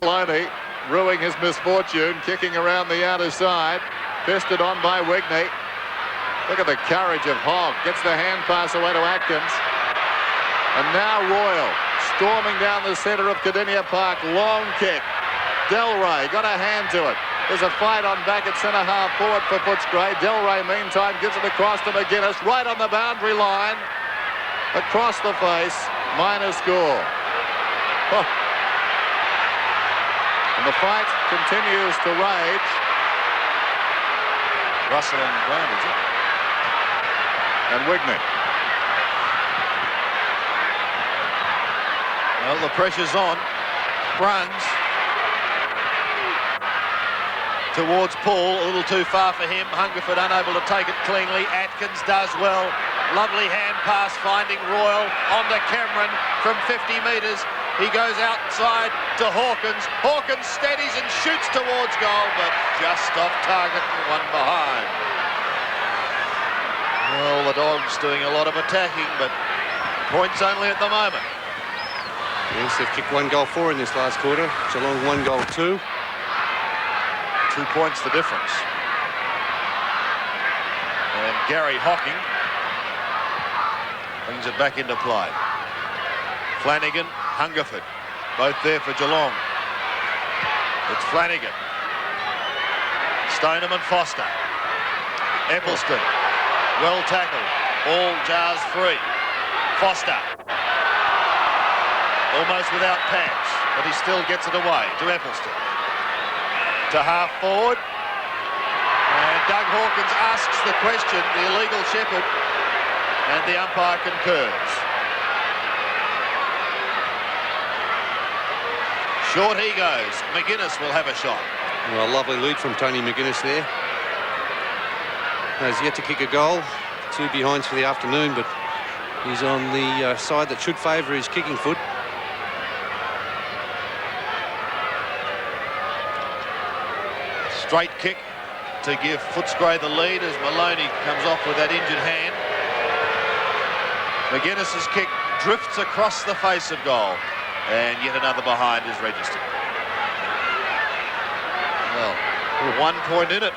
Maloney ruining his misfortune, kicking around the outer side, fisted on by Wigney. Look at the courage of Hogg, gets the hand pass away to Atkins. And now Royal, storming down the centre of Cardinia Park, long kick. Delray got a hand to it. There's a fight on back at centre half forward for Footscray. Delray, meantime, gives it across to McGuinness, right on the boundary line. Across the face, minor score. Oh. And the fight continues to rage. Russell on the ground, is it? And Wigney. Well, the pressure's on. Bruns towards Paul, a little too far for him. Hungerford unable to take it cleanly. Atkins does well. Lovely hand pass finding Royal onto Cameron from 50 metres. He goes outside to Hawkins. Hawkins steadies and shoots towards goal, but just off target and one behind. Well, the Dogs doing a lot of attacking, but points only at the moment. Yes, they've kicked 1 goal 4 in this last quarter. Geelong 1 goal 2. 2 points the difference. And Gary Hocking brings it back into play. Flanagan, Hungerford, both there for Geelong. It's Flanagan. Stoneham and Foster. Eccleston, well tackled. All jars free. Foster. Almost without pads, but he still gets it away to Eccleston. To half forward. And Doug Hawkins asks the question, the illegal shepherd, and the umpire concurs. Short he goes. McGuinness will have a shot. Well, a lovely lead from Tony McGuinness there. Has yet to kick a goal. 2 behinds for the afternoon, but he's on the side that should favour his kicking foot. Straight kick to give Footscray the lead as Maloney comes off with that injured hand. McGuinness's kick drifts across the face of goal, and yet another behind is registered. Well, 1 point in it.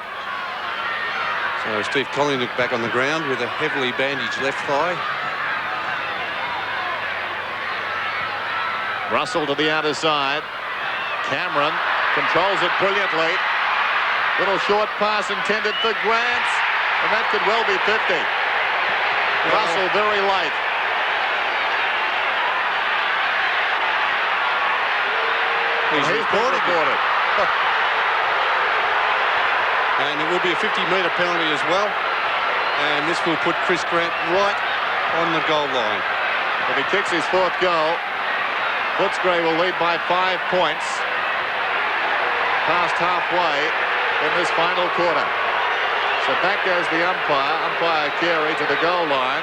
So Steve Collingwood back on the ground with a heavily bandaged left thigh. Russell to the outer side. Cameron controls it brilliantly. Little short pass intended for Grant, and that could well be 50. Russell very late. He's boarded. And it will be a 50-metre penalty as well. And this will put Chris Grant right on the goal line. If he kicks his 4th goal, Footscray will lead by 5 points. Past halfway in this final quarter. So back goes the umpire Carey to the goal line.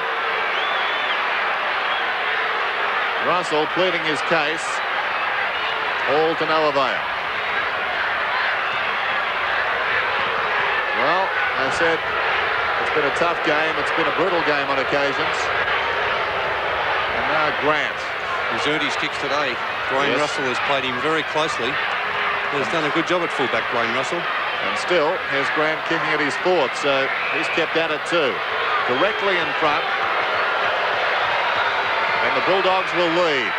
Russell pleading his case. All to no avail. Well, I said it's been a tough game. It's been a brutal game on occasions. And now Grant. He's earned his kicks today. Dwayne Russell has played him very closely. He's done a good job at fullback, Dwayne Russell. And still, here's Grant kicking at his 4th, so he's kept at it too. Directly in front. And the Bulldogs will lead.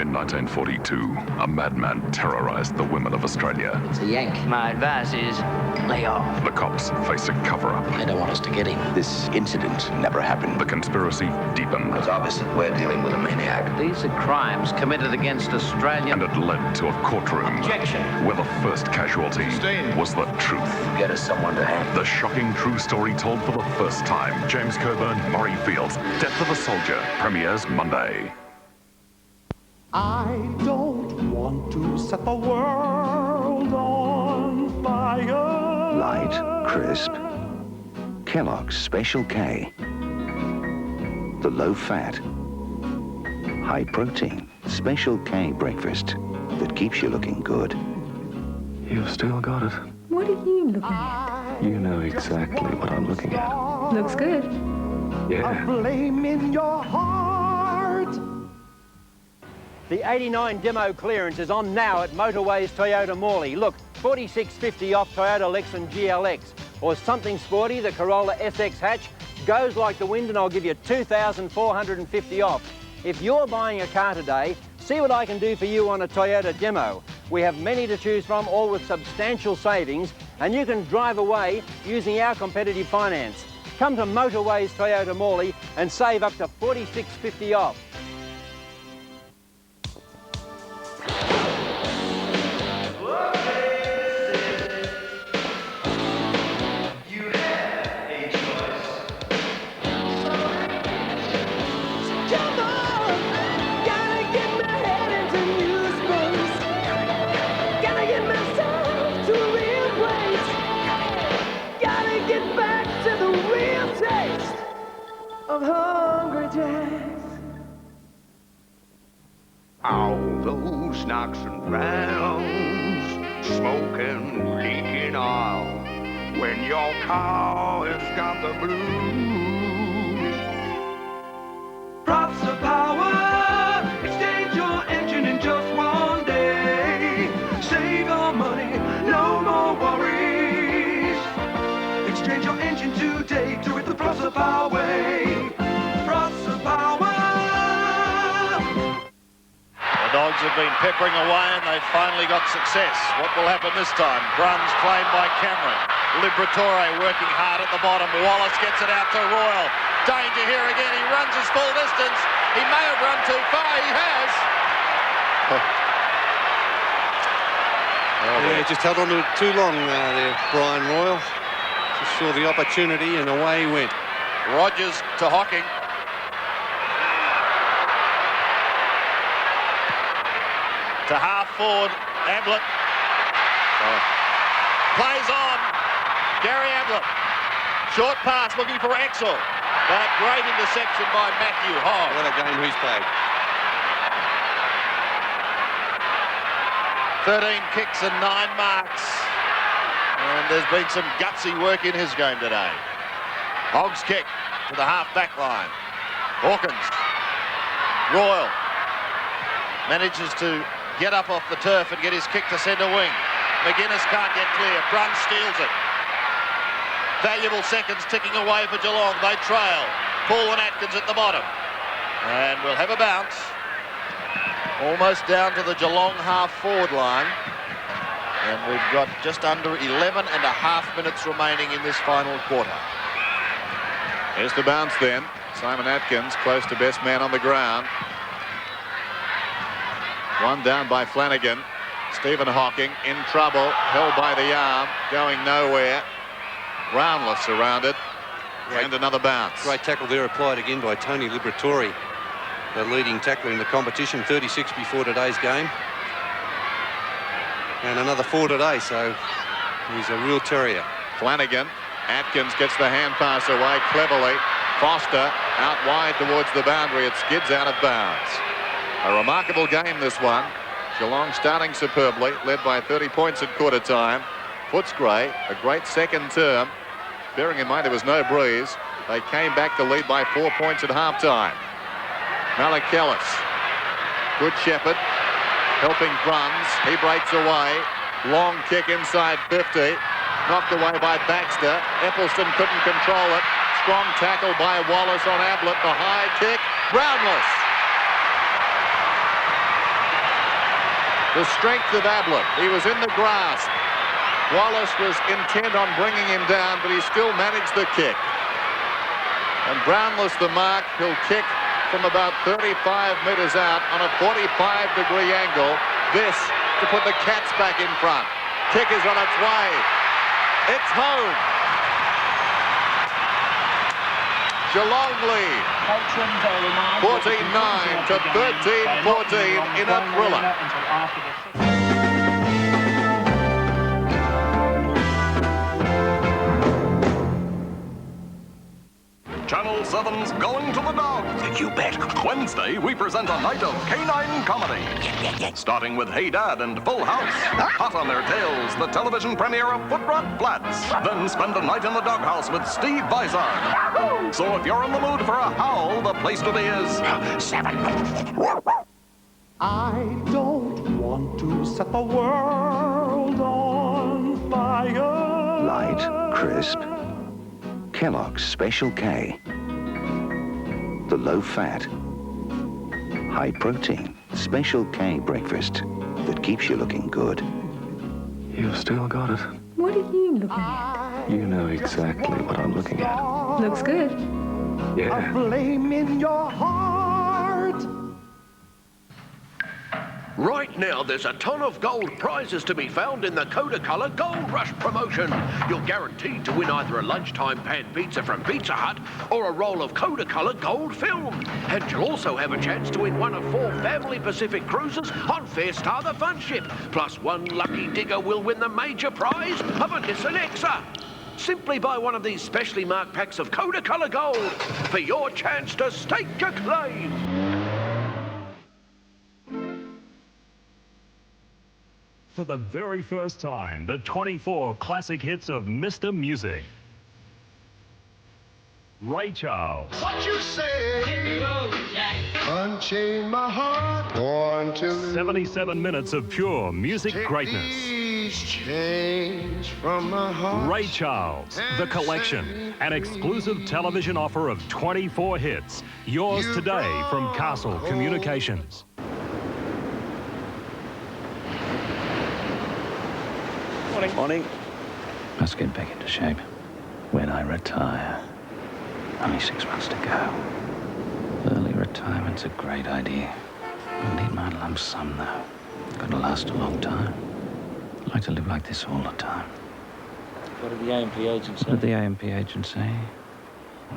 In 1942, a madman terrorised the women of Australia. It's a yank. My advice is lay off. The cops face a cover-up. They don't want us to get him. This incident never happened. The conspiracy deepened. It's obvious that we're dealing with a maniac. These are crimes committed against Australia. And it led to a courtroom. Objection. Where the first casualty was the truth. Get us someone to hand. The shocking true story told for the first time. James Coburn, Murray Fields, Death of a Soldier, premieres Monday. I don't want to set the world on fire. Light, crisp. Kellogg's Special K. The low-fat, high-protein Special K breakfast that keeps you looking good. You've still got it. What are you looking at? You know exactly what I'm looking at. Looks good. Yeah. A flame in your heart. The 89 demo clearance is on now at Motorways Toyota Morley. Look, $46.50 off Toyota Lexus GLX. Or something sporty, the Corolla SX hatch, goes like the wind and I'll give you $2,450 off. If you're buying a car today, see what I can do for you on a Toyota demo. We have many to choose from, all with substantial savings, and you can drive away using our competitive finance. Come to Motorways Toyota Morley and save up to $46.50 off. Of Hungry Jacks. All those knocks and rounds, smoking, leaking oil, when your car has got the blues. Props of power, exchange your engine in just one day. Save your money, no more worries. Exchange your engine today, do it the Props of Power way. Props of Power. The Dogs have been peppering away and they've finally got success. What will happen this time? Bruns claimed by Cameron. Liberatore working hard at the bottom. Wallace gets it out to Royal. Danger here again. He runs his full distance. He may have run too far. He has. Yeah, just held on to it too long there, Brian Royal. Just saw the opportunity and away he went. Rogers to Hocking. To half forward, Ablett. Plays on. Gary Ablett. Short pass looking for Axel. But great interception by Matthew Hogg. What a game he's played. 13 kicks and 9 marks. And there's been some gutsy work in his game today. Hogg's kick to the half-back line. Hawkins. Royal manages to get up off the turf and get his kick to centre wing. McGuinness can't get clear. Brun steals it. Valuable seconds ticking away for Geelong. They trail. Paul and Atkins at the bottom. And we'll have a bounce. Almost down to the Geelong half-forward line. And we've got just under 11 and a half minutes remaining in this final quarter. Here's the bounce then. Simon Atkins close to best man on the ground. One down by Flanagan. Stephen Hocking in trouble. Held by the arm. Going nowhere. Brownless surrounded. And another bounce. Great tackle there applied again by Tony Liberatore, the leading tackler in the competition. 36 before today's game. And another 4 today, so he's a real terrier. Flanagan. Atkins gets the hand pass away cleverly. Foster out wide towards the boundary. It skids out of bounds. A remarkable game, this one. Geelong starting superbly, led by 30 points at quarter time. Footscray, a great second term. Bearing in mind there was no breeze, they came back to lead by 4 points at halftime. Malakellis. Good Shepherd. Helping Bruns. He breaks away. Long kick inside 50. Knocked away by Baxter. Eccleston couldn't control it. Strong tackle by Wallace on Ablett. The high kick. Brownless. The strength of Ablett. He was in the grasp. Wallace was intent on bringing him down, but he still managed the kick. And Brownless the mark. He'll kick from about 35 metres out on a 45-degree angle. This to put the Cats back in front. Kick is on its way. It's home. Geelong lead. 14-9 to 13-14 in a thriller. Channel 7's Going to the Dogs. You bet. Wednesday, we present a night of canine comedy. Starting with Hey Dad and Full House. Hot on their tails, the television premiere of Foot Rot Flats. Then spend a night in the doghouse with Steve Vizard. So if you're in the mood for a howl, the place to be is 7. I don't want to set the world on fire. Light, crisp. Kellogg's Special K. The low-fat, high-protein Special K breakfast that keeps you looking good. You've still got it. What are you looking at? You know exactly what I'm looking at. Looks good. Yeah. A flame in your heart. Right now, there's a ton of gold prizes to be found in the Colour Gold Rush promotion. You're guaranteed to win either a lunchtime pan pizza from Pizza Hut or a roll of Colour Gold film. And you'll also have a chance to win one of 4 Family Pacific cruises on Fair Star the Fun Ship. Plus, one lucky digger will win the major prize of a Nissan Exa. Simply buy one of these specially marked packs of Colour Gold for your chance to stake a claim. For the very first time, the 24 classic hits of Mr. Music. Ray Charles. What you say? Unchain my heart. Want to 77 minutes of pure music greatness. these chains from my heart. Ray Charles, The Collection, an exclusive television offer of 24 hits. Yours today from Castle Communications. Morning. Must get back into shape when I retire. Only 6 months to go. Early retirement's a great idea. I'll need my lump sum, though. Gotta last a long time. I'd like to live like this all the time. What did the AMP agent say? What did the AMP agent say?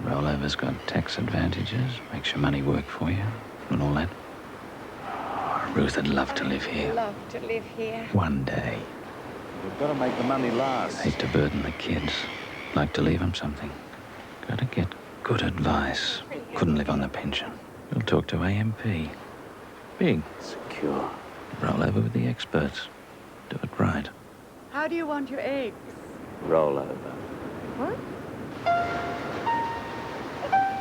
Rollover's got tax advantages, makes your money work for you, and all that. Oh, Ruth would love to live here. Love to live here. One day. We've got to make the money last. Hate to burden the kids. Like to leave them something. Gotta get good advice. Couldn't live on the pension. We'll talk to AMP. Big. Secure. Roll over with the experts. Do it right. How do you want your eggs? Roll over. What?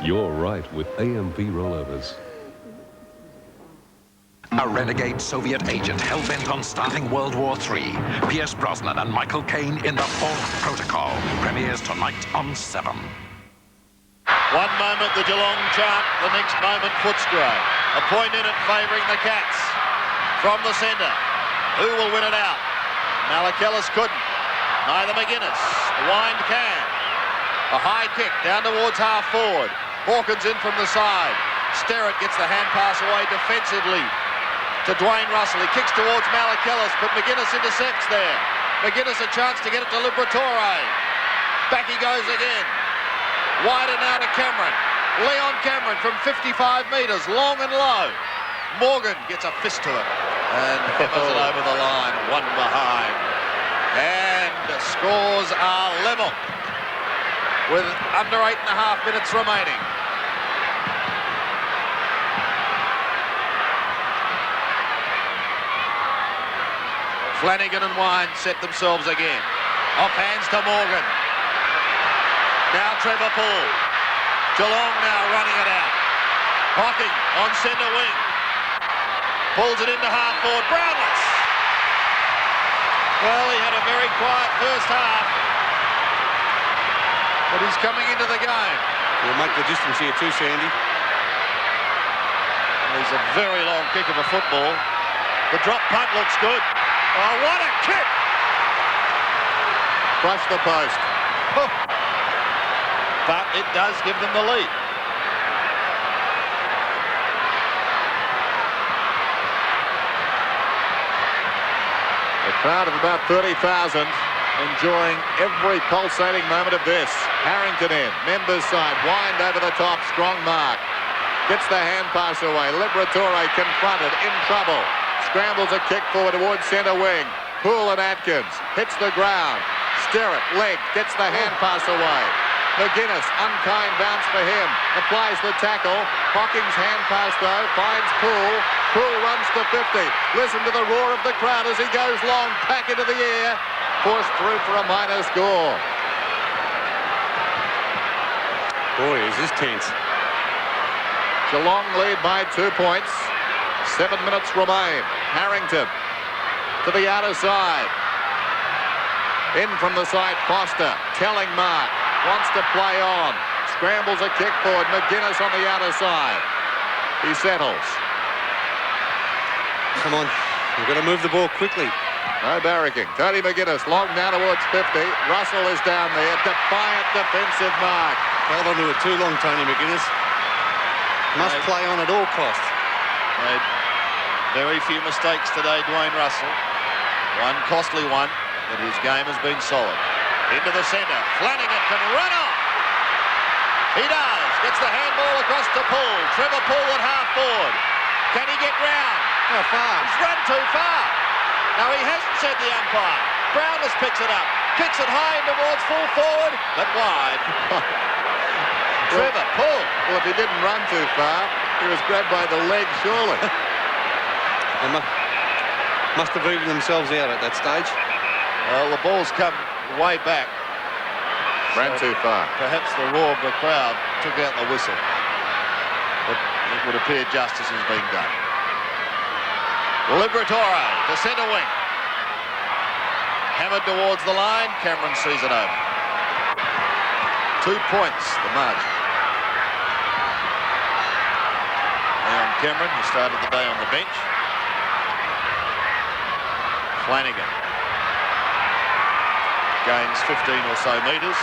You're right with AMP rollovers. A renegade Soviet agent hell-bent on starting World War III. Pierce Brosnan and Michael Caine in The Fourth Protocol. Premieres tonight on 7. One moment the Geelong chant, the next moment Footscray. A point in it favouring the Cats. From the centre. Who will win it out? Malakellis couldn't. Neither McGuinness. A wind can. A high kick down towards half forward. Hawkins in from the side. Sterrett gets the hand pass away defensively to Dwayne Russell. He kicks towards Malakellis, but McGuinness intercepts there. McGuinness a chance to get it to Liberatore. Back he goes again. Wide and out to Cameron. Leon Cameron from 55 metres, long and low. Morgan gets a fist to it and hammers it over the line, one behind. And the scores are level with under 8.5 minutes remaining. Flanagan and Wine set themselves again. Off hands to Morgan. Now Trevor Poole. Geelong now running it out. Hocking on centre wing. Pulls it into half forward. Brownless. Well, he had a very quiet first half. But he's coming into the game. He'll make the distance here too, Sandy. He's a very long kick of a football. The drop punt looks good. Oh, what a kick! Crush the post. But it does give them the lead. A crowd of about 30,000 enjoying every pulsating moment of this. Harrington in, members side, wind over the top, strong mark. Gets the hand pass away. Liberatore confronted, in trouble. Scrambles a kick forward towards centre wing. Poole and Atkins hits the ground. Sterrett, leg, gets the hand pass away. McGuinness, unkind bounce for him. Applies the tackle. Hocking's hand pass though. Finds Poole. Poole runs to 50. Listen to the roar of the crowd as he goes long. Back into the air. Forced through for a minor score. Boy, is this tense. Geelong lead by 2 points. 7 minutes remain. Harrington to the outer side. In from the side, Foster. Telling mark. Wants to play on. Scrambles a kick forward. McGuinness on the outer side. He settles. Come on. We've got to move the ball quickly. No barracking. Tony McGuinness long down towards 50. Russell is down there. Defiant defensive mark. Held onto it too long, Tony McGuinness. Must play on at all costs. Made very few mistakes today, Dwayne Russell. One costly one, but his game has been solid. Into the centre. Flanagan can run off. He does. Gets the handball across to Poole. Trevor Poole at half forward. Can he get round? How far? He's run too far. Now he hasn't said the umpire. Brownless picks it up. Kicks it high in towards full forward, but wide. Trevor Poole. Well, if he didn't run too far, he was grabbed by the leg, surely. They must have evened themselves out at that stage. Well, the ball's come way back. Ran too far. Perhaps the roar of the crowd took out the whistle. But it would appear justice is being done. Liberatore to centre wing. Hammered towards the line. Cameron sees it over. 2 points, the margin. Leon Cameron, who started the day on the bench. Flanagan gains 15 or so metres.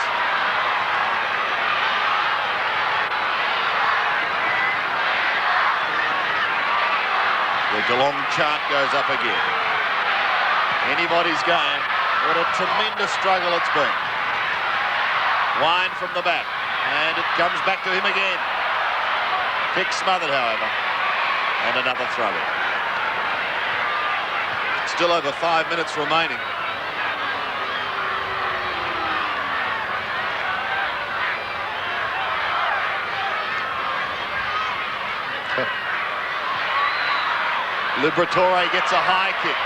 The Geelong chant goes up again. Anybody's game. What a tremendous struggle it's been. Wine from the back. And it comes back to him again. Kick smothered, however. And another throw-in. Still over 5 minutes remaining. Liberatore gets a high kick.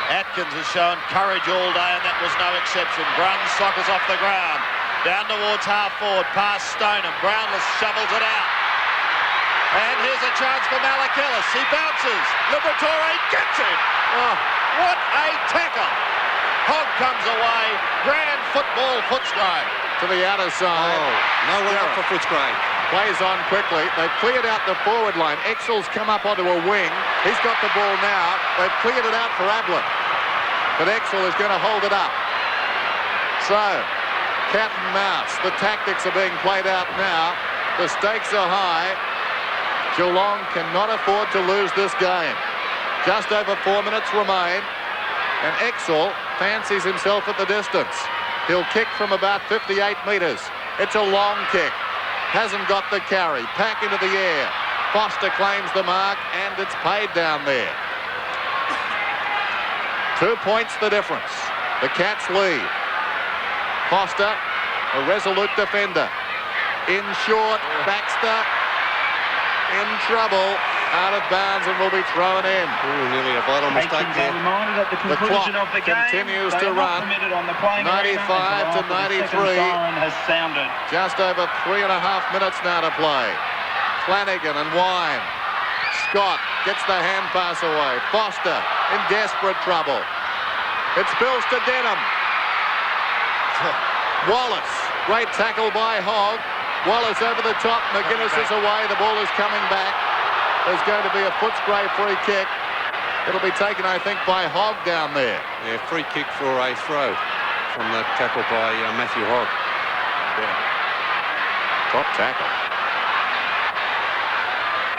Atkins has shown courage all day, and that was no exception. Bruns sockers off the ground. Down towards half forward, past Stoneham. Brownless shovels it out. And here's a chance for Malakillis. He bounces. Liberatore gets it. Oh, what a tackle. Hogg comes away. Grand football, Footscray. To the outer side. Oh, no one up for Footscray. Plays on quickly. They've cleared out the forward line. Exel's come up onto a wing. He's got the ball now. They've cleared it out for Ablett. But Exel is going to hold it up. So, cat and mouse. The tactics are being played out now. The stakes are high. Geelong cannot afford to lose this game. Just over 4 minutes remain. And Exel fancies himself at the distance. He'll kick from about 58 metres. It's a long kick. Hasn't got the carry. Pack into the air. Foster claims the mark, and it's paid down there. 2 points the difference. The Cats lead. Foster, a resolute defender. In short, Baxter in trouble. Out of bounds and will be thrown in. Ooh, nearly a vital mistake there. Reminded at the conclusion of the game, continues they to are run. not permitted on the playing 95 to 93. Siren has sounded. Just over 3.5 minutes now to play. Flanagan and Wine. Scott gets the hand pass away. Foster in desperate trouble. It spills to Denham. Wallace. Great tackle by Hogg. Wallace over the top. McGuinness is away. The ball is coming back. There's going to be a Footscray free kick. It'll be taken, I think, by Hogg down there. Yeah, free kick for a throw from that tackle by Matthew Hogg. Yeah. Top tackle.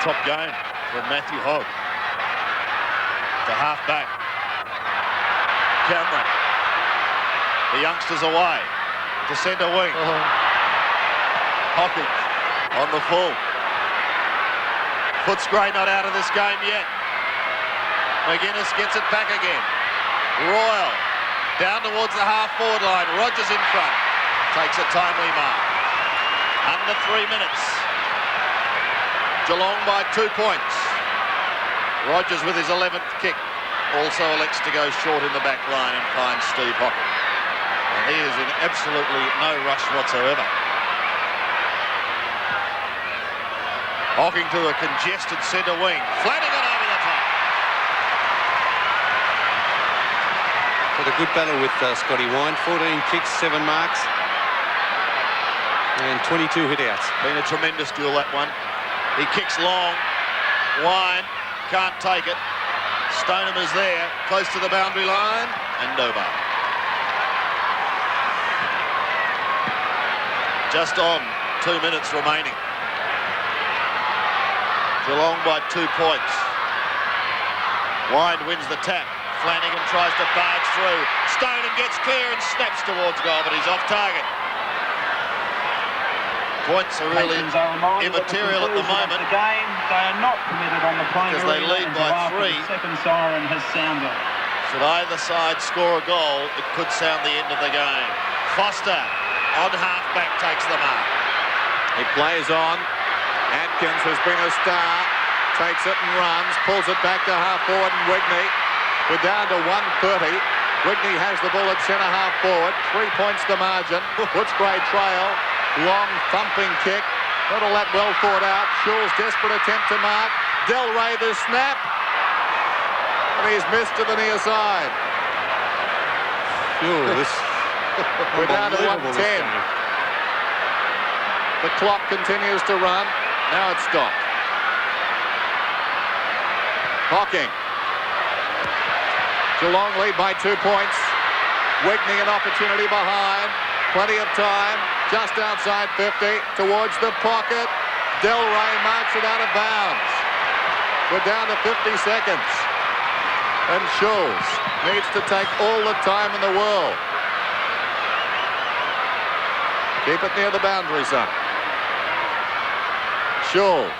Top game from Matthew Hogg. To half back. Cameron. The youngsters away. To centre wing. Hawkins on the full. Footscray not out of this game yet. McGuinness gets it back again. Royal down towards the half-forward line. Rogers in front. Takes a timely mark. Under 3 minutes. Geelong by 2 points. Rogers with his 11th kick also elects to go short in the back line and finds Steve Hocking. And he is in absolutely no rush whatsoever. Hocking to a congested centre wing. Flanagan over the top. Had a good battle with Scotty Wine. 14 kicks, 7 marks. And 22 hit-outs. Been a tremendous duel, that one. He kicks long. Wine can't take it. Stoneham is there, close to the boundary line, and over. Just on 2 minutes remaining. Geelong by 2 points. Wine wins the tap. Flanagan tries to barge through. Stoneham gets clear and snaps towards goal, but he's off target. Points are really immaterial at the moment. The game, they are not permitted on the playing because they lead by 3. The second siren has sounded. Should either side score a goal, it could sound the end of the game. Foster on half-back takes the mark. He plays on. Atkins has been a star. Takes it and runs. Pulls it back to half-forward and Wigney. We're down to 1:30. Wigney has the ball at centre-half forward. 3 points the margin. Footscray trail. Long thumping kick. Not all that well thought out. Shaw's desperate attempt to mark. Del Rey the snap. And he's missed to the near side. We're down to 1:10. The clock continues to run. Now it's stopped. Hocking. Geelong lead by 2 points. Wigney an opportunity behind. Plenty of time. Just outside 50. Towards the pocket. Del Rey marks it out of bounds. We're down to 50 seconds. And Schulz needs to take all the time in the world. Keep it near the boundary, son. Schulz.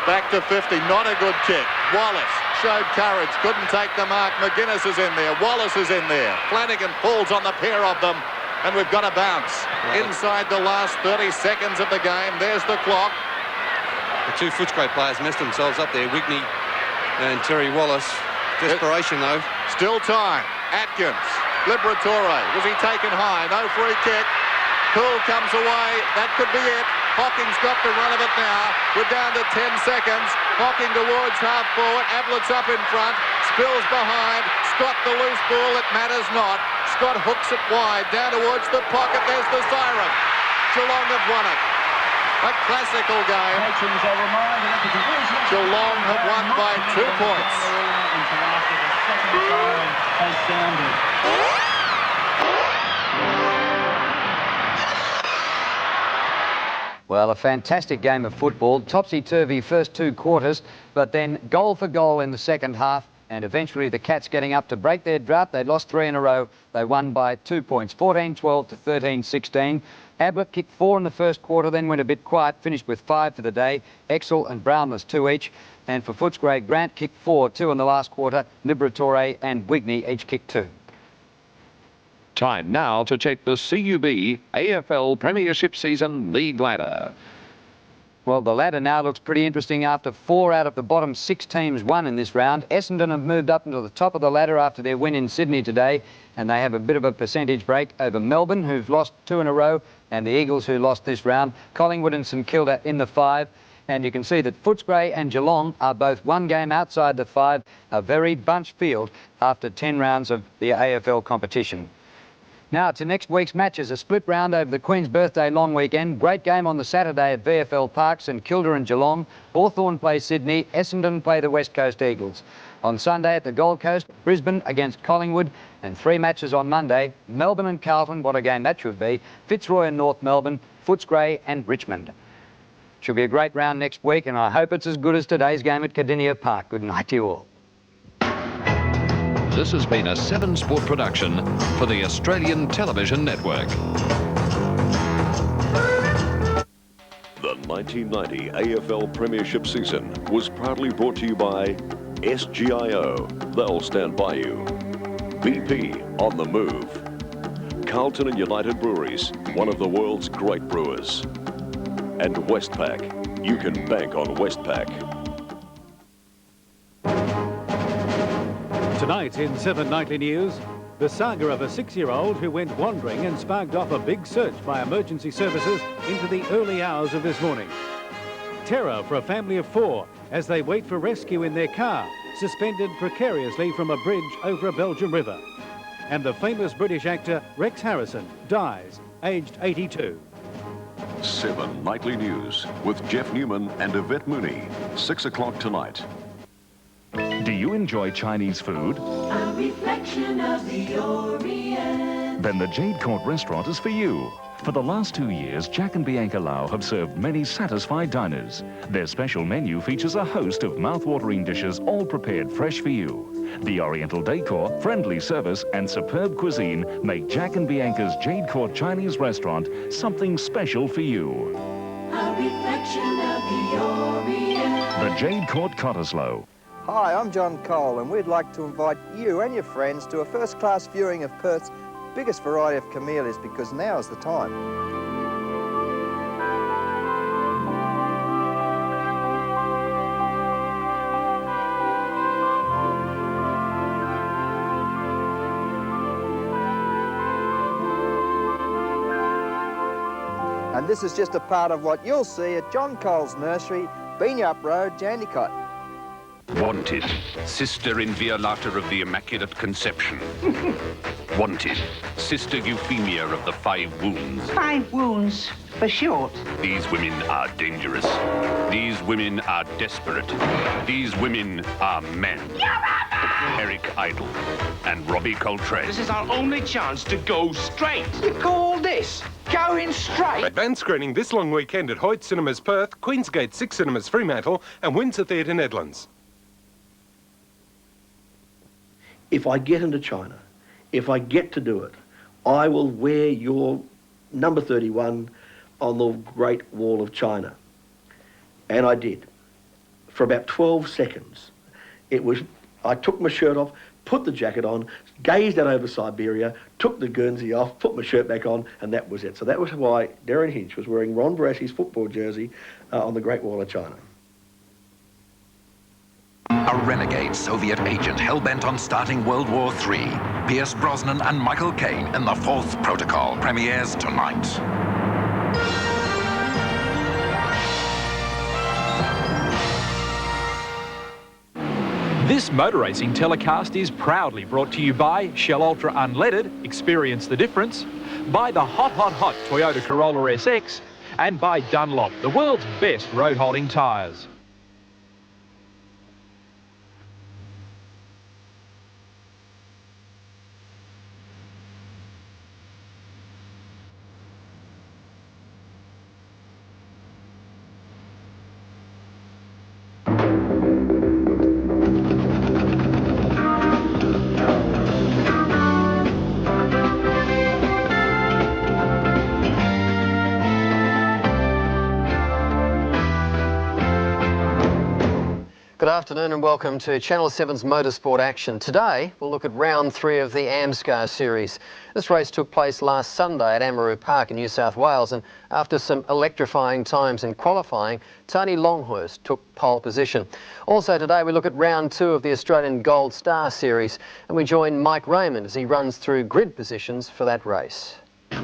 Back to 50. Not a good kick. Wallace showed courage. Couldn't take the mark. McGuinness is in there. Wallace is in there. Flanagan pulls on the pair of them. And we've got a bounce. Inside the last 30 seconds of the game. There's the clock. The 2 Footscray players messed themselves up there. Wigney and Terry Wallace. Desperation, though. Still time. Atkins. Liberatore. Was he taken high? No free kick. Poole comes away. That could be it. Hocking's got the run of it now. We're down to 10 seconds. Hocking towards half forward. Ablett's up in front. Spills behind. Scott the loose ball. It matters not. Scott hooks it wide. Down towards the pocket. There's the siren. Geelong have won it. A classical game. Geelong have won by 2 points. Well, a fantastic game of football. Topsy-turvy first 2 quarters, but then goal for goal in the second half, and eventually the Cats getting up to break their drought. They'd lost 3 in a row. They won by 2 points, 14-12 to 13-16. Ablett kicked 4 in the first quarter, then went a bit quiet, finished with 5 for the day. Exel and Brownless 2 each. And for Footscray, Grant kicked 4, 2 in the last quarter. Liberatore and Wigney each kicked 2. Time now to check the CUB AFL Premiership Season League ladder. Well, the ladder now looks pretty interesting after 4 out of the bottom 6 teams won in this round. Essendon have moved up into the top of the ladder after their win in Sydney today, and they have a bit of a percentage break over Melbourne, who've lost 2 in a row, and the Eagles, who lost this round. Collingwood and St Kilda in the 5. And you can see that Footscray and Geelong are both 1 game outside the 5, a very bunched field after 10 rounds of the AFL competition. Now to next week's matches, a split round over the Queen's Birthday long weekend. Great game on the Saturday at VFL Park, St Kilda and Geelong. Hawthorn play Sydney, Essendon play the West Coast Eagles. On Sunday at the Gold Coast, Brisbane against Collingwood, and 3 matches on Monday, Melbourne and Carlton, what a game that should be, Fitzroy and North Melbourne, Footscray and Richmond. Should be a great round next week, and I hope it's as good as today's game at Cardinia Park. Good night to you all. This has been a 7 Sport production for the Australian Television Network. The 1990 AFL Premiership season was proudly brought to you by SGIO. They'll stand by you. BP on the move. Carlton and United Breweries, one of the world's great brewers. And Westpac. You can bank on Westpac. Tonight in 7 Nightly News, the saga of a 6-year-old who went wandering and sparked off a big search by emergency services into the early hours of this morning. Terror for a family of 4 as they wait for rescue in their car, suspended precariously from a bridge over a Belgian river. And the famous British actor Rex Harrison dies, aged 82. 7 Nightly News with Jeff Newman and Yvette Mooney. 6 o'clock tonight. Do you enjoy Chinese food? A reflection of the Orient. Then the Jade Court restaurant is for you. For the last 2 years, Jack and Bianca Lau have served many satisfied diners. Their special menu features a host of mouth-watering dishes, all prepared fresh for you. The Oriental decor, friendly service, and superb cuisine make Jack and Bianca's Jade Court Chinese restaurant something special for you. A reflection of the Orient. The Jade Court Cottesloe. Hi, I'm John Cole, and we'd like to invite you and your friends to a first-class viewing of Perth's biggest variety of camellias, because now is the time. And this is just a part of what you'll see at John Cole's nursery, Beanyap Road, Jandakot. Wanted, Sister in Violata of the Immaculate Conception. Wanted, Sister Euphemia of the 5 Wounds. 5 wounds, for short. These women are dangerous. These women are desperate. These women are men. Eric Idle and Robbie Coltrane. This is our only chance to go straight. You call this going straight? Advanced screening this long weekend at Hoyt Cinemas Perth, Queensgate 6 Cinemas Fremantle and Windsor Theatre Nedlands. If I get into China, if I get to do it, I will wear your number 31 on the Great Wall of China. And I did. For about 12 seconds. I took my shirt off, put the jacket on, gazed out over Siberia, took the Guernsey off, put my shirt back on, and that was it. So that was why Darren Hinch was wearing Ron Barassi's football jersey on the Great Wall of China. A renegade Soviet agent hell-bent on starting World War III. Pierce Brosnan and Michael Caine in the 4th Protocol premieres tonight. This motor racing telecast is proudly brought to you by Shell Ultra Unleaded, experience the difference, by the hot Toyota Corolla SX, and by Dunlop, the world's best road-holding tyres. Good afternoon and welcome to Channel 7's Motorsport Action. Today we'll look at round 3 of the AMSCAR series. This race took place last Sunday at Amaroo Park in New South Wales, and after some electrifying times in qualifying, Tony Longhurst took pole position. Also today we look at round 2 of the Australian Gold Star series, and we join Mike Raymond as he runs through grid positions for that race.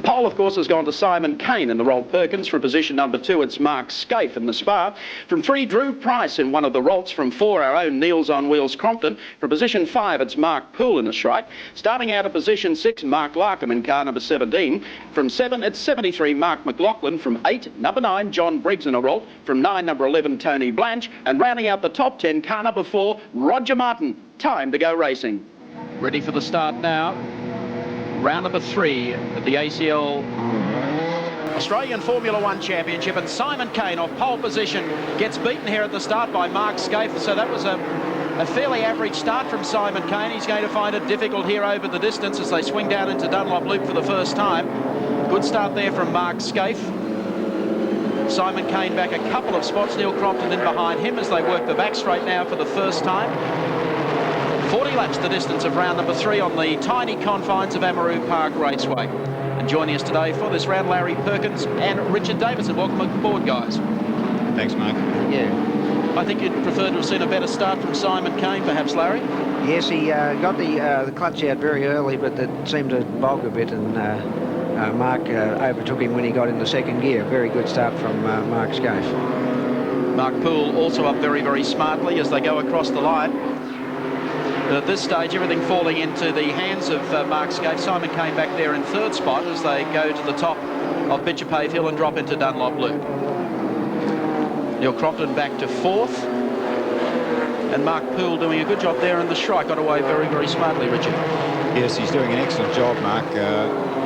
Pole, of course, has gone to Simon Caine in the Rolt Perkins. From position number 2, it's Mark Scaife in the Spa. From 3, Drew Price in one of the Rolts. From 4, our own Niels on Wheels Crompton. From position 5, it's Mark Poole in the Shrike. Starting out of position 6, Mark Larkham in car number 17. From 7, it's 73, Mark McLaughlin. From 8, number 9, John Briggs in a Rolt. From 9, number 11, Tony Blanche. And rounding out the top 10, car number 4, Roger Martin. Time to go racing. Ready for the start now. Round number 3 at the ACL Australian Formula One Championship, and Simon Caine off pole position gets beaten here at the start by Mark Scaife. So that was a fairly average start from Simon Caine. He's going to find it difficult here over the distance as they swing down into Dunlop Loop for the first time. Good start there from Mark Scaife. Simon Caine back a couple of spots. Neil Crompton in behind him as they work the back straight now for the first time. 40 laps the distance of round number 3 on the tiny confines of Amaroo Park Raceway. And joining us today for this round, Larry Perkins and Richard Davidson. Welcome aboard, guys. Thanks, Mark. Yeah. I think you'd prefer to have seen a better start from Simon Kane, perhaps, Larry? Yes, he got the clutch out very early, but it seemed to bog a bit, and Mark overtook him when he got in the second gear. Very good start from Mark Scaife. Mark Poole also up very, very smartly as they go across the line. But at this stage, everything falling into the hands of Mark Scaife. Simon Kane back there in 3rd spot as they go to the top of Bitchapave Hill and drop into Dunlop Loop. Neil Crompton back to 4th. And Mark Poole doing a good job there in the strike. Got away very, very smartly, Richard. Yes, he's doing an excellent job, Mark.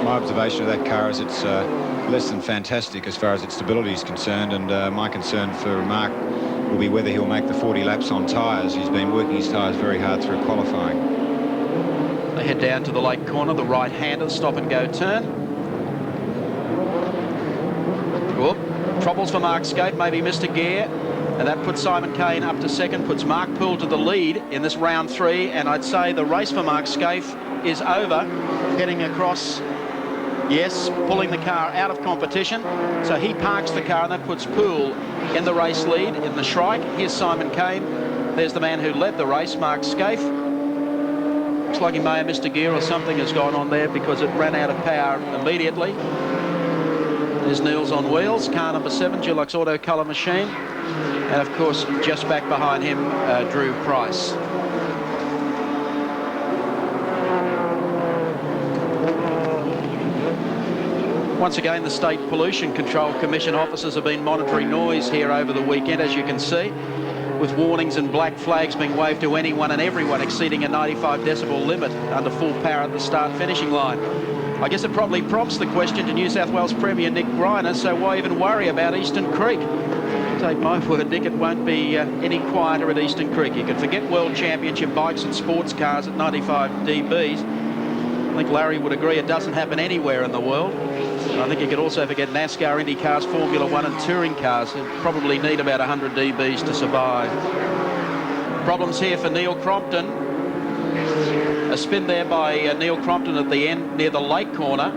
My observation of that car is it's less than fantastic as far as its stability is concerned, and my concern for Mark will be whether he'll make the 40 laps on tyres. He's been working his tyres very hard through qualifying. They head down to the lake corner, the right-hander stop and go turn. Whoop. Troubles for Mark Scaife, maybe missed a gear, and that puts Simon Kane up to 2nd, puts Mark Poole to the lead in this round 3, and I'd say the race for Mark Scaife is over, heading across, yes, pulling the car out of competition, so he parks the car, and that puts Poole in the race lead in the Shrike. Here's Simon Kane, there's the man who led the race, Mark Scaife. Looks like he may have missed a gear or something has gone on there because it ran out of power immediately. There's Niels on wheels, car number 7, Dulux Auto Colour Machine. And of course, just back behind him, Drew Price. Once again, the State Pollution Control Commission officers have been monitoring noise here over the weekend, as you can see, with warnings and black flags being waved to anyone and everyone exceeding a 95 decibel limit under full power at the start-finishing line. I guess it probably prompts the question to New South Wales Premier Nick Greiner, so why even worry about Eastern Creek? Take my word, Nick, it won't be any quieter at Eastern Creek. You can forget World Championship bikes and sports cars at 95 dBs. I think Larry would agree it doesn't happen anywhere in the world. And I think you could also forget NASCAR, Indy cars, Formula 1 and touring cars that probably need about 100 dBs to survive. Problems here for Neil Crompton. A spin there by Neil Crompton at the end near the lake corner.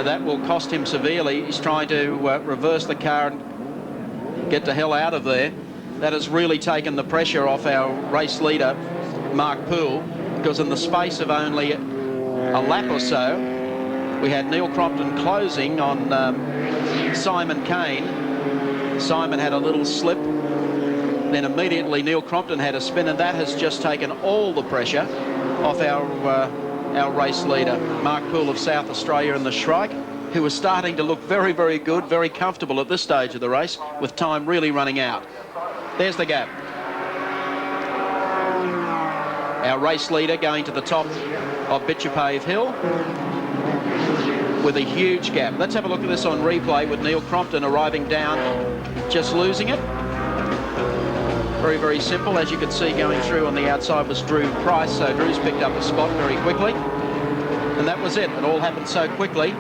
That will cost him severely. He's trying to reverse the car and get the hell out of there. That has really taken the pressure off our race leader, Mark Poole, because in the space of only a lap or so, we had Neil Crompton closing on Simon Kane. Simon had a little slip. Then immediately Neil Crompton had a spin, and that has just taken all the pressure off our race leader, Mark Poole of South Australia in the Shrike, who was starting to look very, very good, very comfortable at this stage of the race, with time really running out. There's the gap. Our race leader going to the top of Bitchapave Hill with a huge gap. Let's have a look at this on replay with Neil Crompton arriving down, just losing it. Very, very simple. As you can see, going through on the outside was Drew Price, so Drew's picked up the spot very quickly. And that was it. It all happened so quickly.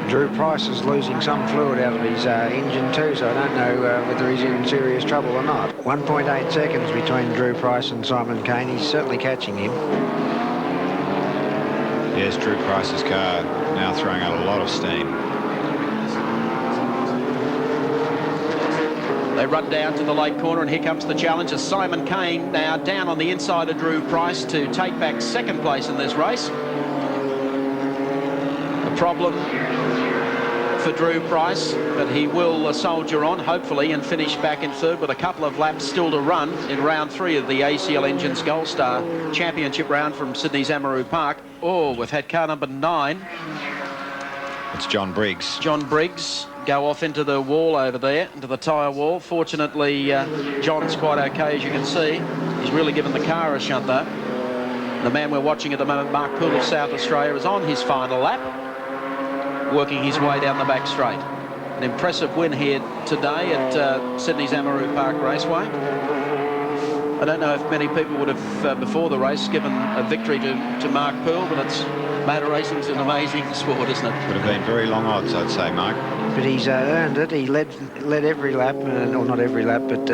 Drew Price is losing some fluid out of his engine too, so I don't know whether he's in serious trouble or not. 1.8 seconds between Drew Price and Simon Kane. He's certainly catching him. Yes, Drew Price's car now throwing out a lot of steam. They run down to the lake corner, and here comes the challenge as Simon Kane now down on the inside of Drew Price to take back 2nd place in this race. A problem for Drew Price, but he will soldier on, hopefully, and finish back in 3rd with a couple of laps still to run in round 3 of the ACL Engines Gold Star Championship round from Sydney's Amaroo Park. Oh, we've had car number 9. It's John Briggs. John Briggs go off into the wall over there, into the tyre wall. Fortunately, John's quite okay, as you can see. He's really given the car a shunt, though. The man we're watching at the moment, Mark Poole of South Australia, is on his final lap, working his way down the back straight. An impressive win here today at Sydney's Amaroo Park Raceway. I don't know if many people would have, before the race, given a victory to Mark Poole, but motor racing's an amazing sport, isn't it? Would have been very long odds, I'd say, Mark. But he's earned it. He led every lap, or not every lap, but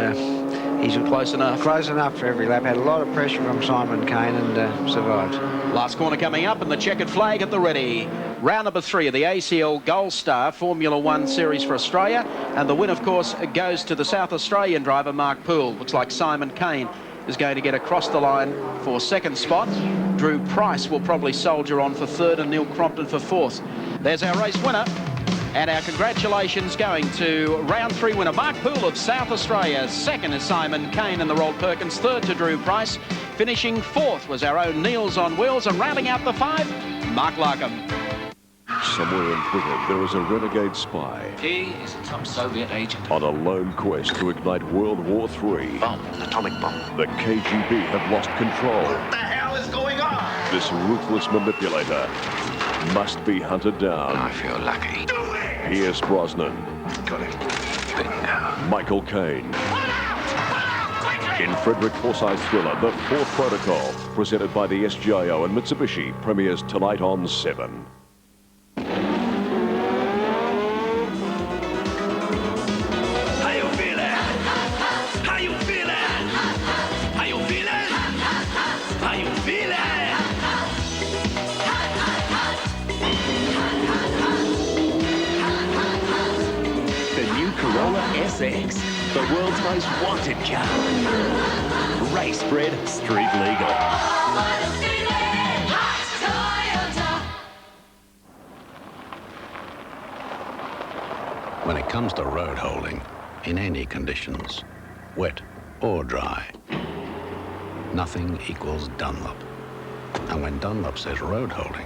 He's close enough. Close enough for every lap. Had a lot of pressure from Simon Kane and survived. Last corner coming up and the checkered flag at the ready. Round number 3 of the ACL Gold Star Formula 1 Series for Australia. And the win, of course, goes to the South Australian driver, Mark Poole. Looks like Simon Kane is going to get across the line for second spot. Drew Price will probably soldier on for third and Neil Crompton for fourth. There's our race winner. And our congratulations going to round 3 winner Mark Poole of South Australia. Second is Simon Kane in the Roll Perkins. Third to Drew Price. Finishing fourth was our own Niels on Wheels. And rounding out the 5, Mark Larkham. Somewhere in Britain, there is a renegade spy. He is a top Soviet agent. On a lone quest to ignite World War III. Bomb, an atomic bomb. The KGB have lost control. What the hell is going on? This ruthless manipulator must be hunted down. I feel lucky. Pierce Brosnan. Got him. But now. Michael Caine. In Frederick Forsyth's thriller, The Fourth Protocol, presented by the SGIO and Mitsubishi, premieres tonight on 7. SX, the world's most wanted car. Race bred, street legal. When it comes to road holding, in any conditions, wet or dry, nothing equals Dunlop. And when Dunlop says road holding,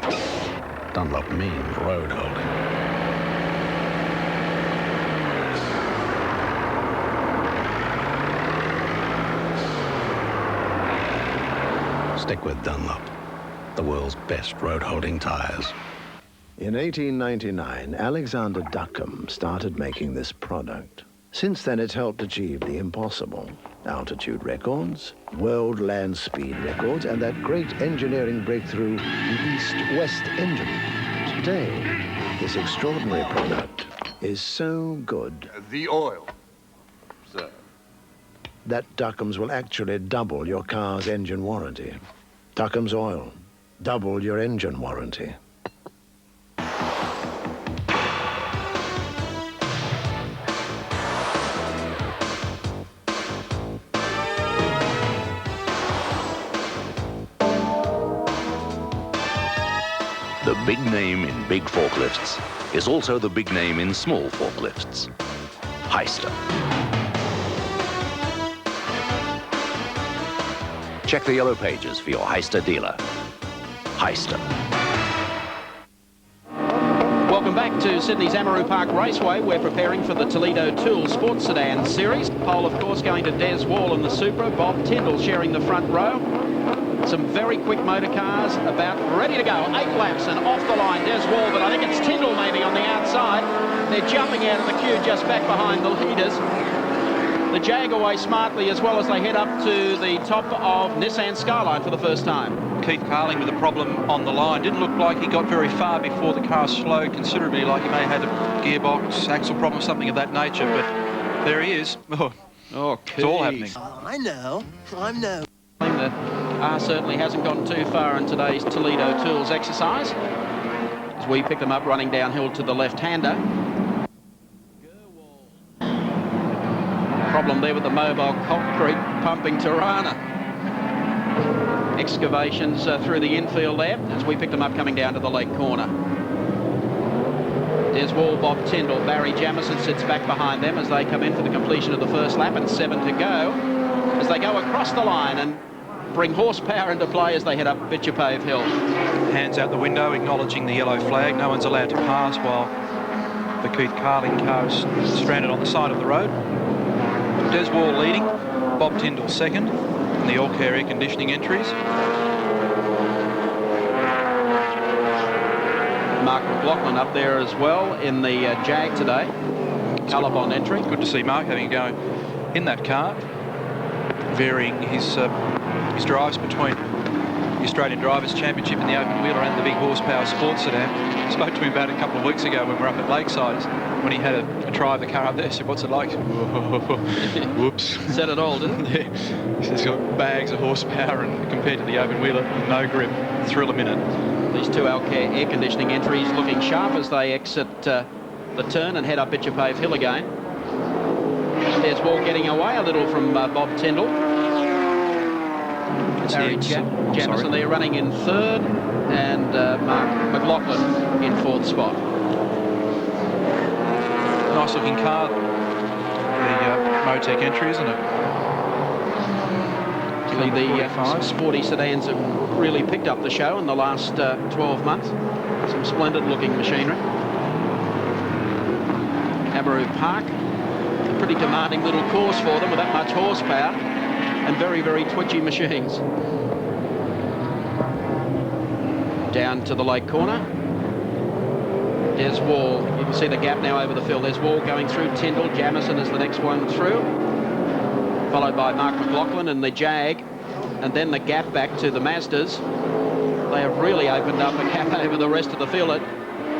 Dunlop means road holding. Stick with Dunlop, the world's best road-holding tyres. In 1899, Alexander Duckham started making this product. Since then, it's helped achieve the impossible. Altitude records, world land speed records, and that great engineering breakthrough, the East-West engine. Today, this extraordinary product is so good. The oil, sir. That Duckham's will actually double your car's engine warranty. Duckham's Oil. Double your engine warranty. The big name in big forklifts is also the big name in small forklifts. Heister. Check the yellow pages for your Heister dealer. Heister. Welcome back to Sydney's Amaroo Park Raceway. We're preparing for the Toledo Tool Sports Sedan Series. Pole, of course, going to Des Wall in the Supra. Bob Tyndall sharing the front row. Some very quick motor cars about ready to go. 8 laps and off the line, Des Wall, but I think it's Tyndall maybe on the outside. They're jumping out of the queue just back behind the leaders. The Jag away smartly as well as they head up to the top of Nissan Skyline for the first time. Keith Carling with a problem on the line. Didn't look like he got very far before the car slowed considerably, like he may have had a gearbox, axle problem, something of that nature, but there he is. Oh, it's all happening. I know. The R certainly hasn't gone too far in today's Toledo Tools exercise. As we pick them up running downhill to the left-hander. Problem there with the mobile concrete pumping Tirana. Excavations through the infield there as we pick them up coming down to the leg corner. Des Wall, Bob Tyndall, Barry Jamieson sits back behind them as they come in for the completion of the first lap and 7 to go as they go across the line and bring horsepower into play as they head up Bitchapave Hill. Hands out the window acknowledging the yellow flag. No one's allowed to pass while the Keith Carling car is stranded on the side of the road. Des Wall leading, Bob Tyndall second in the all-care air conditioning entries. Mark McLaughlin up there as well in the Jag today. Colorbond entry. Good to see Mark having a go in that car, varying his drives between Australian Drivers' Championship in the open wheeler and the big horsepower sports sedan. Spoke to him about it a couple of weeks ago when we were up at Lakeside, when he had a try of the car up there. I said, what's it like? Whoops. Said it all, didn't it? Yeah. He says, it's got bags of horsepower, and compared to the open wheeler, no grip. Thrill a minute. These two AMSCAR air conditioning entries looking sharp as they exit the turn and head up Bitchapave Hill again. There's Wall getting away a little from Bob Tyndall. Barry Jamison there running in third, and Mark McLaughlin in fourth spot. Nice looking car, the Motec entry, isn't it? The sporty sedans have really picked up the show in the last 12 months. Some splendid looking machinery. Amaru Park, a pretty demanding little course for them with that much horsepower and very, very twitchy machines. Down to the lake corner. There's Wall. You can see the gap now over the field. There's Wall going through. Tyndall. Jamison is the next one through, followed by Mark McLaughlin and the Jag, and then the gap back to the Mazdas. They have really opened up a gap over the rest of the field.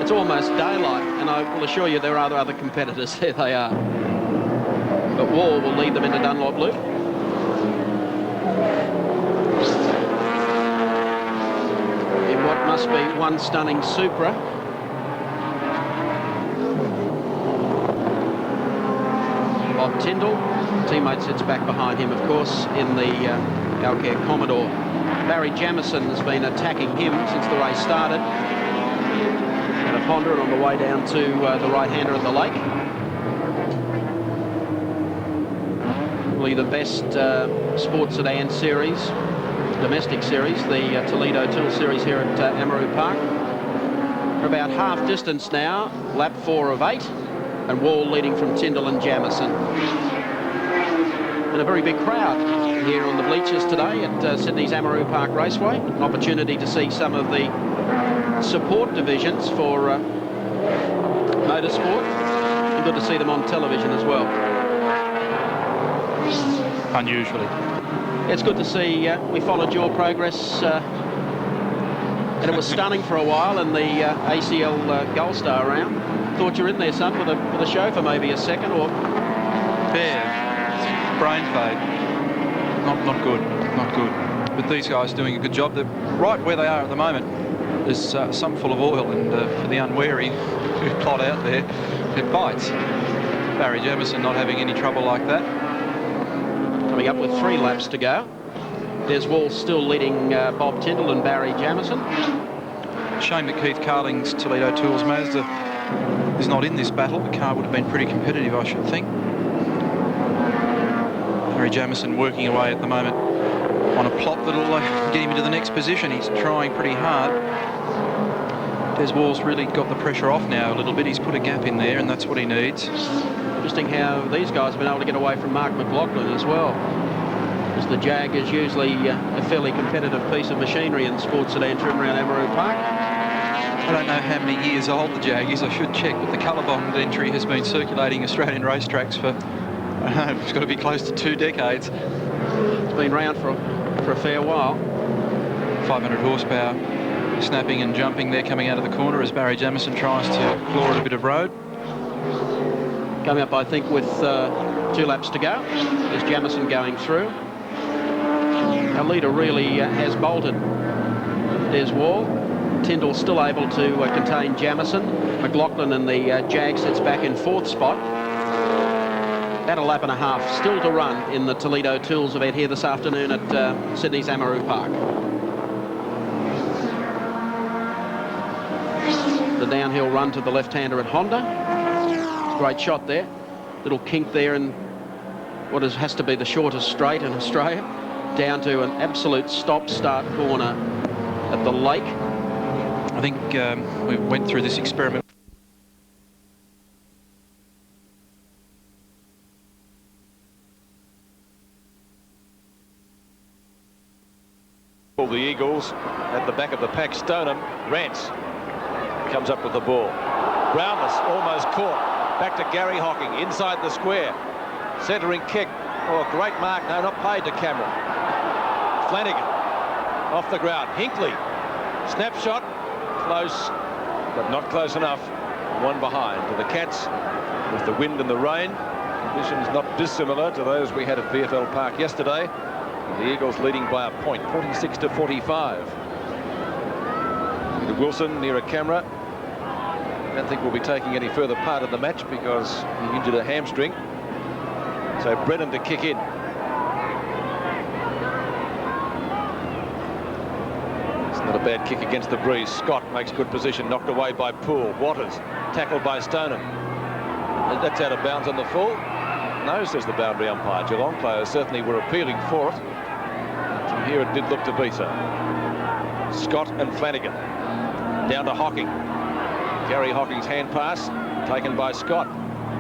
It's almost daylight, and I will assure you there are other competitors. There they are. But Wall will lead them into Dunlop Loop. In what must be one stunning Supra. Bob Tyndall, teammate sits back behind him, of course, in the AMSCAR Commodore. Barry Jamison has been attacking him since the race started. And a Honda on the way down to the right-hander at the lake. Probably the best sports sedan series, domestic series, the Toledo Tool Series here at Amaru Park. We're about half distance now, lap 4 of 8. And Wall leading from Tyndall and Jamison. And a very big crowd here on the bleachers today at Sydney's Amaru Park Raceway. An opportunity to see some of the support divisions for motorsport. And good to see them on television as well. Unusually. It's good to see. We followed your progress, and it was stunning for a while in the ACL Gold Star round. Thought you were in there, son, with a show for maybe a second, or... Yeah, brain fade. Not good. But these guys are doing a good job. They're right where they are at the moment. There's some full of oil, and for the unwary who plot out there, it bites. Barry Jamison not having any trouble like that. Coming up with 3 laps to go. There's Wall still leading Bob Tyndall and Barry Jamison. Shame that Keith Carling's Toledo Tools Mazda is not in this battle. The car would have been pretty competitive, I should think. Barry Jamison working away at the moment on a plot that'll get him into the next position. He's trying pretty hard. Des Wall's really got the pressure off now a little bit. He's put a gap in there, and that's what he needs. Interesting how these guys have been able to get away from Mark McLaughlin as well. Because the Jag is usually a fairly competitive piece of machinery in sports sedan trim around Amaru Park. I don't know how many years old the Jag is. I should check, but the Colorbond entry has been circulating Australian racetracks for, I don't know, it's got to be close to 2 decades. It's been round for a fair while. 500 horsepower, snapping and jumping there coming out of the corner as Barry Jamison tries to claw at a bit of road. Coming up, I think, with 2 laps to go. There's Jamison going through. Our leader really has bolted. There's Wall. Tyndall still able to contain Jamison. McLaughlin and the Jag sits back in 4th spot. About a lap and a half still to run in the Toledo Tools event here this afternoon at Sydney's Amaru Park. The downhill run to the left-hander at Honda. Great shot there. Little kink there in what has to be the shortest straight in Australia. Down to an absolute stop-start corner at the lake. I think we went through this experiment. All the Eagles at the back of the pack. Stoneham, Rance comes up with the ball. Brownless almost caught. Back to Gary Hocking inside the square. Centering kick. Oh, great mark. No, not played to Cameron. Flanagan off the ground. Hinckley, snapshot, close, but not close enough. One behind to the Cats with the wind and the rain. Conditions not dissimilar to those we had at VFL Park yesterday. The Eagles leading by a point, 46 to 45. Peter Wilson near a camera. I don't think we'll be taking any further part of the match because he injured a hamstring. So Brennan to kick in. It's not a bad kick against the breeze. Scott makes good position, knocked away by Poole. Waters tackled by Stoneham. That's out of bounds on the full. No, says the boundary umpire. Geelong players certainly were appealing for it. From here it did look to be so. Scott and Flanagan. Down to Hocking. Gary Hocking's hand pass taken by Scott.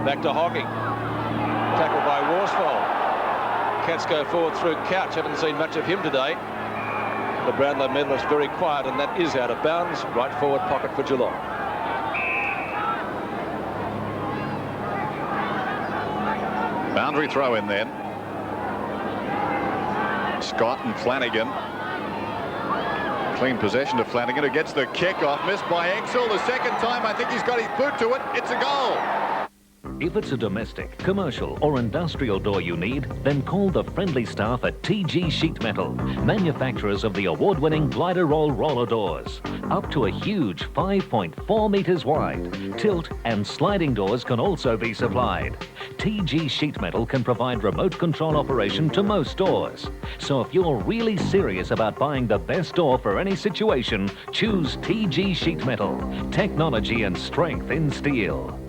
Back to Hocking. Tackled by Worsfold. Cats go forward through Couch. Haven't seen much of him today. The Brownlow medalist very quiet, and that is out of bounds. Right forward pocket for Geelong. Boundary throw in then. Scott and Flanagan. Clean possession to Flanagan, who gets the kick off. Missed by Exel. The second time, I think he's got his boot to it. It's a goal. If it's a domestic, commercial or industrial door you need, then call the friendly staff at TG Sheet Metal, manufacturers of the award-winning glider roll roller doors. Up to a huge 5.4 metres wide. Tilt and sliding doors can also be supplied. TG Sheet Metal can provide remote control operation to most doors. So if you're really serious about buying the best door for any situation, choose TG Sheet Metal. Technology and strength in steel.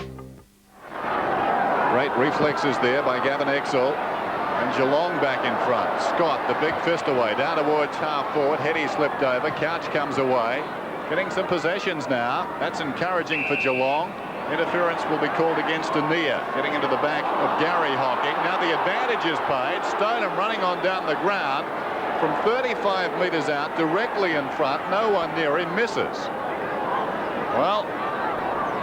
Great reflexes there by Gavin Exel. And Geelong back in front. Scott, the big fist away, down towards half forward. Heady slipped over. Couch comes away. Getting some possessions now. That's encouraging for Geelong. Interference will be called against Ania. Getting into the back of Gary Hocking. Now the advantage is paid. Stoneham running on down the ground from 35 metres out, directly in front. No one near him, misses. Well,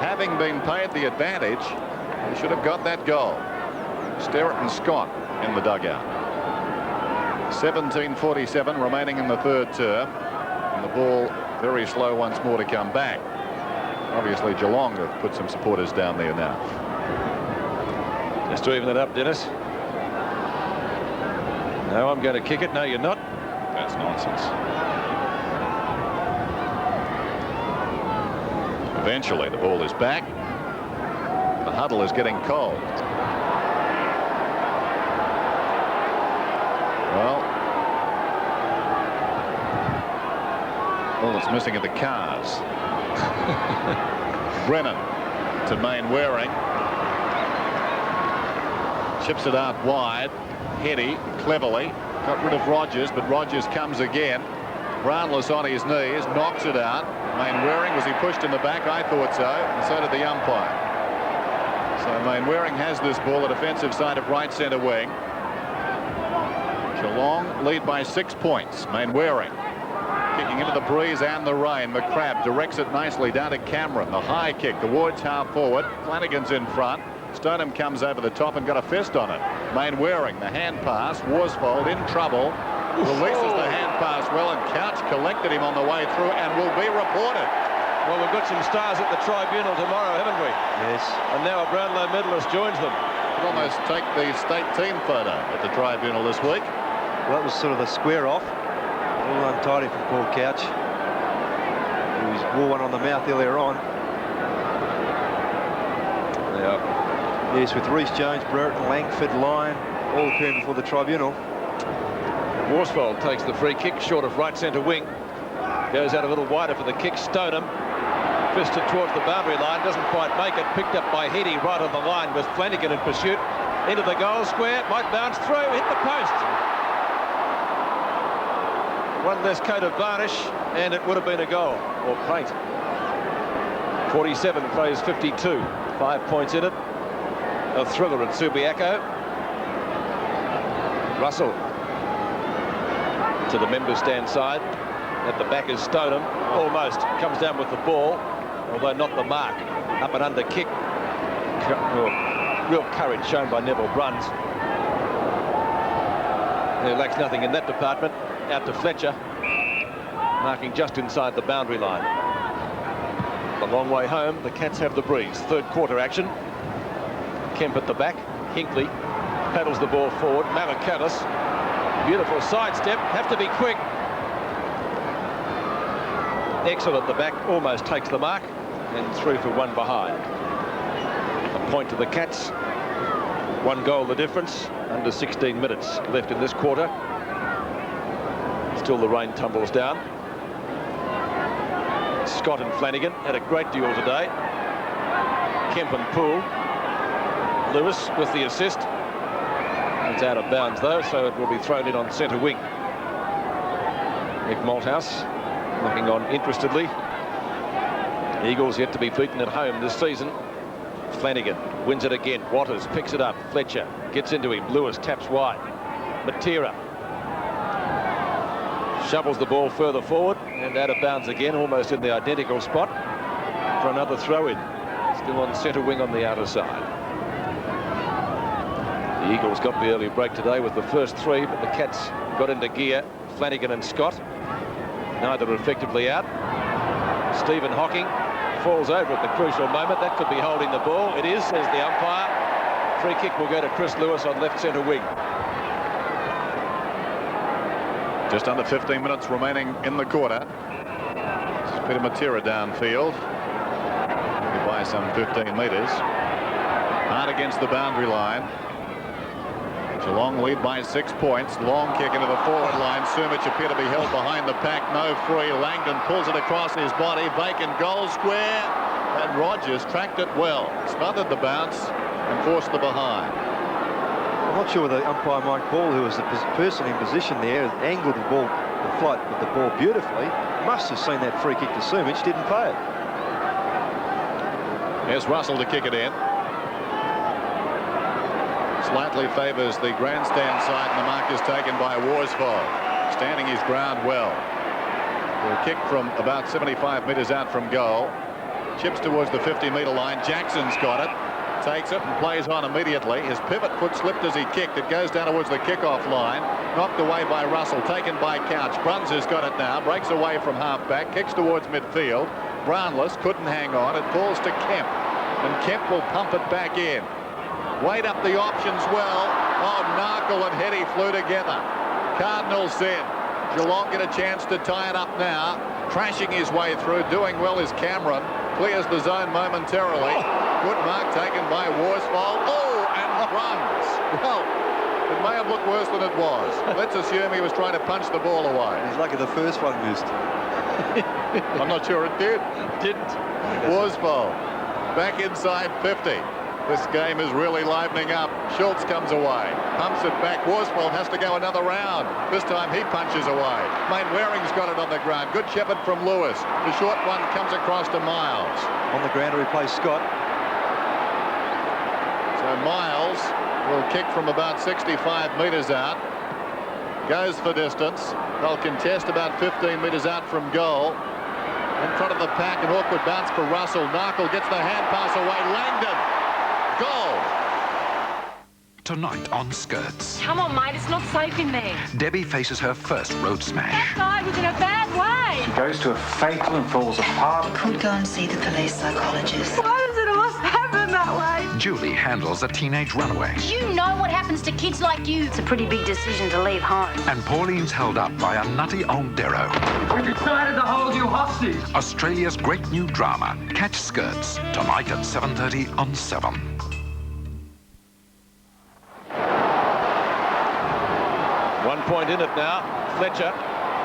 having been paid the advantage, he should have got that goal. Sterrett and Scott in the dugout. 17:47 remaining in the third term. And the ball very slow once more to come back. Obviously Geelong have put some supporters down there now. Just to even it up, Dennis. No, I'm going to kick it. No, you're not. That's nonsense. Eventually the ball is back. The huddle is getting cold. Well, all that's missing are the cars. Brennan to Mainwaring. Chips it out wide. Heady cleverly got rid of Rogers, but Rogers comes again. Brownless on his knees, knocks it out. Mainwaring, was he pushed in the back? I thought so, and so did the umpire. So Mainwaring has this ball, a defensive side of right centre wing. Geelong lead by 6 points. Mainwaring kicking into the breeze and the rain. McCrabb directs it nicely down to Cameron. The high kick towards half forward. Flanagan's in front. Stoneham comes over the top and got a fist on it. Mainwaring, the hand pass. Worsfold in trouble. Releases the hand pass well, and Couch collected him on the way through and will be reported. Well, we've got some stars at the tribunal tomorrow, haven't we? Yes. And now a Brownlow medalist joins them. Could almost take the state team photo at the tribunal this week. Well, that was sort of a square off. All untidy from Paul Couch. He wore one on the mouth earlier on. Yeah. Yes, with Reece Jones, Brereton, Langford, Lyon, all appearing before the tribunal. Worsfold takes the free kick short of right centre wing. Goes out a little wider for the kick. Stoneham fisted towards the boundary line, doesn't quite make it. Picked up by Heady right on the line with Flanagan in pursuit. Into the goal square, might bounce through, hit the post. One less coat of varnish and it would have been a goal, or paint. 47 plays 52, 5 points in it. A thriller at Subiaco. Russell to the member stand side. At the back is Stoneham. Almost comes down with the ball, although not the mark. Up and under kick. Real courage shown by Neville Bruns. He lacks nothing in that department. Out to Fletcher. marking just inside the boundary line. A long way home, the Cats have the breeze. Third quarter action. Kemp at the back. Hinkley paddles the ball forward. Malakalis, beautiful sidestep, have to be quick. Exel at the back almost takes the mark and through for one behind. A point to the Cats. 1 goal the difference. Under 16 minutes left in this quarter. Still the rain tumbles down. Scott and Flanagan had a great duel today. Kemp and Poole. Lewis with the assist. It's out of bounds though, so it will be thrown in on centre wing. Nick Malthouse looking on interestedly. Eagles yet to be beaten at home this season. Flanagan wins it again. Waters picks it up. Fletcher gets into him. Lewis taps wide. Matera shovels the ball further forward and out of bounds again, almost in the identical spot for another throw-in. Still on centre wing on the outer side. The Eagles got the early break today with the first 3, but the Cats got into gear. Flanagan and Scott, neither effectively out. Stephen Hocking falls over at the crucial moment. That could be holding the ball. It is, says the umpire. Free kick will go to Chris Lewis on left centre wing. Just under 15 minutes remaining in the quarter. It's Peter Matera downfield. By some 15 metres. Hard against the boundary line. Geelong lead by 6 points. Long kick into the forward line. Sumich appear to be held behind the pack. No free. Langdon pulls it across his body. Bacon goal square. And Rogers tracked it well. Smothered the bounce and forced the behind. I'm not sure whether umpire Mike Ball, who was the person in position there, angled the ball, the flight with the ball beautifully. Must have seen that free kick to Sumich. Didn't pay it. Here's Russell to kick it in. Slightly favours the grandstand side, and the mark is taken by Worsfold, standing his ground well. A kick from about 75 metres out from goal. Chips towards the 50-metre line. Jackson's got it. Takes it and plays on immediately. His pivot foot slipped as he kicked. It goes down towards the kickoff line. Knocked away by Russell. Taken by Couch. Bruns has got it now. Breaks away from half-back. Kicks towards midfield. Brownless couldn't hang on. It falls to Kemp. And Kemp will pump it back in. Weighed up the options well. Oh, Narkle and Hetty flew together. Cardinals in. Geelong get a chance to tie it up now. Crashing his way through. Doing well is Cameron. Clears the zone momentarily. Good mark taken by Worsfold. Oh, and runs. Well, it may have looked worse than it was. Let's assume he was trying to punch the ball away. He's lucky the first one missed. I'm not sure it did. Didn't. Worsfold back inside 50. This game is really livening up. Schultz comes away. Pumps it back. Worsfold has to go another round. This time he punches away. Main Waring's got it on the ground. Good shepherd from Lewis. The short one comes across to Miles. On the ground to replace Scott. So Miles will kick from about 65 metres out. Goes for distance. They'll contest about 15 metres out from goal. In front of the pack, an awkward bounce for Russell. Narkle gets the hand pass away. Langdon. Goal. Tonight on Skirts. Come on, mate, it's not safe in there. Debbie faces her first road smash. That guy was in a bad way. She goes to a fatal and falls apart. Could go and see the police psychologist. Why does it always happen that way? Julie handles a teenage runaway. Do you know what happens to kids like you? It's a pretty big decision to leave home. And Pauline's held up by a nutty old Darrow. We decided to hold you hostage. Australia's great new drama. Catch Skirts tonight at 7:30 on 7. Point in it now. Fletcher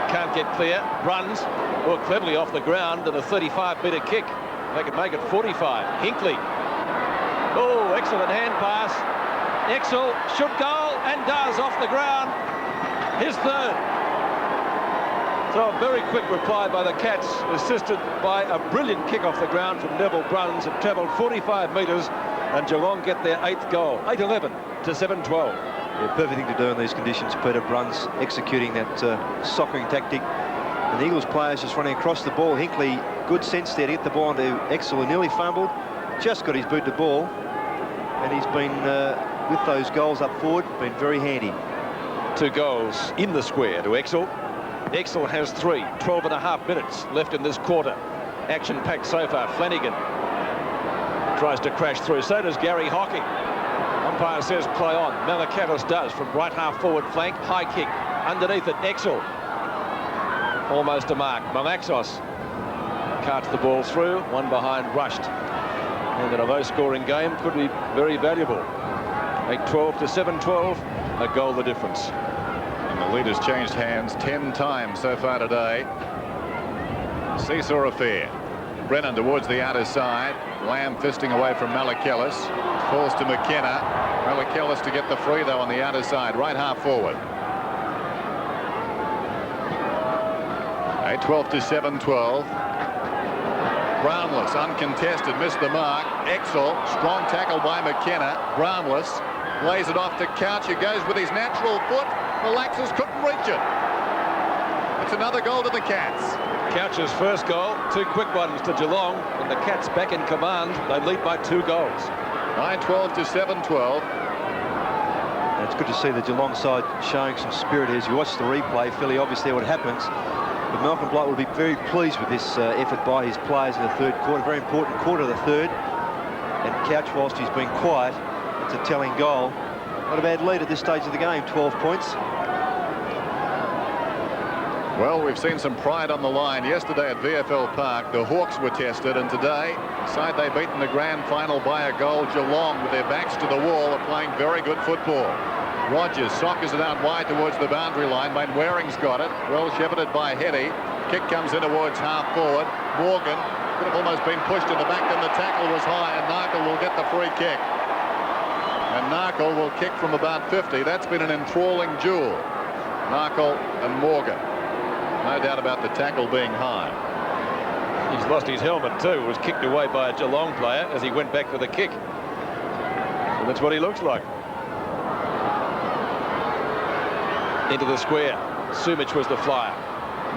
can't get clear. Bruns work cleverly off the ground and a 35-metre kick. They could make it 45. Hinkley. Oh, excellent hand pass. Exel should goal and does off the ground. His third. So a very quick reply by the Cats, assisted by a brilliant kick off the ground from Neville Bruns. It travelled 45 metres and Geelong get their 8th goal. 8-11 to 7-12. Yeah, perfect thing to do in these conditions. Peter Bruns executing that soccering tactic. And the Eagles players just running across the ball. Hinkley, good sense there to get the ball onto Exel, who nearly fumbled. Just got his boot to ball. And he's been, with those goals up forward, been very handy. 2 goals in the square to Exel. Exel has 3. 12 and a half minutes left in this quarter. Action packed so far. Flanagan tries to crash through. So does Gary Hocking. Umpire says play on. Malakatos does from right half forward flank. High kick. Underneath it, Exel. Almost a mark. Malaxos carts the ball through. One behind rushed. And in a low-scoring game could be very valuable. 8-12 to 7-12. A goal the difference. And the lead has changed hands 10 times so far today. Seesaw affair. Brennan towards the outer side. Lamb fisting away from Malakalis. Falls to McKenna. Malakalis to get the free though on the outer side. Right half forward. 8-12 to 7-12. Brownless, uncontested, missed the mark. Exel, strong tackle by McKenna. Brownless lays it off to Couch, who goes with his natural foot. Relaxes, couldn't reach it. It's another goal to the Cats. Couch's first goal, 2 quick ones to Geelong, and the Cats back in command. They lead by 2 goals. 9-12 to 7-12. It's good to see the Geelong side showing some spirit as you watch the replay. Fairly obvious there what happens. But Malcolm Blight will be very pleased with this effort by his players in the third quarter. Very important quarter of the third. And Couch, whilst he's been quiet, it's a telling goal. Not a bad lead at this stage of the game, 12 points. Well, we've seen some pride on the line. Yesterday at VFL Park, the Hawks were tested, and today, side they beat in the grand final by a goal, Geelong, with their backs to the wall, are playing very good football. Rogers soccers it out wide towards the boundary line. Waring's got it. Well shepherded by Hetty. Kick comes in towards half forward. Morgan could have almost been pushed in the back. Then the tackle was high, and Narkle will get the free kick. And Narkle will kick from about 50. That's been an enthralling duel. Narkle and Morgan. No doubt about the tackle being high. He's lost his helmet too. It was kicked away by a Geelong player as he went back for the kick. And that's what he looks like. Into the square. Sumich was the flyer.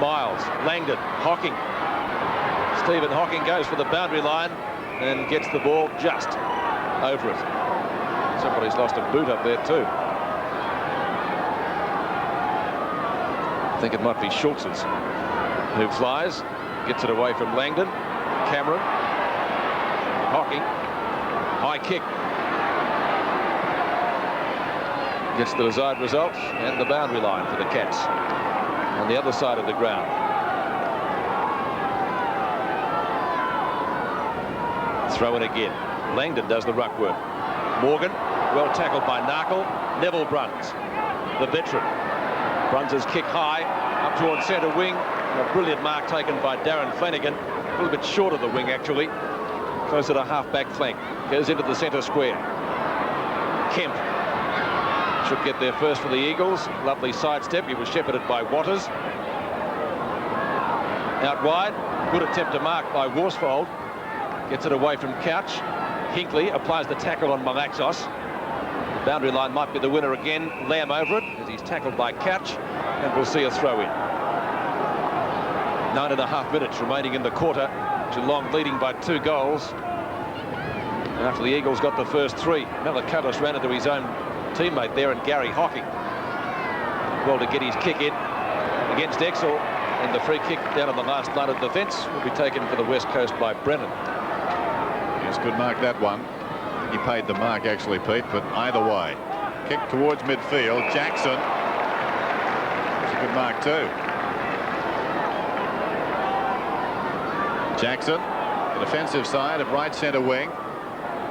Miles, Langdon, Hocking. Stephen Hocking goes for the boundary line and gets the ball just over it. Somebody's lost a boot up there too. I think it might be Schultz's who flies. Gets it away from Langdon. Cameron. Hocking. High kick. Gets the desired result and the boundary line for the Cats on the other side of the ground. Throw in again. Langdon does the ruck work. Morgan, well tackled by Narkle. Neville Bruns, the veteran. Bruns' kick high up towards centre wing. A brilliant mark taken by Darren Flanagan. A little bit short of the wing actually. Closer to half-back flank. Goes into the centre square. Kemp should get there first for the Eagles. Lovely sidestep. He was shepherded by Waters. Out wide. Good attempt to mark by Worsfold. Gets it away from Couch. Hinkley applies the tackle on Malaxos. The boundary line might be the winner again. Lamb over it as he's tackled by Couch. And we'll see a throw in. 9.5 minutes remaining in the quarter. Geelong leading by 2 goals. And after the Eagles got the first 3, Malakatos ran into his own teammate there and Gary Hocking. Well to get his kick in against Exel, and the free kick down on the last line of defence will be taken for the West Coast by Brennan. Yes, good mark that one. He paid the mark actually, Pete, but either way. Kick towards midfield. Jackson. That's a good mark too. Jackson, the defensive side of right centre wing.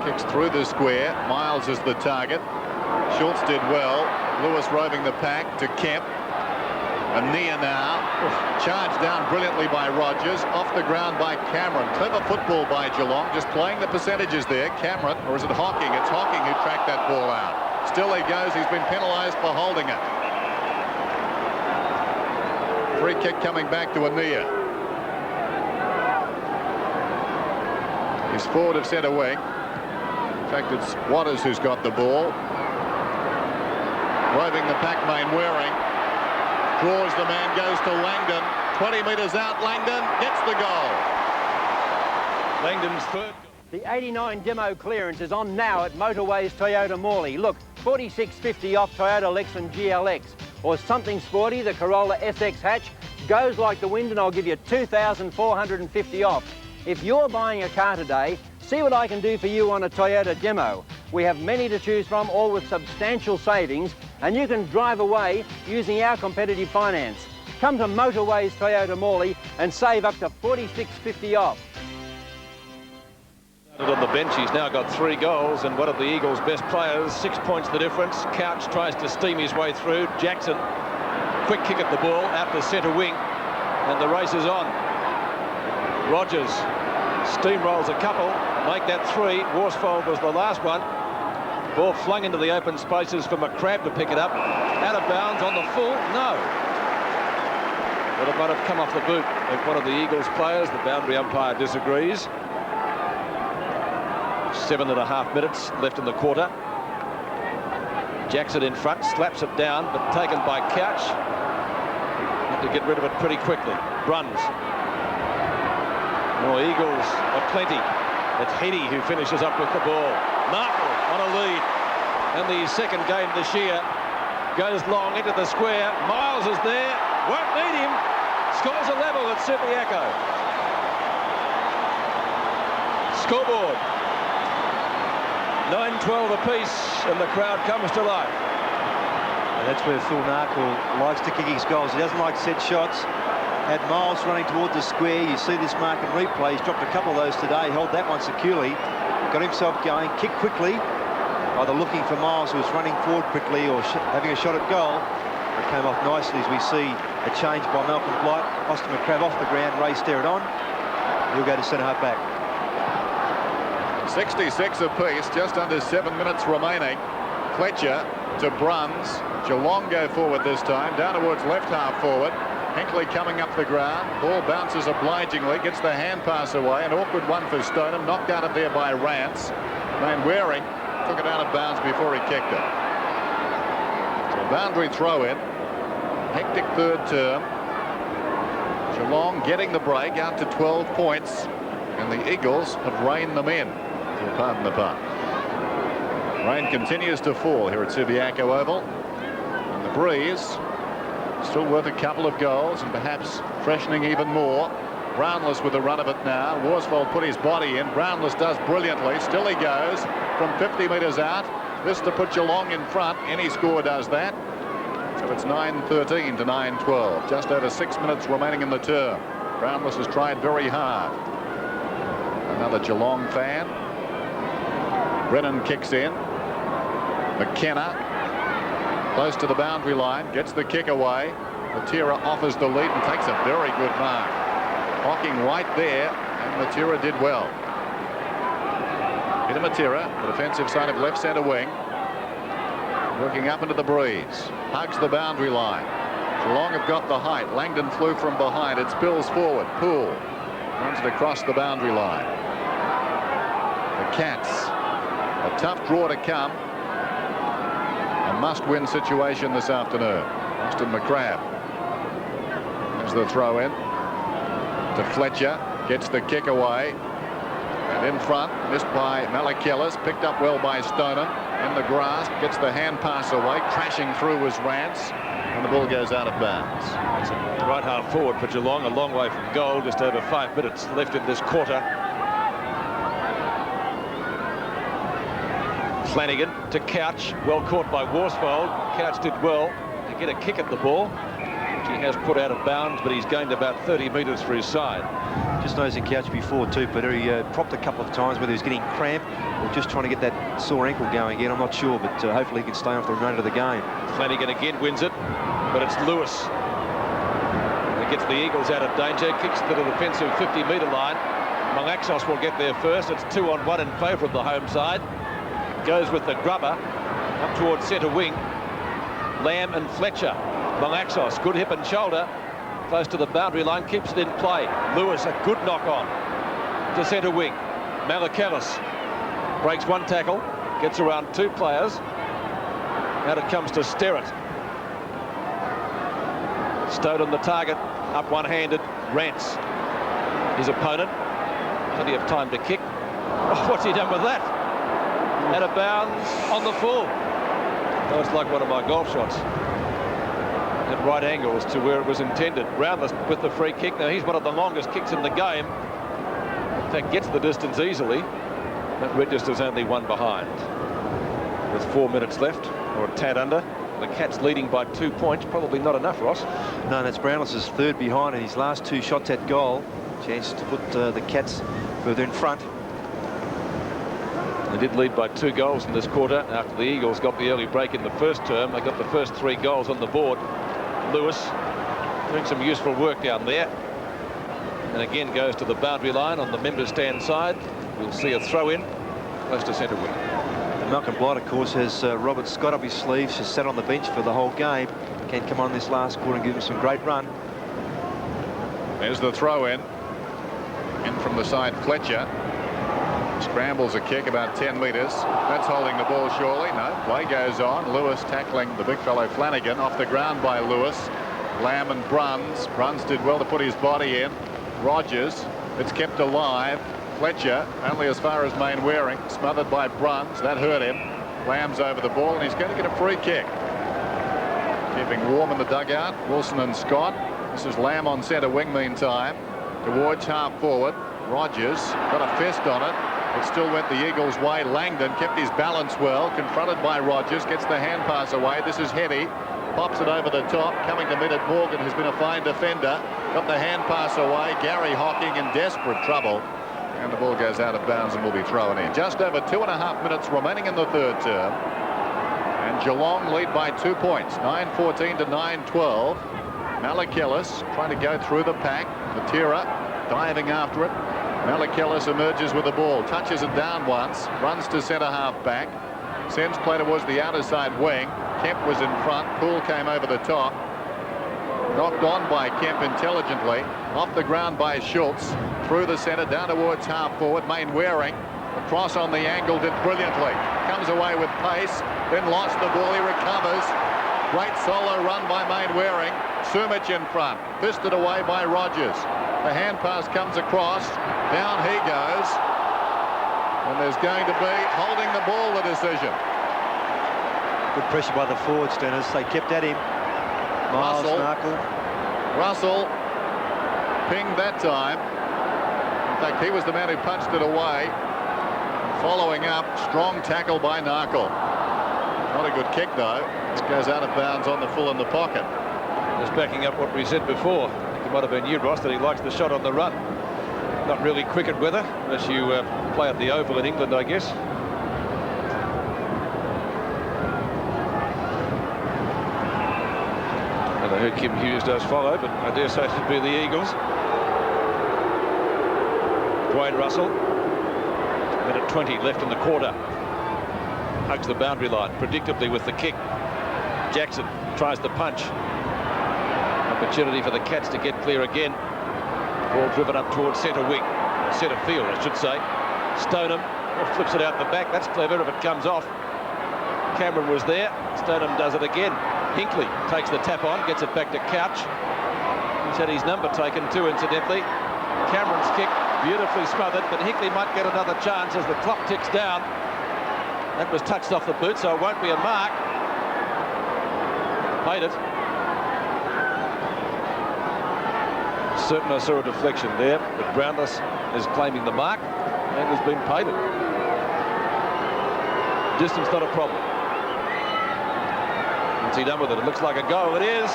Kicks through the square. Miles is the target. Schultz did well. Lewis roving the pack to Kemp. Ania now. Charged down brilliantly by Rogers. Off the ground by Cameron. Clever football by Geelong. Just playing the percentages there. Cameron, or is it Hocking? It's Hocking who tracked that ball out. Still he goes. He's been penalised for holding it. Free kick coming back to Ania. He's forward of centre wing. In fact, it's Waters who's got the ball. Roving the pack, Waring. Draws the man, goes to Langdon. 20 metres out, Langdon gets the goal. Langdon's third. The 89 demo clearance is on now at Motorways Toyota Morley. Look, 46.50 off Toyota Lex and GLX. or something sporty, the Corolla SX hatch goes like the wind and I'll give you $2,450 off. If you're buying a car today, see what I can do for you on a Toyota demo. We have many to choose from, all with substantial savings, and you can drive away using our competitive finance. Come to Motorways Toyota Morley and save up to $4,650 off. On the bench, he's now got 3 goals, and one of the Eagles' best players, 6 points the difference. Couch tries to steam his way through. Jackson, quick kick at the ball, out to centre wing, and the race is on. Rogers steamrolls a couple, make that 3. Worsfold was the last one. Ball flung into the open spaces for McCrabb to pick it up. Out of bounds on the full, no. But it might have come off the boot of one of the Eagles players. The boundary umpire disagrees. 7.5 minutes left in the quarter. Jackson in front, slaps it down, but taken by Couch. Had to get rid of it pretty quickly. Bruns. More Eagles are plenty. It's Heady who finishes up with the ball. Markle on a lead. And the second game this year goes long into the square. Miles is there. Won't need him. Scores a level at Subiaco. Scoreboard. 9-12 apiece, and the crowd comes to life. And that's where Phil Narkle likes to kick his goals. He doesn't like set shots. Had Miles running towards the square. You see this mark and replay. He's dropped a couple of those today. Held that one securely. Got himself going. Kicked quickly. Either looking for Miles, who was running forward quickly, or having a shot at goal. It came off nicely as we see a change by Malcolm Blight. Austin McCrabb off the ground. Ray Sterrett on. He'll go to centre-half back. 66 apiece, just under 7 minutes remaining. Fletcher to Bruns. Geelong go forward this time, down towards left half forward. Hinckley coming up the ground. Ball bounces obligingly, gets the hand pass away. An awkward one for Stoneham, knocked out of there by Rance. Van Waring took it out of bounds before he kicked it. So boundary throw in. Hectic third term. Geelong getting the break out to 12 points. And the Eagles have reined them in. Pardon the pun. Rain continues to fall here at Subiaco Oval. And the breeze still worth a couple of goals and perhaps freshening even more. Brownless with the run of it now. Worsfold put his body in. Brownless does brilliantly. Still he goes from 50 metres out. This to put Geelong in front. Any score does that. So it's 9-13 to 9-12. Just over 6 minutes remaining in the term. Brownless has tried very hard. Another Geelong fan. Brennan kicks in. McKenna close to the boundary line, gets the kick away. Matera offers the lead and takes a very good mark. Hocking White there, and Matera did well. Peter Matera, the defensive side of left centre wing, working up into the breeze, hugs the boundary line. Geelong have got the height. Langdon flew from behind. It spills forward. Poole runs it across the boundary line. The Cats. A tough draw to come. A must-win situation this afternoon. Austin McCrabb. There's the throw in to Fletcher. Gets the kick away. And in front, missed by Malakielis. Picked up well by Stoneham. In the grass, gets the hand pass away. Crashing through was Rance. And the ball goes out of bounds. It's right half forward for Geelong. A long way from goal. Just over 5 minutes left in this quarter. Flanagan to Couch, well caught by Worsfold. Couch did well to get a kick at the ball, which he has put out of bounds, but he's gained about 30 metres for his side. Just noticing Couch before too, Peter. He propped a couple of times, whether he was getting cramp or just trying to get that sore ankle going again. I'm not sure, but hopefully he can stay on for the remainder of the game. Flanagan again wins it, but it's Lewis that gets the Eagles out of danger, kicks to the defensive 50-metre line. Malaxos will get there first. It's 2-on-1 in favour of the home side. Goes with the grubber up towards centre wing. Lamb and Fletcher. Malaxos, good hip and shoulder, close to the boundary line, keeps it in play. Lewis, a good knock on to centre wing. Malakielis breaks one tackle, gets around 2 players. Out it comes to Sterrett. Stowed on the target, up one-handed. Rance, his opponent. Plenty of time to kick. Oh, what's he done with that? Out of bounds on the full. Oh, it's like one of my golf shots. at right angles to where it was intended. Brownless with the free kick. Now he's one of the longest kicks in the game. In fact, gets the distance easily. That registers only one behind. With 4 minutes left, or a tad under. The Cats leading by 2 points. Probably not enough, Ross. No, that's Brownless's third behind in his last 2 shots at goal. Chance to put the Cats further in front. They did lead by 2 goals in this quarter after the Eagles got the early break in the first term. They got the first 3 goals on the board. Lewis doing some useful work down there. And again goes to the boundary line on the member stand side. We'll see a throw in close to centre wing. And Malcolm Blight, of course, has Robert Scott up his sleeves. Has sat on the bench for the whole game. Can come on this last quarter and give him some great run. There's the throw in from the side. Fletcher scrambles a kick about 10 metres. That's holding the ball surely. No, play goes on. Lewis tackling the big fellow Flanagan. Off the ground by Lewis. Lamb and Bruns. Bruns did well to put his body in. Rogers, it's kept alive. Fletcher only as far as main wearing. Smothered by Bruns. That hurt him. Lamb's over the ball and he's going to get a free kick. Keeping warm in the dugout. Wilson and Scott. This is Lamb on centre wing meantime. Towards half forward. Rogers got a fist on it. It still went the Eagles' way. Langdon kept his balance well. Confronted by Rogers. Gets the hand pass away. This is Heady. Pops it over the top. Coming to mid at Morgan, who's been a fine defender. Got the hand pass away. Gary Hocking in desperate trouble. And the ball goes out of bounds and will be thrown in. Just over 2.5 minutes remaining in the third term. And Geelong lead by 2 points. 9-14 to 9-12. Malakillis trying to go through the pack. Matera diving after it. Malakillis emerges with the ball. Touches it down once. Runs to centre half back. Sends play towards the outer side wing. Kemp was in front. Poole came over the top. Knocked on by Kemp intelligently. Off the ground by Schultz. Through the centre, down towards half forward. Main Waring. Across on the angle, did brilliantly. Comes away with pace. Then lost the ball. He recovers. Great solo run by Main Waring. Sumich in front. Fisted away by Rogers. The hand pass comes across. Down he goes. And there's going to be holding the ball the decision. Good pressure by the forwards, Dennis. They kept at him. Miles, Narkle. Russell pinged that time. In fact, he was the man who punched it away. Following up, strong tackle by Narkle. Not a good kick, though. This goes out of bounds on the full in the pocket. Just backing up what we said before. It might have been you, Ross, that he likes the shot on the run. Not really cricket weather, unless you play at the Oval in England, I guess. And I heard Kim Hughes does follow, but I dare say it would be the Eagles. Dwayne Russell. Minute 20 left in the quarter. Hugs the boundary line, predictably with the kick. Jackson tries the punch. Opportunity for the Cats to get clear again. Ball driven up towards centre wing. Centre field, I should say. Stoneham flips it out the back. That's clever if it comes off. Cameron was there. Stoneham does it again. Hinkley takes the tap on, gets it back to Couch. He's had his number taken too, incidentally. Cameron's kick beautifully smothered, but Hinkley might get another chance as the clock ticks down. That was touched off the boot, so it won't be a mark. Paid it. Certain I saw a deflection there, but Brownless is claiming the mark and has been paid it. Distance not a problem. What's he done with it? It looks like a goal. It is.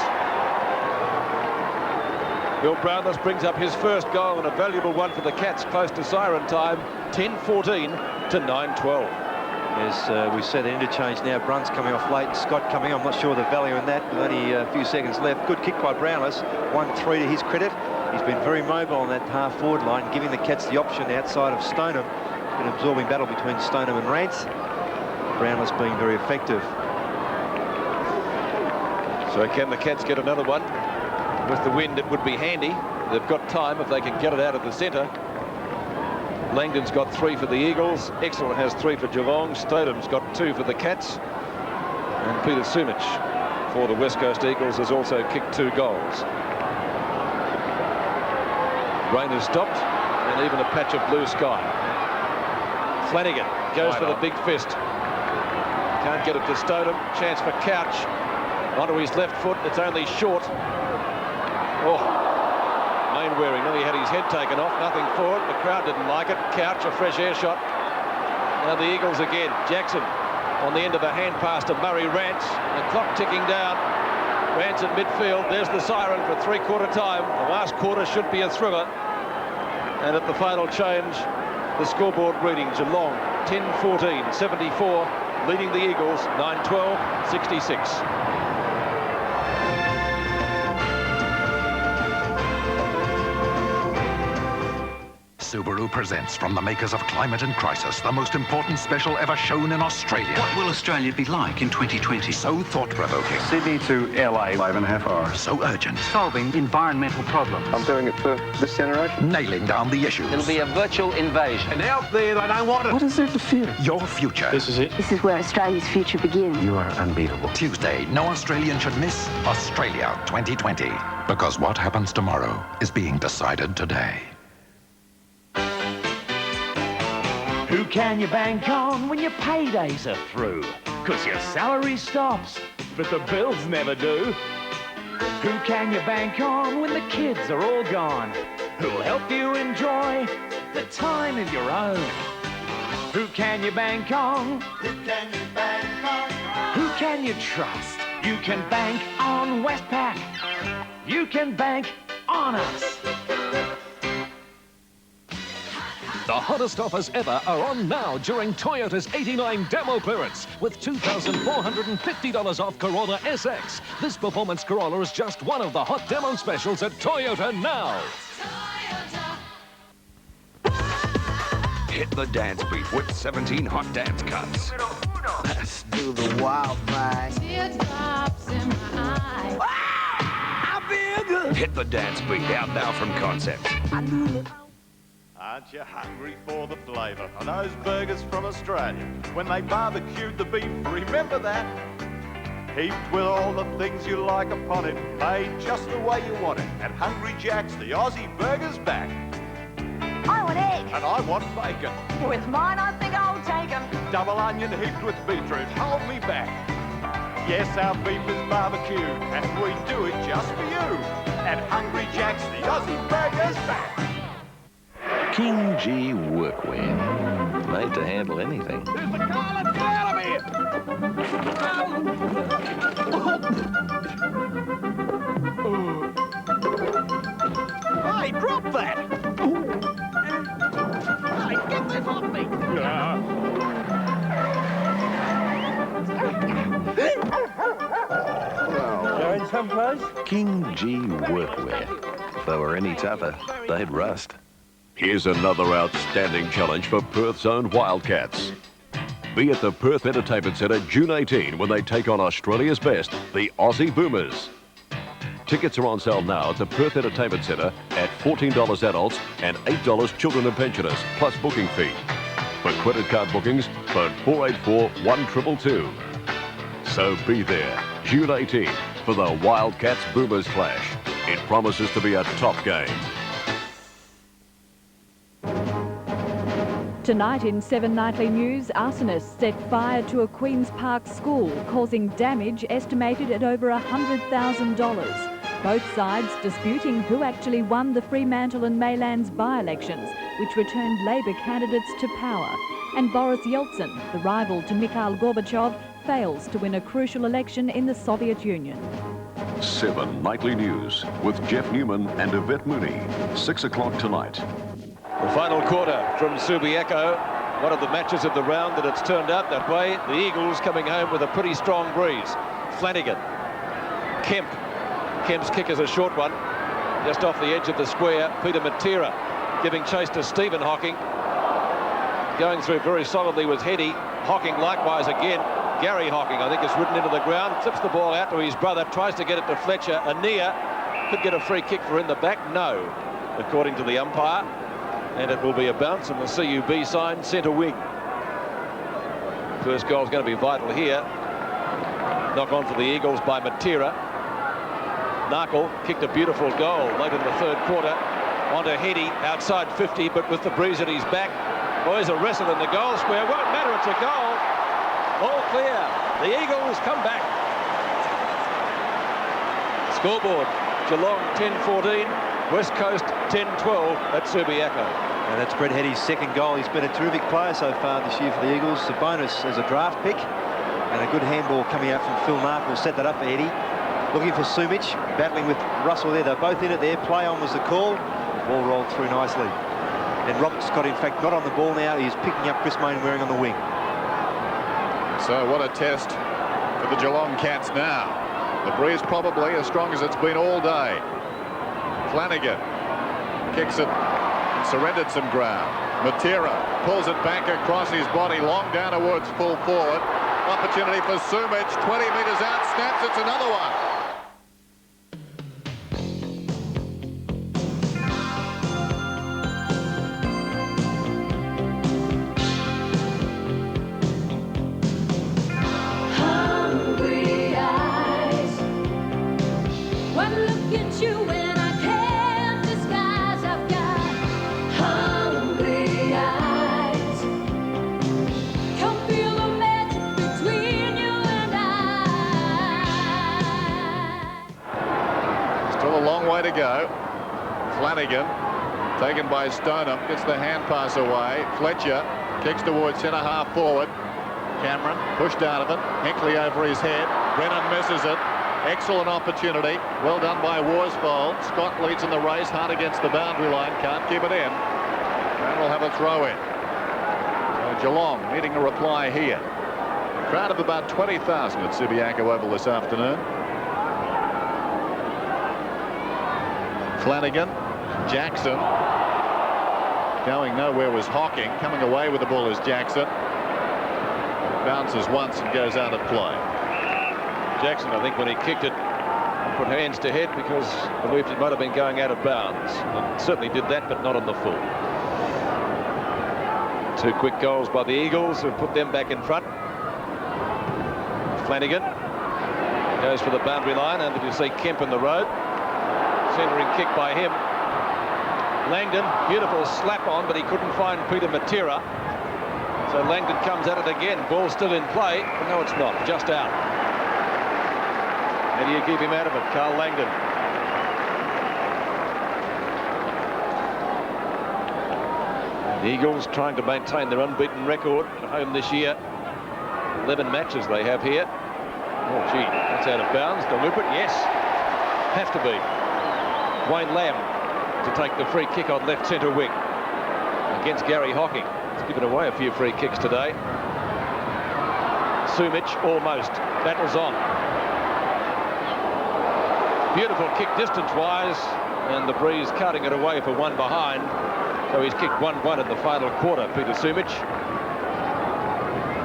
Bill Brownless brings up his first goal and a valuable one for the Cats close to siren time. 10-14 to 9-12. As we said, the interchange now. Bruns coming off late. Scott coming on. I'm not sure the value in that, but only a few seconds left. Good kick by Brownless. 1-3 to his credit. He's been very mobile on that half-forward line, giving the Cats the option outside of Stoneham. An absorbing battle between Stoneham and Rance. Brownless being very effective. So can the Cats get another one? With the wind, it would be handy. They've got time if they can get it out of the centre. Langdon's got 3 for the Eagles. Exel has 3 for Geelong. Stoneham's got 2 for the Cats. And Peter Sumich for the West Coast Eagles has also kicked 2 goals. Rain has stopped, and even a patch of blue sky. Flanagan goes for the big fist. Can't get it to Stoneham. Chance for Couch. Onto his left foot, it's only short. Oh, Mainwaring nearly had his head taken off, nothing for it. The crowd didn't like it. Couch, a fresh air shot. Now the Eagles again. Jackson on the end of a hand pass to Murray Rance. The clock ticking down. Rance at midfield. There's the siren for three-quarter time. The last quarter should be a thriller. And at the final change, the scoreboard reading, Geelong 10-14, 74, leading the Eagles 9-12, 66. Subaru presents, from the makers of Climate and Crisis, the most important special ever shown in Australia. What will Australia be like in 2020? So thought-provoking. Sydney to LA, 5.5 hours. So urgent. Solving environmental problems. I'm doing it for this generation. Nailing down the issues. It'll be a virtual invasion. And out there, they don't want it. What is there to fear? Your future. This is it. This is where Australia's future begins. You are unbeatable. Tuesday, no Australian should miss Australia 2020. Because what happens tomorrow is being decided today. Who can you bank on when your paydays are through? 'Cause your salary stops, but the bills never do. Who can you bank on when the kids are all gone? Who'll help you enjoy the time of your own? Who can you bank on? Who can you bank on? Who can you trust? You can bank on Westpac. You can bank on us. The hottest offers ever are on now during Toyota's 89 demo clearance with $2,450 off Corolla SX. This performance Corolla is just one of the hot demo specials at Toyota now. Hit the dance beat with 17 hot dance cuts. Let's do the wild thing. Teardrops in my eyes. I feel good. Hit the dance beat, out now from Concept. Aren't you hungry for the flavour of those burgers from Australia? When they barbecued the beef, remember that? Heaped with all the things you like upon it, made just the way you want it. At Hungry Jack's, the Aussie burger's back. I want egg. And I want bacon. With mine, I think I'll take 'em. Double onion heaped with beetroot, hold me back. Yes, our beef is barbecued, and we do it just for you. At Hungry Jack's, the Aussie burger's back. King G Workwear. Made to handle anything. Here's the car, let's get out of here! Hey, drop that! Hey, get this off me! You're in someplace? King G Workwear. If they were any tougher, they'd rust. Here's another outstanding challenge for Perth's own Wildcats. Be at the Perth Entertainment Centre June 18 when they take on Australia's best, the Aussie Boomers. Tickets are on sale now at the Perth Entertainment Centre at $14 adults and $8 children and pensioners, plus booking fee. For credit card bookings, phone 484-1222. So be there, June 18, for the Wildcats Boomers clash. It promises to be a top game. Tonight in 7 Nightly News, arsonists set fire to a Queen's Park school, causing damage estimated at over $100,000. Both sides disputing who actually won the Fremantle and Maylands by-elections, which returned Labour candidates to power. And Boris Yeltsin, the rival to Mikhail Gorbachev, fails to win a crucial election in the Soviet Union. 7 Nightly News with Jeff Newman and Yvette Mooney, 6 o'clock tonight. The final quarter from Subiaco, one of the matches of the round that it's turned out that way. The Eagles coming home with a pretty strong breeze. Flanagan, Kemp. Kemp's kick is a short one, just off the edge of the square. Peter Matera giving chase to Stephen Hocking. Going through very solidly was Heady. Hocking likewise again. Gary Hocking, I think, is ridden into the ground, flips the ball out to his brother, tries to get it to Fletcher. Ania could get a free kick for in the back. No, according to the umpire. And it will be a bounce and the CUB sign centre wing. First goal is going to be vital here. Knock on for the Eagles by Matera. Narkle kicked a beautiful goal late in the third quarter. Onto Heady, outside 50, but with the breeze at his back. Boys are wrestled in the goal square. Won't matter, it's a goal. All clear. The Eagles come back. Scoreboard, Geelong 10-14, West Coast 10-12 at Subiaco. And that's Brett Heady's second goal. He's been a terrific player so far this year for the Eagles. The bonus as a draft pick. And a good handball coming out from Phil Mark will set that up for Heady. Looking for Sumic, battling with Russell there. They're both in it there. Play on was the call. The ball rolled through nicely. And Robert Scott, in fact, not on the ball now. He's picking up Chris Mainwaring on the wing. So what a test for the Geelong Cats now. The breeze probably as strong as it's been all day. Flanagan kicks it and surrendered some ground. Matera pulls it back across his body, long down towards full forward. Opportunity for Sumic, 20 metres out, snaps, it's another one. Hungry eyes, one look at you and I can't disguise. I've got hungry eyes. Come feel the magic between you and I. Still a long way to go. Flanagan taken by Stoneham, gets the hand pass away. Fletcher kicks towards centre half forward. Cameron pushed out of it. Hinkley over his head. Brennan misses it. Excellent opportunity. Well done by Worsfold. Scott leads in the race, hard against the boundary line. Can't keep it in. And will have a throw in. So Geelong needing a reply here. A crowd of about 20,000 at Subiaco Oval this afternoon. Flanagan, Jackson. Going nowhere was Hocking. Coming away with the ball is Jackson. Bounces once and goes out of play. Jackson, I think, when he kicked it, put hands to head because believed it might have been going out of bounds. It certainly did that, but not on the full. Two quick goals by the Eagles who put them back in front. Flanagan goes for the boundary line, and you see Kemp in the road. Centering kick by him. Langdon, beautiful slap on, but he couldn't find Peter Matera. So Langdon comes at it again. Ball still in play, but no, it's not. Just out. How do you keep him out of it? Carl Langdon. The Eagles trying to maintain their unbeaten record at home this year. 11 matches they have here. Oh, gee, that's out of bounds. Deliberate, yes. Have to be. Wayne Lamb to take the free kick on left centre wing against Gary Hocking. He's given away a few free kicks today. Sumic almost battles on. Beautiful kick distance-wise, and the breeze cutting it away for one behind. So he's kicked 1-1 in the final quarter, Peter Sumic.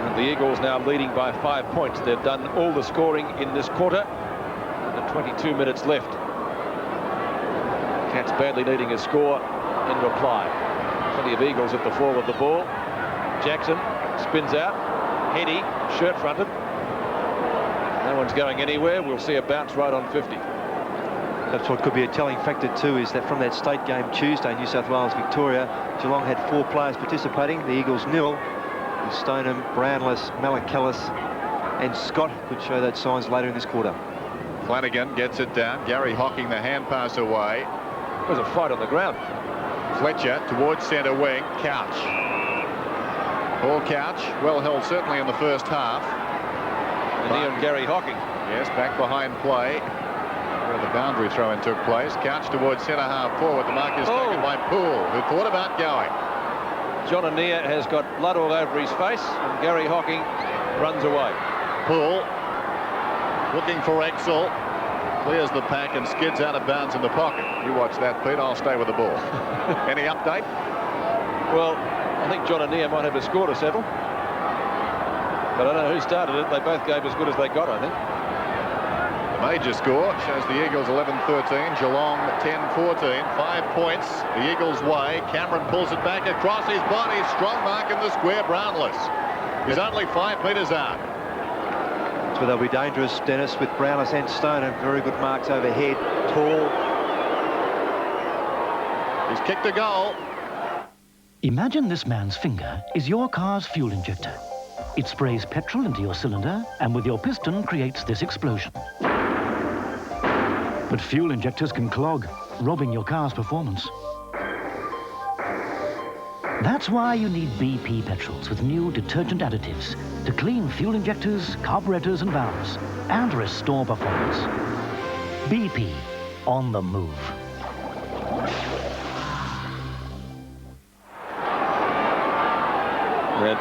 And the Eagles now leading by 5 points. They've done all the scoring in this quarter. And 22 minutes left. Cats badly needing a score in reply. Plenty of Eagles at the fall of the ball. Jackson spins out. Heady, shirt fronted. No one's going anywhere. We'll see a bounce right on 50. That's what could be a telling factor too, is that from that state game Tuesday, New South Wales, Victoria, Geelong had 4 players participating. The Eagles nil. With Stoneham, Brownless, Malachellis and Scott could show those signs later in this quarter. Flanagan gets it down. Gary Hocking the hand pass away. There's a fight on the ground. Fletcher towards centre wing. Couch. Paul Couch, well held certainly in the first half. And here Gary Hocking. Yes, back behind play where the boundary throw-in took place. Couch towards centre half forward. The mark is taken by Poole, who thought about going. John Anea has got blood all over his face, and Gary Hocking runs away. Poole looking for Exel. Clears the pack and skids out of bounds in the pocket. You watch that, Pete. I'll stay with the ball. Any update? Well, I think John Anea might have a score to settle. But I don't know who started it. They both gave as good as they got, I think. The major score shows the Eagles 11-13, Geelong 10-14. 5 points the Eagles' way. Cameron pulls it back across his body. Strong mark in the square. Brownless. He's only 5 metres out. So they'll be dangerous, Dennis, with Brownless and Stoneham. Very good marks overhead. Tall. He's kicked a goal. Imagine this man's finger is your car's fuel injector. It sprays petrol into your cylinder and with your piston creates this explosion. But fuel injectors can clog, robbing your car's performance. That's why you need BP petrols with new detergent additives to clean fuel injectors, carburetors and valves and restore performance. BP, on the move.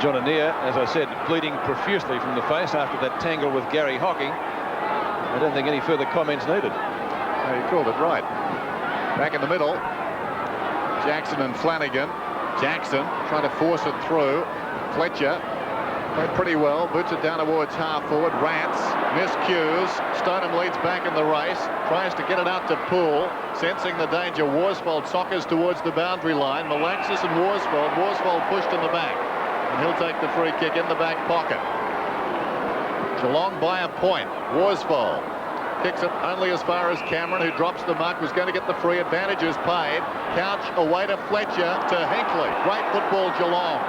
John Anea, as I said, bleeding profusely from the face after that tangle with Gary Hocking. I don't think any further comments needed. Oh, you called it right. Back in the middle, Jackson and Flanagan. Jackson trying to force it through. Fletcher played pretty well, boots it down towards half forward. Rance miscues. Stoneham leads back in the race, tries to get it out to Poole, sensing the danger. Worsfold soccers towards the boundary line. Malaxis and Worsfold. Worsfold pushed in the back, and he'll take the free kick in the back pocket. Geelong by a point. Worsfold kicks it only as far as Cameron, who drops the mark, was going to get the free. Advantages paid. Couch away to Fletcher to Hinkley. Great football, Geelong.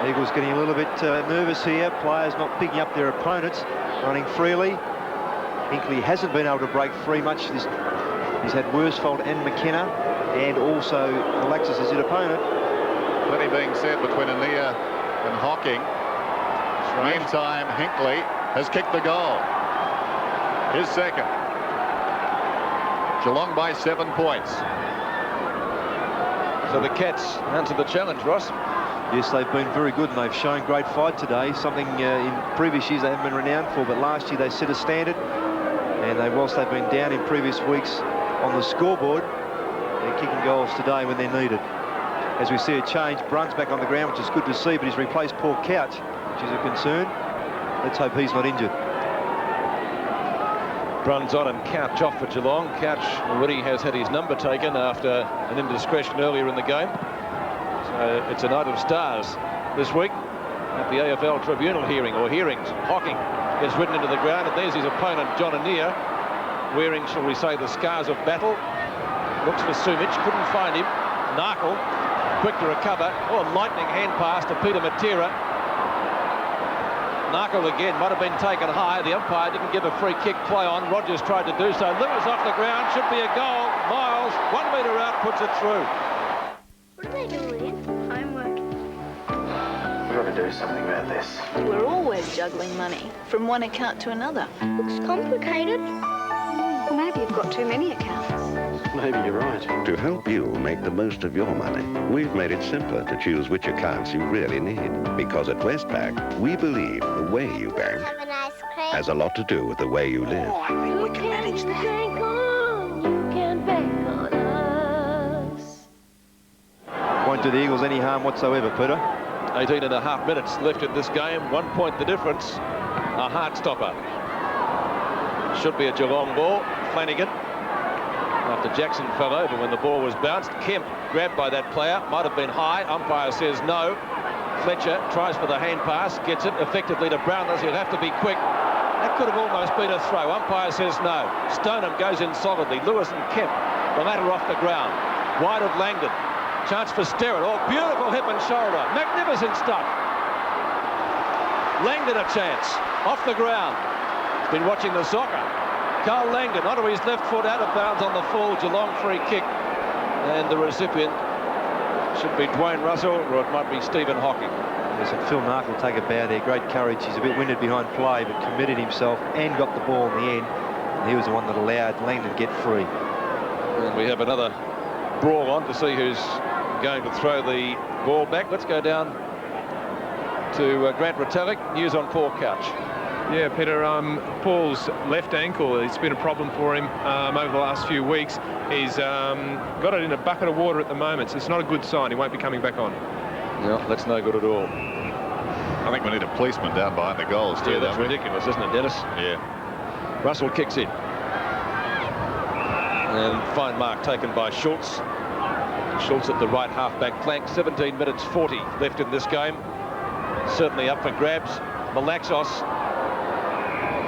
Eagles getting a little bit nervous here. Players not picking up their opponents, running freely. Hinkley hasn't been able to break free much. He's had Worsfold and McKenna, and also Alexis as his opponent. Plenty being said between Anea and Hocking. Meantime, Hinkley has kicked the goal. His second. Geelong by 7 points. So the Cats answer the challenge, Ross. Yes, they've been very good and they've shown great fight today. Something in previous years they haven't been renowned for, but last year they set a standard. And whilst they've been down in previous weeks on the scoreboard, they're kicking goals today when they're needed. As we see a change, Brunt's back on the ground, which is good to see, but he's replaced Paul Couch, which is a concern. Let's hope he's not injured. Bruns on and Couch off for Geelong. Couch already has had his number taken after an indiscretion earlier in the game. So it's a night of stars this week at the AFL tribunal hearing, or hearings. Hocking gets ridden into the ground, and there's his opponent, John Anea, wearing, shall we say, the scars of battle. Looks for Sumich, couldn't find him. Narkle, quick to recover. Oh, a lightning hand pass to Peter Matera. Narkle again, might have been taken high. The umpire didn't give a free kick play on. Rogers tried to do so. Lewis off the ground, should be a goal. Miles, 1 metre out, puts it through. What are they doing? Homework. We've got to do something about this. We're always juggling money from one account to another. Looks complicated. Or maybe you've got too many accounts. Maybe you're right. To help you make the most of your money, we've made it simpler to choose which accounts you really need. Because at Westpac, we believe the way you bank has a lot to do with the way you live. Oh, I think we can manage that. Bank on. You can bank on us. Won't do the Eagles any harm whatsoever, Peter. 18 and a half minutes left in this game. 1 point the difference. A heart stopper. Should be a Geelong ball. Flanagan, after Jackson fell over when the ball was bounced. Kemp grabbed by that player, might have been high. Umpire says no. Fletcher tries for the hand pass, gets it effectively to Brownless. He'll have to be quick. That could have almost been a throw. Umpire says no. Stoneham goes in solidly. Lewis and Kemp, the latter off the ground. Wide of Langdon. Chance for Sterrett. Oh, beautiful hip and shoulder. Magnificent stuff. Langdon a chance. Off the ground. He's been watching the soccer. Carl Langdon onto his left foot, out of bounds on the full. Geelong free kick. And the recipient should be Dwayne Russell, or it might be Stephen Hocking. Yes, and Phil Nark will take a bow there. Great courage. He's a bit winded behind play, but committed himself and got the ball in the end. And he was the one that allowed Langdon to get free. And we have another brawl on to see who's going to throw the ball back. Let's go down to Grant Retallick. News on Paul Couch. Yeah, Peter, Paul's left ankle, it's been a problem for him over the last few weeks. He's got it in a bucket of water at the moment, so it's not a good sign. He won't be coming back on. No, that's no good at all. I think we need a policeman down behind the goals too. Yeah, that's ridiculous, isn't it, Dennis? Yeah. Russell kicks in. And fine mark taken by Schultz. Schultz at the right half-back flank. 17 minutes 40 left in this game. Certainly up for grabs. Malaxos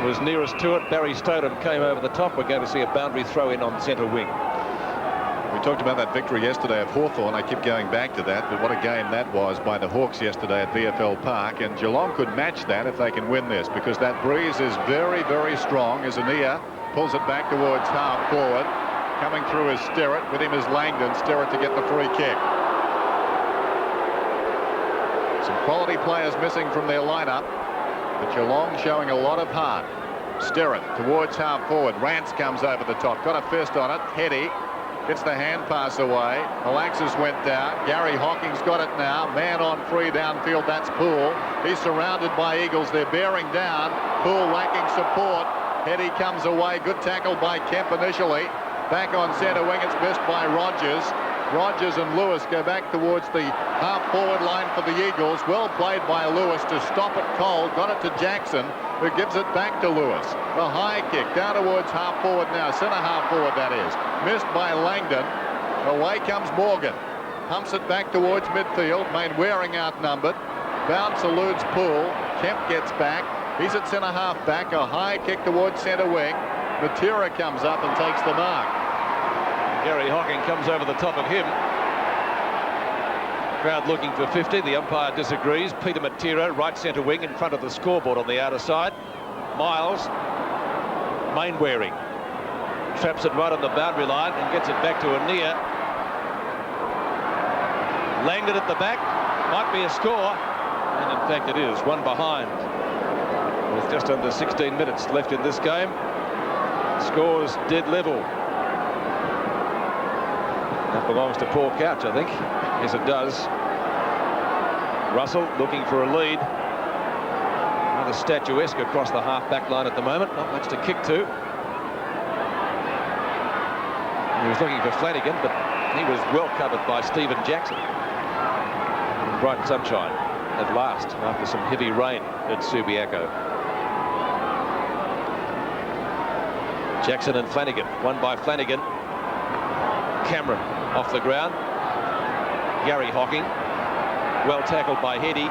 was nearest to it. Barry Stoneham came over the top. We're going to see a boundary throw in on centre wing. We talked about that victory yesterday of Hawthorn. I keep going back to that, but what a game that was by the Hawks yesterday at VFL Park. And Geelong could match that if they can win this, because that breeze is very, very strong as Anea pulls it back towards half forward. Coming through is Sterrett. With him is Langdon. Sterrett to get the free kick. Some quality players missing from their lineup, but Geelong showing a lot of heart. Sterrett towards half forward. Rance comes over the top. Got a fist on it. Heady gets the hand pass away. Alexis went down. Gary Hocking's got it now. Man on free downfield. That's Poole. He's surrounded by Eagles. They're bearing down. Poole lacking support. Heady comes away. Good tackle by Kemp initially. Back on centre wing. It's missed by Rogers. Rogers and Lewis go back towards the half-forward line for the Eagles. Well played by Lewis to stop it cold. Got it to Jackson, who gives it back to Lewis. The high kick down towards half-forward now. Centre half-forward, that is. Missed by Langdon. Away comes Morgan. Pumps it back towards midfield. Mainwaring outnumbered. Bounce eludes Poole. Kemp gets back. He's at centre half-back. A high kick towards centre wing. Matera comes up and takes the mark. Gary Hocking comes over the top of him. Crowd looking for 50. The umpire disagrees. Peter Matera, right centre wing, in front of the scoreboard on the outer side. Miles, Mainwaring, traps it right on the boundary line and gets it back to Anea. Langdon at the back. Might be a score. And in fact it is. One behind. With just under 16 minutes left in this game. Scores dead level. That belongs to Paul Couch, I think. Yes, it does. Russell looking for a lead. Rather statuesque across the half-back line at the moment. Not much to kick to. He was looking for Flanagan, but he was well covered by Stephen Jackson. In bright sunshine at last, after some heavy rain at Subiaco. Jackson and Flanagan. Won by Flanagan. Cameron off the ground. Gary Hocking. Well tackled by Heady.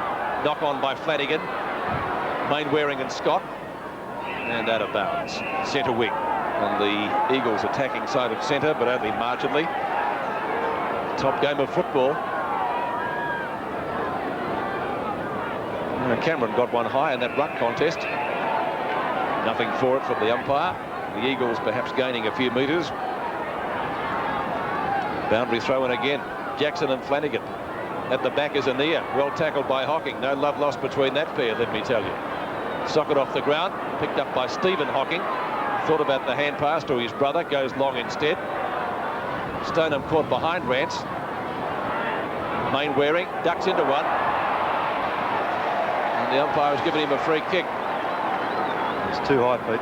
Knock on by Flanagan. Mainwaring and Scott. And out of bounds. Centre wing on the Eagles attacking side of centre, but only marginally. Top game of football. Cameron got one high in that ruck contest. Nothing for it from the umpire. The Eagles perhaps gaining a few metres. Boundary throw in again. Jackson and Flanagan. At the back is Anea. Well tackled by Hocking. No love lost between that pair, let me tell you. Socket off the ground. Picked up by Stephen Hocking. Thought about the hand pass to his brother. Goes long instead. Stoneham caught behind Rance. Mainwaring ducks into one. And the umpire has given him a free kick. It's too high, Pete.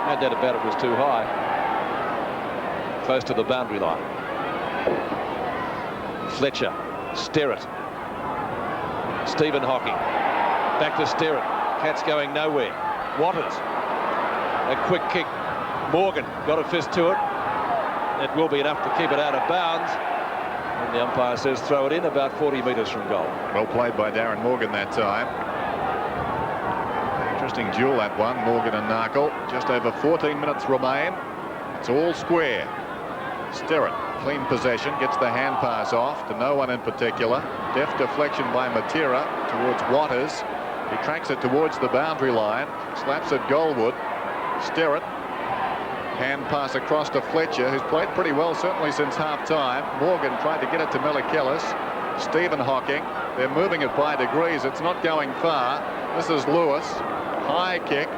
No doubt about it, was too high. Close to the boundary line. Fletcher, Sterrett, Stephen Hocking, back to Sterrett. Cats going nowhere. Watters, a quick kick. Morgan got a fist to it. It will be enough to keep it out of bounds. And the umpire says throw it in about 40 metres from goal. Well played by Darren Morgan that time. Interesting duel, that one, Morgan and Narkle. Just over 14 minutes remain. It's all square. Sterrett, clean possession, gets the hand pass off to no one in particular. Deft deflection by Matera towards Watters. He tracks it towards the boundary line, slaps at Goldwood. Sterrett, hand pass across to Fletcher, who's played pretty well certainly since half-time. Morgan tried to get it to Melikelis. Stephen Hocking, they're moving it by degrees. It's not going far. This is Lewis. High kick,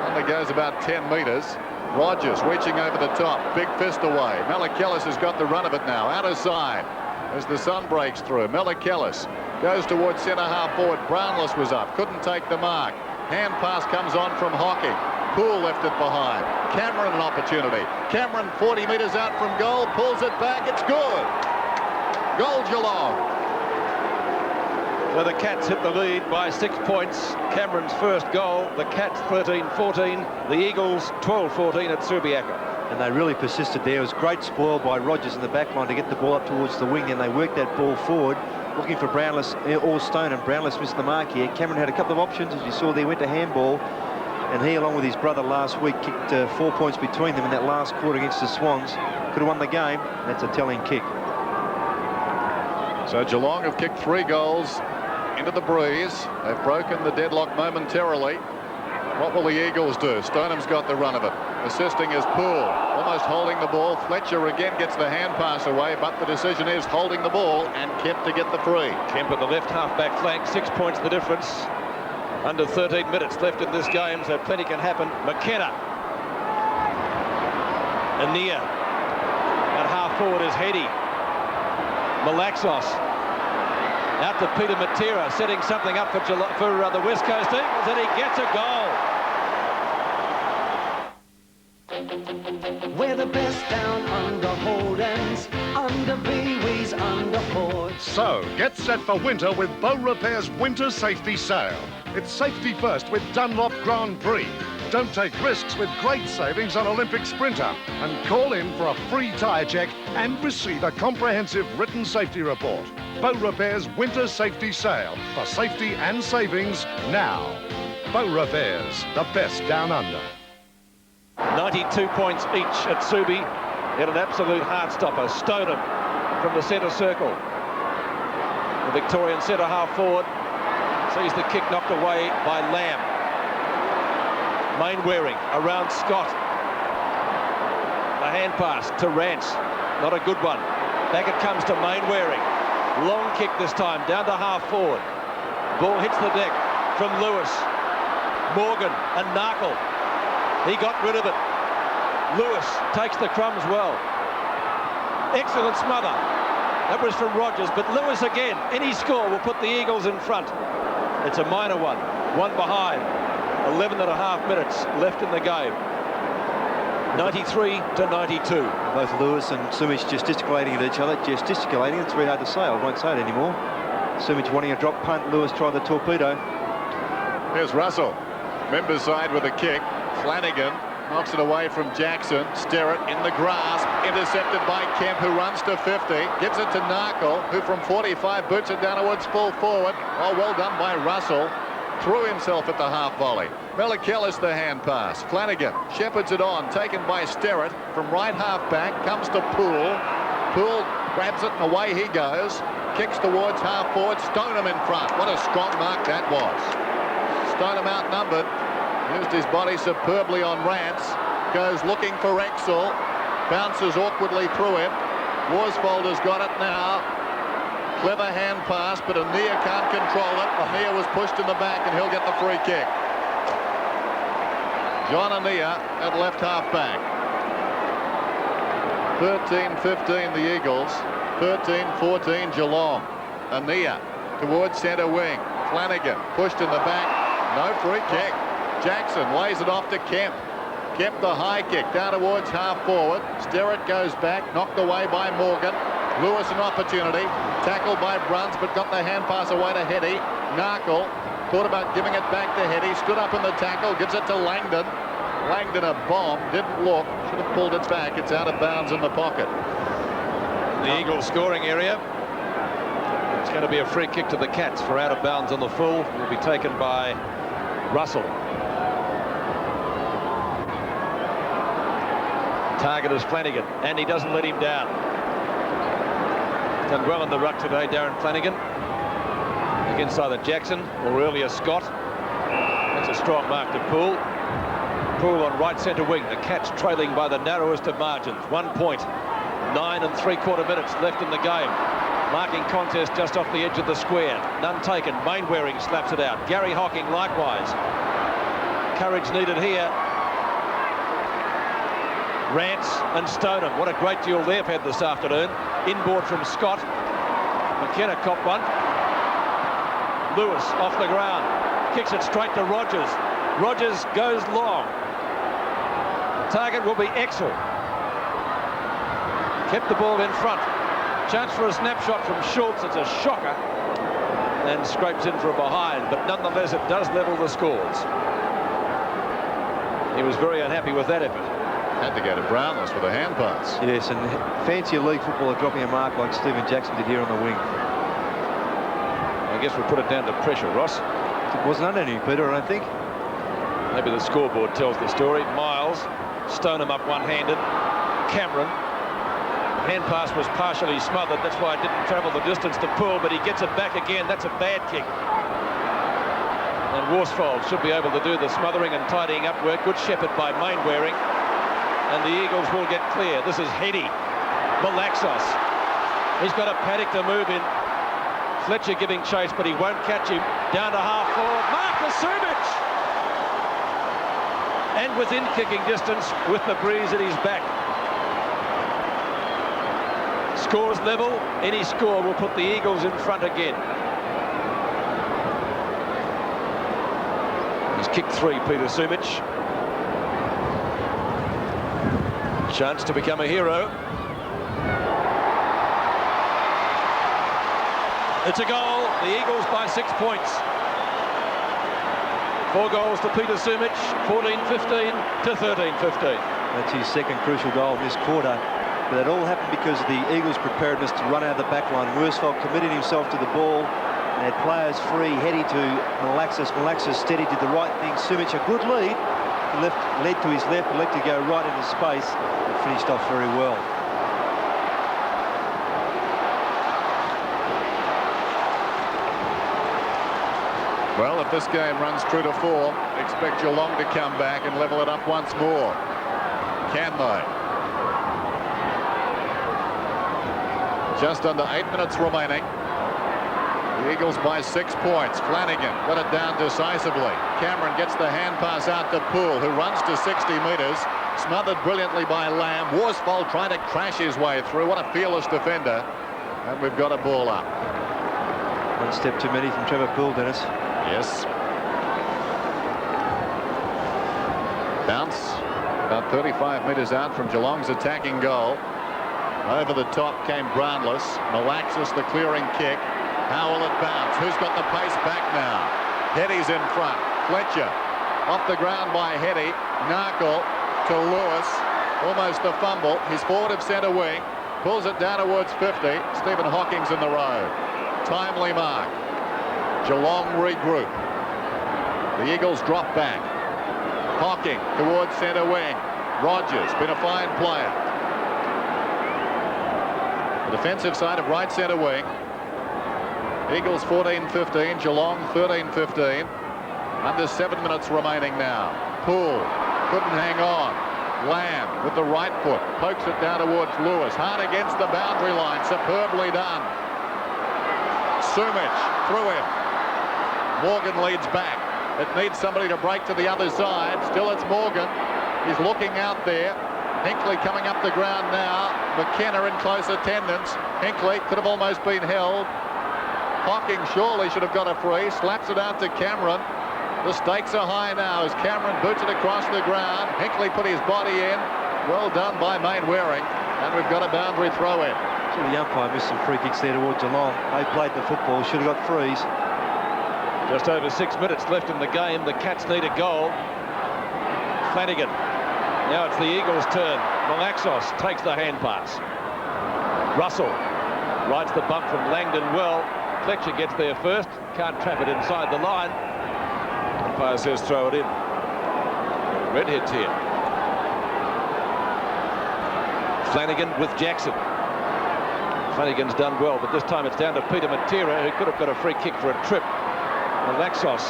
only goes about 10 metres. Rogers reaching over the top, big fist away. Melikelis has got the run of it now, out of side as the sun breaks through. Melikelis goes towards centre half forward. Brownless was up, couldn't take the mark. Hand pass comes on from Hocking. Poole left it behind. Cameron an opportunity. Cameron 40 metres out from goal, pulls it back, it's good. Goal Geelong. So the Cats hit the lead by 6 points. Cameron's first goal. The Cats 13-14. The Eagles 12-14 at Subiaco. And they really persisted there. It was great spoil by Rogers in the back line to get the ball up towards the wing, and they worked that ball forward, looking for Brownless or Stone, and Brownless missed the mark here. Cameron had a couple of options, as you saw there, went to handball, and he, along with his brother last week, kicked 4 points between them in that last quarter against the Swans. Could have won the game. That's a telling kick. So Geelong have kicked 3 goals into the breeze. They've broken the deadlock momentarily. What will the Eagles do? Stoneham's got the run of it. Assisting is Poole, almost holding the ball. Fletcher again gets the hand pass away, but the decision is holding the ball and Kemp to get the free. Kemp at the left half-back flank, 6 points the difference. Under 13 minutes left in this game, so plenty can happen. McKenna. Ania. At half forward is Heady. Malaxos. Out to Peter Matera, setting something up for the West Coast Eagles, and he gets a goal. We're the best down under Holdens, under Bewees, under Fords. So, get set for winter with Bow Repair's Winter Safety Sale. It's safety first with Dunlop Grand Prix. Don't take risks with great savings on Olympic Sprinter. And call in for a free tyre check and receive a comprehensive written safety report. Bow Repair's Winter Safety Sale for safety and savings now. Bow Repairs, the best down under. 92 points each at Subi in an absolute heart-stopper. Stoneham from the centre circle. The Victorian centre half forward sees the kick knocked away by Lamb. Mainwaring around Scott. A hand pass to Rance. Not a good one. Back it comes to Mainwaring. Long kick this time, down to half forward. Ball hits the deck from Lewis. Morgan and Narkle. He got rid of it. Lewis takes the crumbs well. Excellent smother. That was from Rogers, but Lewis again. Any score will put the Eagles in front. It's a minor one. One behind. 11 and a half minutes left in the game. 93 to 92. Both Lewis and Sumich gesticulating at each other. Gesticulating, it's very hard to say. I won't say it anymore. Sumich wanting a drop punt. Lewis tried the torpedo. Here's Russell. Members side with a kick. Flanagan knocks it away from Jackson. Sterrett in the grasp. Intercepted by Kemp, who runs to 50. Gives it to Narkle, who from 45 boots it down towards full forward. Oh, well done by Russell. Threw himself at the half volley. Melikelis the hand pass. Flanagan shepherds it on. Taken by Sterrett from right half back. Comes to Poole. Poole grabs it and away he goes. Kicks towards half forward. Stoneham in front. What a strong mark that was. Stoneham outnumbered. Used his body superbly on Rance. Goes looking for Exel. Bounces awkwardly through him. Worsfold has got it now. Clever hand pass, but Ania can't control it. Ania was pushed in the back, and he'll get the free kick. John Ania at left half back. 13-15 the Eagles. 13-14 Geelong. Ania towards centre wing. Flanagan pushed in the back. No free kick. Jackson lays it off to Kemp. Kemp the high kick down towards half forward. Sterrett goes back, knocked away by Morgan. Lewis an opportunity. Tackled by Bruns, but got the hand pass away to Heady. Narkle thought about giving it back to Heady. Stood up in the tackle, gives it to Langdon. Langdon a bomb, didn't look. Should have pulled it back. It's out of bounds in the pocket. The Eagles scoring area. It's going to be a free kick to the Cats for out of bounds on the full. Will be taken by Russell. Target is Flanagan, and he doesn't let him down. Done well in the ruck today, Darren Flanagan. Against either Jackson or earlier Scott. That's a strong mark to Poole. Poole on right centre wing. The Cats trailing by the narrowest of margins. 1 point. 9 3/4 minutes left in the game. Marking contest just off the edge of the square. None taken. Mainwaring slaps it out. Gary Hocking likewise. Courage needed here. Rance and Stoneham. What a great duel they've had this afternoon. Inboard from Scott. McKenna caught one. Lewis off the ground. Kicks it straight to Rogers. Rogers goes long. The target will be Exel. Kept the ball in front. Chance for a snapshot from Schultz. It's a shocker. And scrapes in for a behind. But nonetheless, it does level the scores. He was very unhappy with that effort. Had to go to Brownless with a hand pass. Yes, and fancy a league footballer dropping a mark like Stephen Jackson did here on the wing. I guess we'll put it down to pressure, Ross. It wasn't under any, Peter, I don't think. Maybe the scoreboard tells the story. Miles, Stoneham up one-handed. Cameron. Hand pass was partially smothered. That's why it didn't travel the distance to Poole, but he gets it back again. That's a bad kick. And Worsfold should be able to do the smothering and tidying up work. Good shepherd by Mainwaring. and the Eagles will get clear. This is Heady. Malaxos. He's got a paddock to move in. Fletcher giving chase, but he won't catch him. Down to half forward. Marcus Sumic! And within kicking distance with the breeze at his back. Scores level. Any score will put the Eagles in front again. He's kicked 3, Peter Sumic. Chance to become a hero. It's a goal. The Eagles by 6 points. 4 goals to Peter Sumic, 14-15 to 13-15. That's his second crucial goal in this quarter. But that all happened because of the Eagles' preparedness to run out of the back line. Worsfold committed himself to the ball and had players free, heading to Malaxos. Malaxos steady, did the right thing. Sumic, a good lead. He led to his left, elected to go right into space and finished off very well. Well, if this game runs true to form, expect Geelong to come back and level it up once more. Can they? Just under 8 minutes remaining. The Eagles by 6 points. Flanagan got it down decisively. Cameron gets the hand pass out to Poole, who runs to 60 metres. Smothered brilliantly by Lamb. Worsfold trying to crash his way through. What a fearless defender. And we've got a ball up. One step too many from Trevor Poole, Dennis. Yes. Bounce about 35 metres out from Geelong's attacking goal. Over the top came Brownless. Malaxos the clearing kick. How will it bounce? Who's got the pace back now? Heady's in front. Fletcher off the ground by Heady. Narkle to Lewis. Almost a fumble. He's forward of centre wing. Pulls it down towards 50. Stephen Hocking's in the road. Timely mark. Geelong regroup. The Eagles drop back. Hocking towards centre wing. Rogers, been a fine player. The defensive side of right centre wing. Eagles 14-15, Geelong 13-15. Under 7 minutes remaining now. Poole couldn't hang on. Lamb with the right foot pokes it down towards Lewis. Hard against the boundary line. Superbly done. Sumic through him. Morgan leads back. It needs somebody to break to the other side. Still it's Morgan. He's looking out there. Hinckley coming up the ground now. McKenna in close attendance. Hinckley could have almost been held. Hocking surely should have got a free. Slaps it out to Cameron. The stakes are high now as Cameron boots it across the ground. Hinckley put his body in. Well done by Mainwaring. And we've got a boundary throw in. So the umpire missed some free kicks there towards Geelong. They played the football, should have got frees. Just over 6 minutes left in the game. The Cats need a goal. Flanagan. Now it's the Eagles' turn. Malaxos takes the hand pass. Russell rides the bump from Langdon well. Fletcher gets there first. Can't trap it inside the line. Umpire says throw it in. Redheads here. Flanagan with Jackson. Flanagan's done well, but this time it's down to Peter Matera, who could have got a free kick for a trip. Malaxos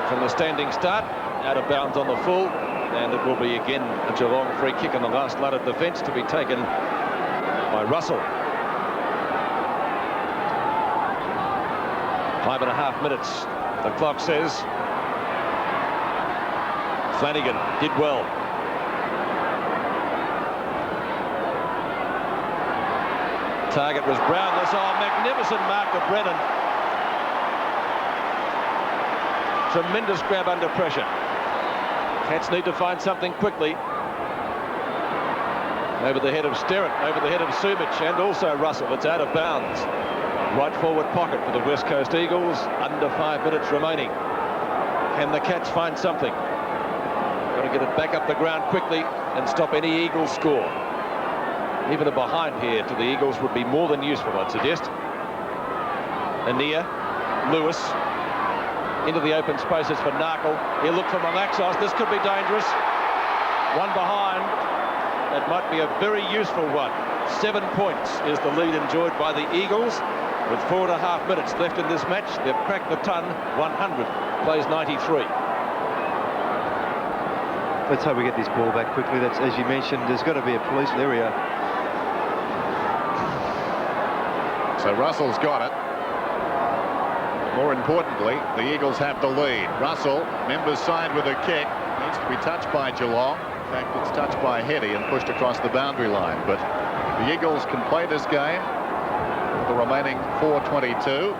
from the standing start, out of bounds on the full, and it will be again a Geelong free kick on the last line of defence to be taken by Russell. 5.5 minutes, the clock says. Flanagan did well. Target was Brownless. Oh, magnificent mark to Brennan. Tremendous grab under pressure. Cats need to find something quickly. Over the head of Sterrett, over the head of Sumic, and also Russell. It's out of bounds. Right forward pocket for the West Coast Eagles. Under 5 minutes remaining. Can the Cats find something? Got to get it back up the ground quickly and stop any Eagles score. Even a behind here to the Eagles would be more than useful, I'd suggest. Anea, Lewis, into the open spaces for Narkle. He'll look for Malaxos. This could be dangerous. One behind. That might be a very useful one. 7 points is the lead enjoyed by the Eagles. With 4.5 minutes left in this match, they've cracked the ton. 100 plays 93. Let's hope we get this ball back quickly. That's, as you mentioned, there's got to be a police area. So Russell's got it. More importantly, the Eagles have the lead. Russell, members side with a kick, needs to be touched by Geelong. In fact, it's touched by Heady and pushed across the boundary line. But the Eagles can play this game with the remaining 4:22.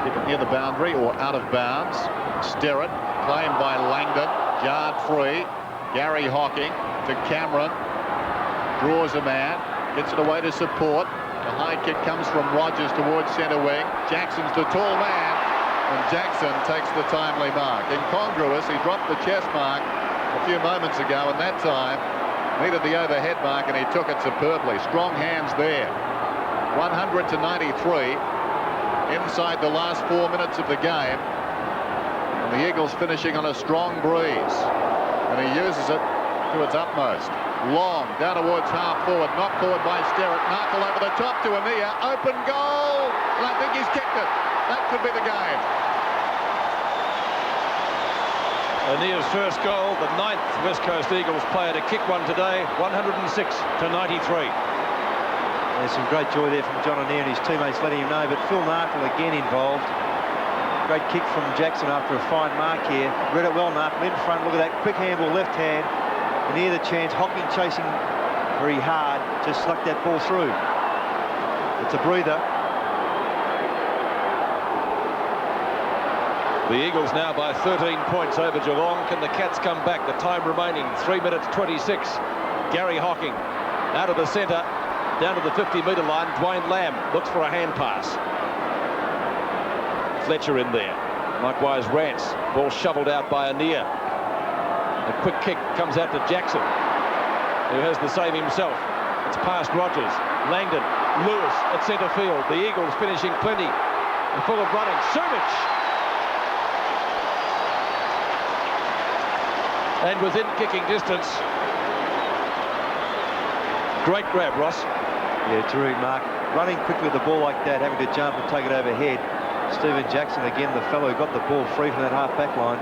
Keep it near the boundary or out of bounds. Sterrett, claimed by Langdon, yard free. Gary Hocking to Cameron, draws a man, gets it away to support. The high kick comes from Rogers towards centre wing. Jackson's the tall man, and Jackson takes the timely mark. Incongruous, he dropped the chest mark a few moments ago, and that time needed the overhead mark, and he took it superbly. Strong hands there. 100 to 93 inside the last 4 minutes of the game, and the Eagles finishing on a strong breeze, and he uses it to its utmost. Long down towards half forward, knocked forward by Sterrett. Narkle over the top to Ania. Open goal, and I think he's kicked it. That could be the game. Ania's first goal, the 9th West Coast Eagles player to kick one today. 106 to 93. There's some great joy there from John Ania and his teammates letting him know, but Phil Narkle again involved. Great kick from Jackson after a fine mark here. Read it well, Narkle in front. Look at that quick handball left hand. Near the chance, Hocking chasing very hard, just slugged that ball through. It's a breather. The Eagles now by 13 points over Geelong. Can the Cats come back? The time remaining, 3 minutes 26. Gary Hocking out of the centre, down to the 50-metre line. Dwayne Lamb looks for a hand pass. Fletcher in there. Likewise Rance. Ball shoveled out by Ania. A quick kick comes out to Jackson, who has the save himself. It's past Rogers. Langdon, Lewis at centre field. The Eagles finishing plenty and full of running. Sumich! And within kicking distance. Great grab, Ross. Yeah, terrific mark. Running quickly with the ball like that, having to jump and take it overhead. Stephen Jackson, again, the fellow who got the ball free from that half-back line.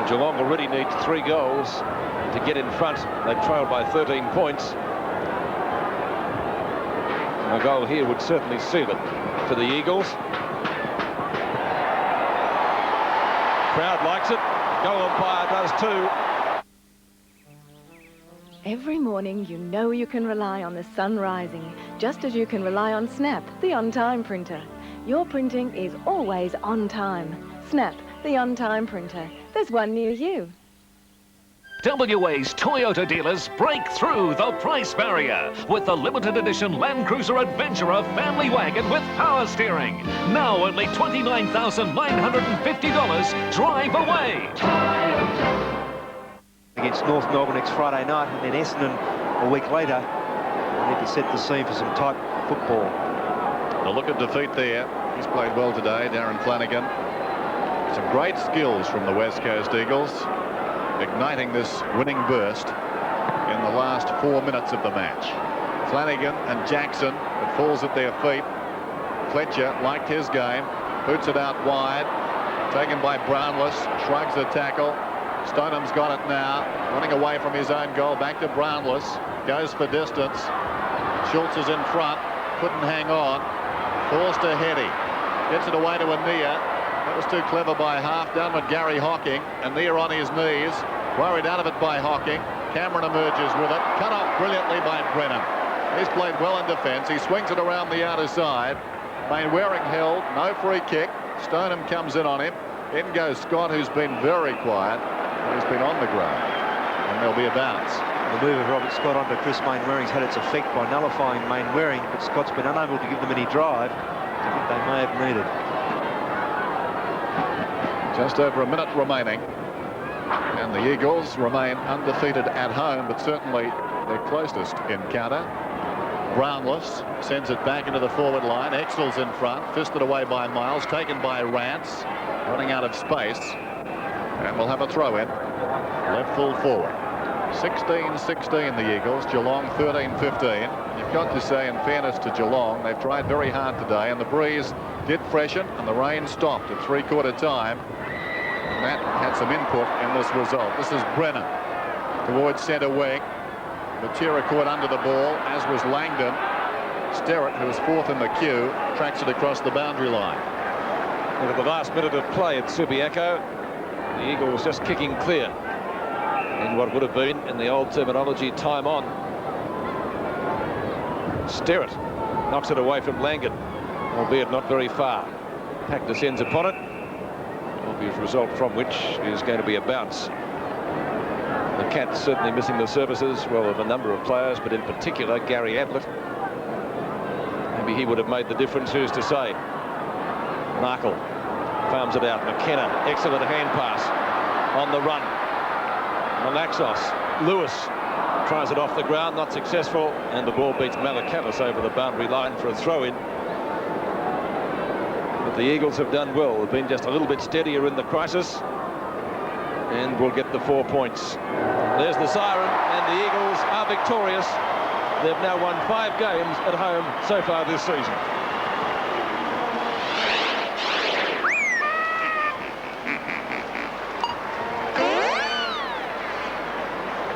Geelong already needs 3 goals to get in front. They've trailed by 13 points. A goal here would certainly seal it for the Eagles. Crowd likes it. Goal umpire does too. Every morning you know you can rely on the sun rising, just as you can rely on Snap, the on-time printer. Your printing is always on time. Snap, the on-time printer. There's one near you. WA's Toyota dealers break through the price barrier with the limited edition Land Cruiser Adventurer family wagon with power steering. Now only $29,950. Drive away. Against North Melbourne next Friday night, and then Essendon a week later. They need to set the scene for some tight football. A look at defeat there. He's played well today, Darren Flanagan. Some great skills from the West Coast Eagles, igniting this winning burst in the last 4 minutes of the match. Flanagan and Jackson, it falls at their feet. Fletcher liked his game, boots it out wide, taken by Brownless, shrugs the tackle. Stonham's got it now, running away from his own goal, back to Brownless, goes for distance. Schultz is in front, couldn't hang on, falls to Heady, gets it away to Ania. That was too clever by half. Down with Gary Hocking, and Ania on his knees, worried out of it by Hocking. Cameron emerges with it, cut off brilliantly by Brennan. He's played well in defence. He swings it around the outer side. Mainwaring held, no free kick. Stoneham comes in on him. In goes Scott, who's been very quiet. He's been on the ground, and there'll be a bounce. The move of Robert Scott onto Chris Mainwaring's had its effect by nullifying Mainwaring, but Scott's been unable to give them any drive. I think they may have needed. Just over a minute remaining, and the Eagles remain undefeated at home, but certainly their closest encounter. Brownless sends it back into the forward line. Exel's in front, fisted away by Miles, taken by Rance, running out of space, and we'll have a throw in. Left full forward. 16-16 the Eagles, Geelong 13-15. You've got to say, in fairness to Geelong, they've tried very hard today, and the breeze did freshen and the rain stopped at 3/4 time. And that had some input in this result. This is Brennan towards centre wing. Matera caught under the ball, as was Langdon. Sterrett, who was fourth in the queue, tracks it across the boundary line. And at the last minute of play at Subiaco, the Eagles just kicking clear in what would have been, in the old terminology, time on. Sterrett knocks it away from Langdon, albeit not very far. Pack descends upon it. Obvious result from which is going to be a bounce. The Cats certainly missing the services, well, of a number of players, but in particular Gary Ablett. Maybe he would have made the difference, who's to say. Markle farms it out. McKenna, excellent hand pass on the run. Malaxos, Lewis tries it off the ground, not successful, and the ball beats Malakalis over the boundary line for a throw-in. But the Eagles have done well. They've been just a little bit steadier in the crisis, and will get the 4 points. There's the siren, and the Eagles are victorious. They've now won 5 games at home so far this season.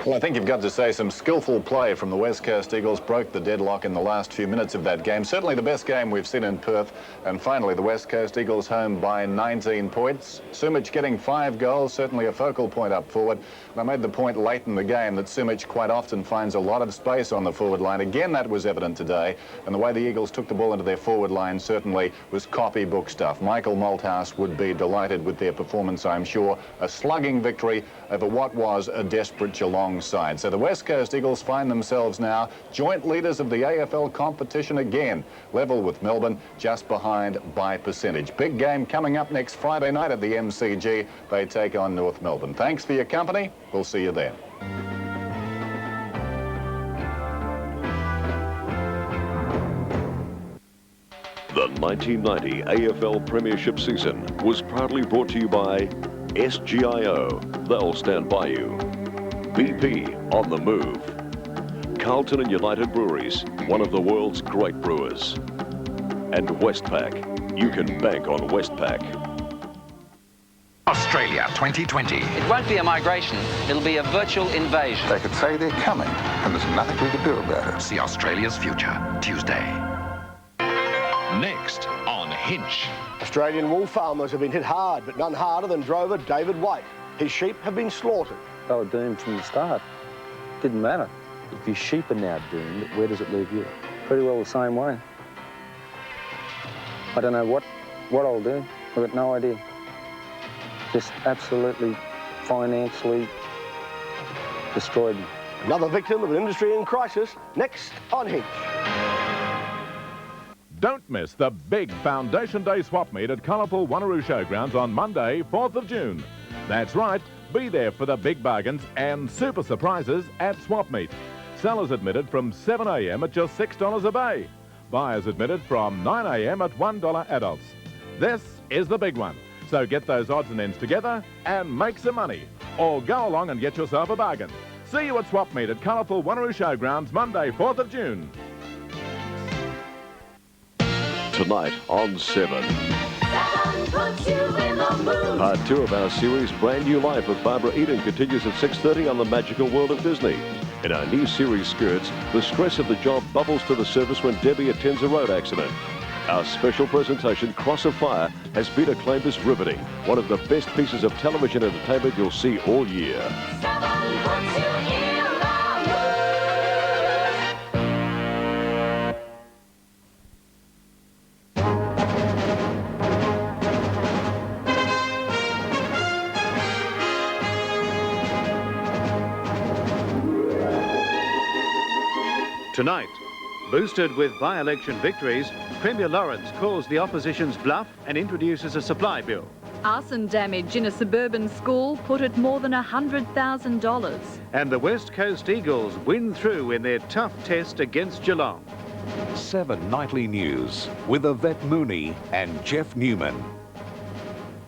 Well, I think you've got to say some skillful play from the West Coast Eagles broke the deadlock in the last few minutes of that game. Certainly the best game we've seen in Perth. And finally, the West Coast Eagles home by 19 points. Sumich getting 5 goals, certainly a focal point up forward. And I made the point late in the game that Sumich quite often finds a lot of space on the forward line. Again, that was evident today. And the way the Eagles took the ball into their forward line certainly was copybook stuff. Michael Malthouse would be delighted with their performance, I'm sure. A slugging victory over what was a desperate Geelong side. So the West Coast Eagles find themselves now joint leaders of the AFL competition again, level with Melbourne, just behind by percentage. Big game coming up next Friday night at the MCG. They take on North Melbourne. Thanks for your company. We'll see you then. The 1990 AFL Premiership season was proudly brought to you by SGIO. They'll stand by you. BP on the move. Carlton and United Breweries, one of the world's great brewers. And Westpac. You can bank on Westpac. Australia 2020. It won't be a migration, it'll be a virtual invasion. They could say they're coming, and there's nothing we can do about it. See Australia's future, Tuesday. Next on Hinch. Australian wool farmers have been hit hard, but none harder than drover David White. His sheep have been slaughtered. They were doomed from the start. Didn't matter. If your sheep are now doomed, where does it leave you? Pretty well the same way. I don't know what I'll do. I've got no idea. Just absolutely financially destroyed me. Another victim of an industry in crisis, next on Hinch. Don't miss the big Foundation Day swap meet at colourful Wanneroo Showgrounds on Monday, 4th of June. That's right, be there for the big bargains and super surprises at swap meet. Sellers admitted from 7 a.m. at just $6 a bay. Buyers admitted from 9 a.m. at $1 adults. This is the big one. So get those odds and ends together and make some money. Or go along and get yourself a bargain. See you at swap meet at colourful Wanneroo Showgrounds Monday, 4th of June. Tonight on 7. Part 2 of our series Brand New Life with Barbara Eden continues at 6:30 on the Magical World of Disney. In our new series Skirts, the stress of the job bubbles to the surface when Debbie attends a road accident. Our special presentation, Cross of Fire, has been acclaimed as riveting, one of the best pieces of television entertainment you'll see all year. Tonight, boosted with by-election victories, Premier Lawrence calls the opposition's bluff and introduces a supply bill. Arson damage in a suburban school put at more than $100,000. And the West Coast Eagles win through in their tough test against Geelong. 7 Nightly News with Yvette Mooney and Jeff Newman.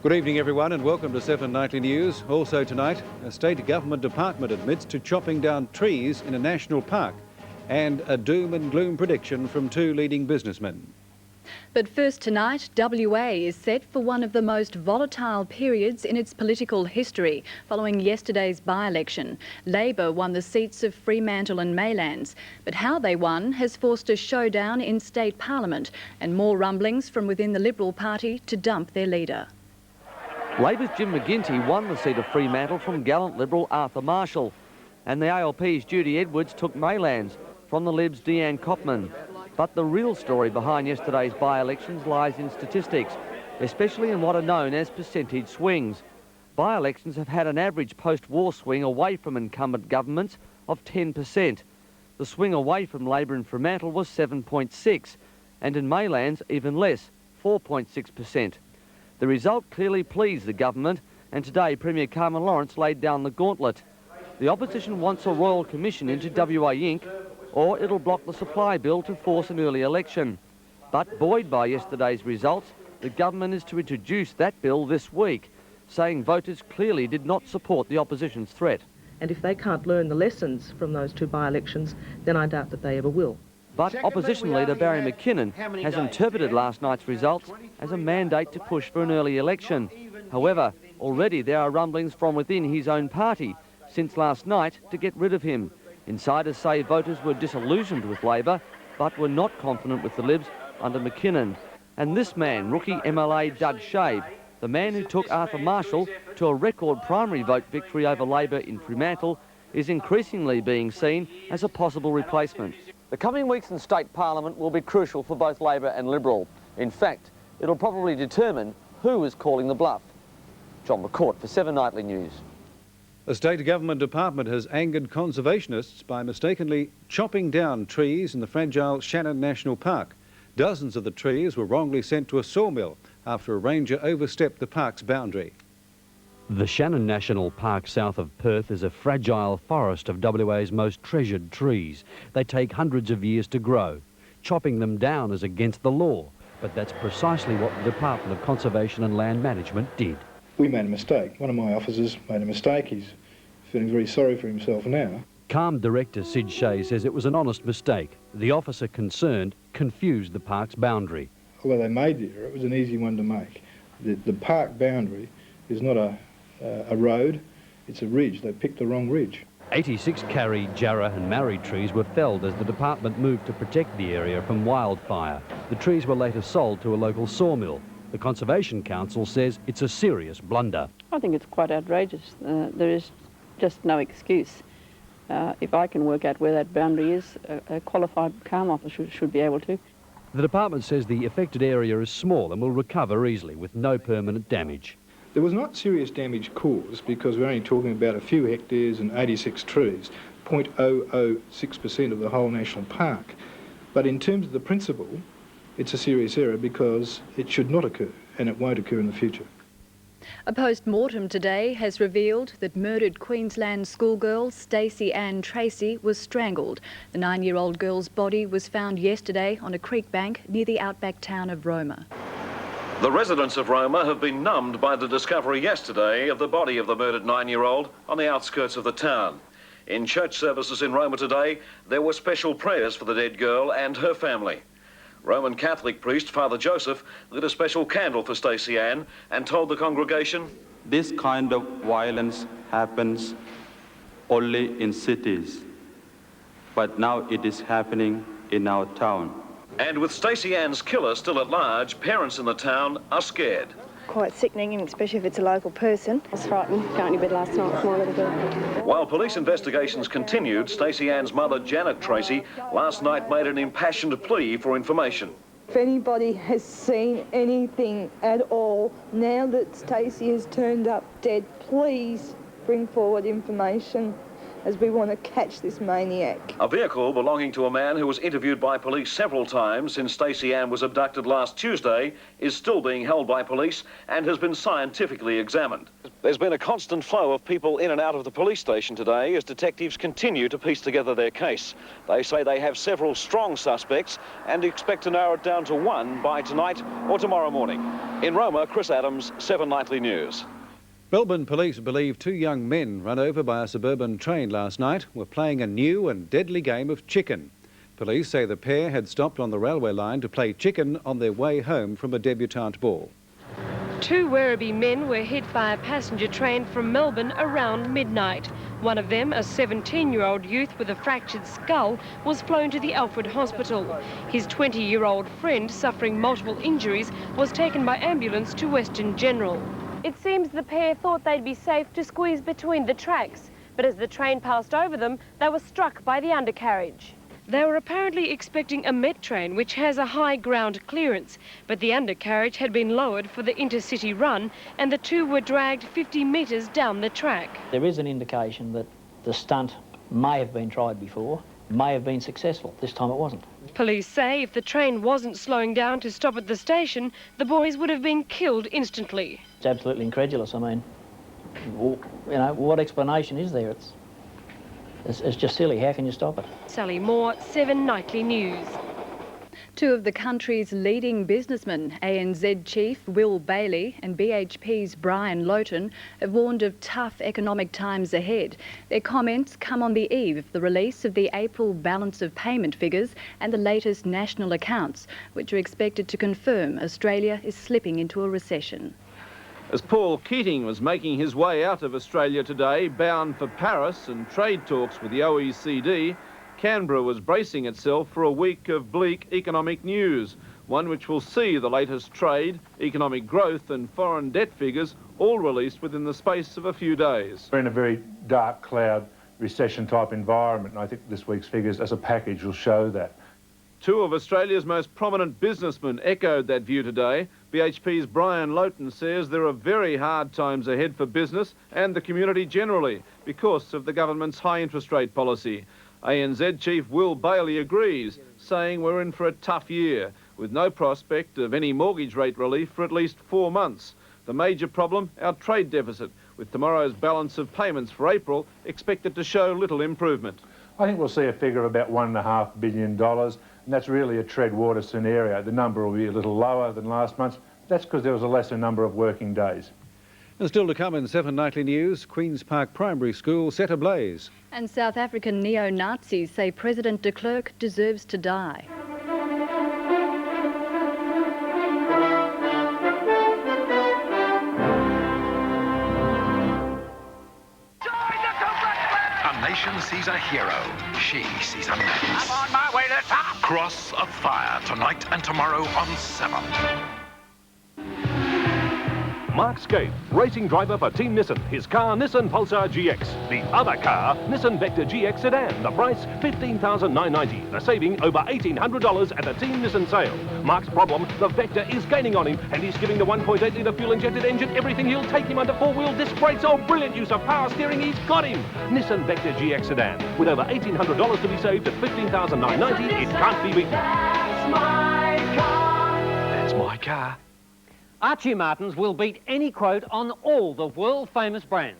Good evening, everyone, and welcome to 7 Nightly News. Also tonight, a state government department admits to chopping down trees in a national park, and a doom and gloom prediction from 2 leading businessmen. But first tonight, WA is set for one of the most volatile periods in its political history following yesterday's by-election. Labor won the seats of Fremantle and Maylands, but how they won has forced a showdown in state parliament and more rumblings from within the Liberal Party to dump their leader. Labor's Jim McGuinty won the seat of Fremantle from gallant Liberal Arthur Marshall, and the ALP's Judy Edwards took Maylands from the Lib's Deanne Copman. But the real story behind yesterday's by-elections lies in statistics, especially in what are known as percentage swings. By-elections have had an average post-war swing away from incumbent governments of 10%. The swing away from Labor in Fremantle was 7.6%, and in Maylands even less, 4.6%. The result clearly pleased the government, and today Premier Carmen Lawrence laid down the gauntlet. The opposition wants a royal commission into WA Inc., or it'll block the supply bill to force an early election. But buoyed by yesterday's results, the government is to introduce that bill this week, saying voters clearly did not support the opposition's threat. And if they can't learn the lessons from those two by-elections, then I doubt that they ever will. But opposition leader Barry McKinnon has interpreted last night's results as a mandate to push for an early election. However, already there are rumblings from within his own party since last night to get rid of him. Insiders say voters were disillusioned with Labor, but were not confident with the Libs under McKinnon. And this man, rookie MLA Doug Shave, the man who took Arthur Marshall to a record primary vote victory over Labor in Fremantle, is increasingly being seen as a possible replacement. The coming weeks in state parliament will be crucial for both Labor and Liberal. In fact, it'll probably determine who is calling the bluff. John McCourt for 7 Nightly News. A state government department has angered conservationists by mistakenly chopping down trees in the fragile Shannon National Park. Dozens of the trees were wrongly sent to a sawmill after a ranger overstepped the park's boundary. The Shannon National Park south of Perth is a fragile forest of WA's most treasured trees. They take hundreds of years to grow. Chopping them down is against the law, but that's precisely what the Department of Conservation and Land Management did. We made a mistake. One of my officers made a mistake. He's feeling very sorry for himself now. CALM Director Sid Shea says it was an honest mistake. The officer concerned confused the park's boundary. Although they made the error, it was an easy one to make. The park boundary is not a road, it's a ridge. They picked the wrong ridge. 86 Carry, Jarrah and Marri trees were felled as the department moved to protect the area from wildfire. The trees were later sold to a local sawmill. The Conservation Council says it's a serious blunder. I think it's quite outrageous. There is just no excuse. If I can work out where that boundary is, a qualified CALM officer should be able to. The department says the affected area is small and will recover easily with no permanent damage. There was not serious damage caused because we're only talking about a few hectares and 86 trees, 0.006% of the whole national park. But in terms of the principle, it's a serious error because it should not occur and it won't occur in the future. A post-mortem today has revealed that murdered Queensland schoolgirl Stacey Ann Tracy was strangled. The 9-year-old girl's body was found yesterday on a creek bank near the outback town of Roma. The residents of Roma have been numbed by the discovery yesterday of the body of the murdered 9-year-old on the outskirts of the town. In church services in Roma today, there were special prayers for the dead girl and her family. Roman Catholic priest Father Joseph lit a special candle for Stacey Ann and told the congregation, "This kind of violence happens only in cities, but now it is happening in our town." And with Stacey Ann's killer still at large, parents in the town are scared. Quite sickening, and especially if it's a local person. I was frightened going to bed last night with my little girl. While police investigations continued, Stacey Ann's mother, Janet Tracy, last night made an impassioned plea for information. If anybody has seen anything at all, now that Stacey has turned up dead, please bring forward information, as we want to catch this maniac. A vehicle belonging to a man who was interviewed by police several times since Stacey Ann was abducted last Tuesday is still being held by police and has been scientifically examined. There's been a constant flow of people in and out of the police station today as detectives continue to piece together their case. They say they have several strong suspects and expect to narrow it down to one by tonight or tomorrow morning. In Roma, Chris Adams, 7 Nightly News. Melbourne police believe 2 young men run over by a suburban train last night were playing a new and deadly game of chicken. Police say the pair had stopped on the railway line to play chicken on their way home from a debutante ball. Two Werribee men were hit by a passenger train from Melbourne around midnight. One of them, a 17-year-old youth with a fractured skull, was flown to the Alfred Hospital. His 20-year-old friend, suffering multiple injuries, was taken by ambulance to Western General. It seems the pair thought they'd be safe to squeeze between the tracks, but as the train passed over them, they were struck by the undercarriage. They were apparently expecting a Met train, which has a high ground clearance, but the undercarriage had been lowered for the intercity run, and the two were dragged 50 metres down the track. There is an indication that the stunt may have been tried before, may have been successful. This time it wasn't. Police say if the train wasn't slowing down to stop at the station, the boys would have been killed instantly. It's absolutely incredulous. I mean, you know, what explanation is there? It's just silly. How can you stop it? Sally Moore, 7 Nightly News. Two of the country's leading businessmen, ANZ Chief Will Bailey and BHP's Brian Loughton, have warned of tough economic times ahead. Their comments come on the eve of the release of the April balance of payment figures and the latest national accounts, which are expected to confirm Australia is slipping into a recession. As Paul Keating was making his way out of Australia today, bound for Paris and trade talks with the OECD, Canberra was bracing itself for a week of bleak economic news, one which will see the latest trade, economic growth and foreign debt figures all released within the space of a few days. We're in a very dark cloud recession type environment, and I think this week's figures as a package will show that. Two of Australia's most prominent businessmen echoed that view today. BHP's Brian Loughton says there are very hard times ahead for business and the community generally because of the government's high interest rate policy. ANZ Chief Will Bailey agrees, saying we're in for a tough year, with no prospect of any mortgage rate relief for at least 4 months. The major problem, our trade deficit, with tomorrow's balance of payments for April expected to show little improvement. I think we'll see a figure of about $1.5 billion, and that's really a tread water scenario. The number will be a little lower than last month's. That's because there was a lesser number of working days. And still to come in 7 Nightly News, Queen's Park Primary School set ablaze. And South African neo-Nazis say President de Klerk deserves to die. A nation sees a hero. She sees a menace. I'm on my way to the top. Cross of Fire, tonight and tomorrow on 7. Mark Scaife, racing driver for Team Nissan. His car, Nissan Pulsar GX. The other car, Nissan Vector GX Sedan. The price, $15,990. The saving, over $1,800 at the Team Nissan sale. Mark's problem, the Vector is gaining on him, and he's giving the 1.8-litre fuel-injected engine everything he'll take him under four-wheel disc brakes. Oh, brilliant use of power steering, he's got him. Nissan Vector GX Sedan. With over $1,800 to be saved at $15,990, it can't be beaten. That's my car. That's my car. Archie Martins will beat any quote on all the world-famous brands.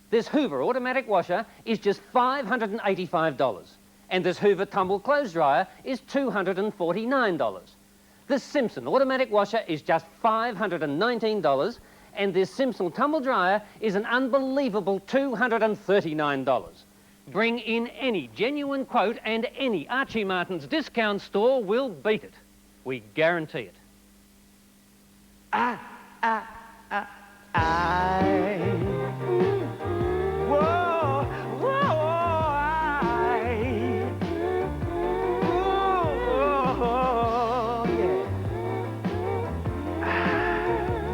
This Hoover automatic washer is just $585, and this Hoover tumble clothes dryer is $249. This Simpson automatic washer is just $519, and this Simpson tumble dryer is an unbelievable $239. Bring in any genuine quote and any Archie Martins discount store will beat it. We guarantee it.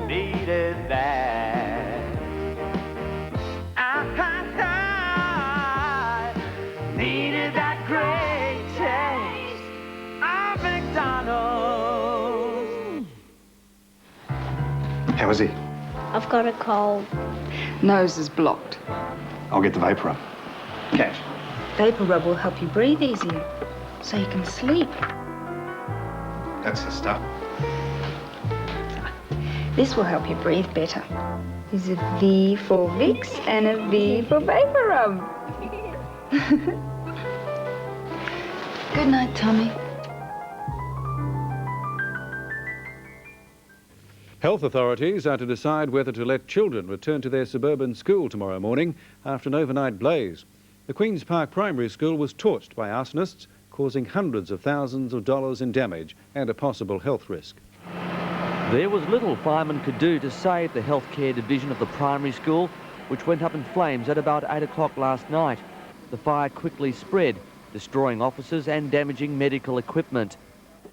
Needed that. I needed that great taste of McDonald's. How is he? I've got a cold. Nose is blocked. I'll get the vapor rub. Cash. Vapor rub will help you breathe easier, so you can sleep. That's the stuff. This will help you breathe better. There's a V for Vicks and a V for Vapor Rub. Good night, Tommy. Health authorities are to decide whether to let children return to their suburban school tomorrow morning after an overnight blaze. The Queen's Park Primary School was torched by arsonists causing hundreds of thousands of dollars in damage and a possible health risk. There was little firemen could do to save the healthcare division of the primary school, which went up in flames at about 8 o'clock last night. The fire quickly spread, destroying offices and damaging medical equipment.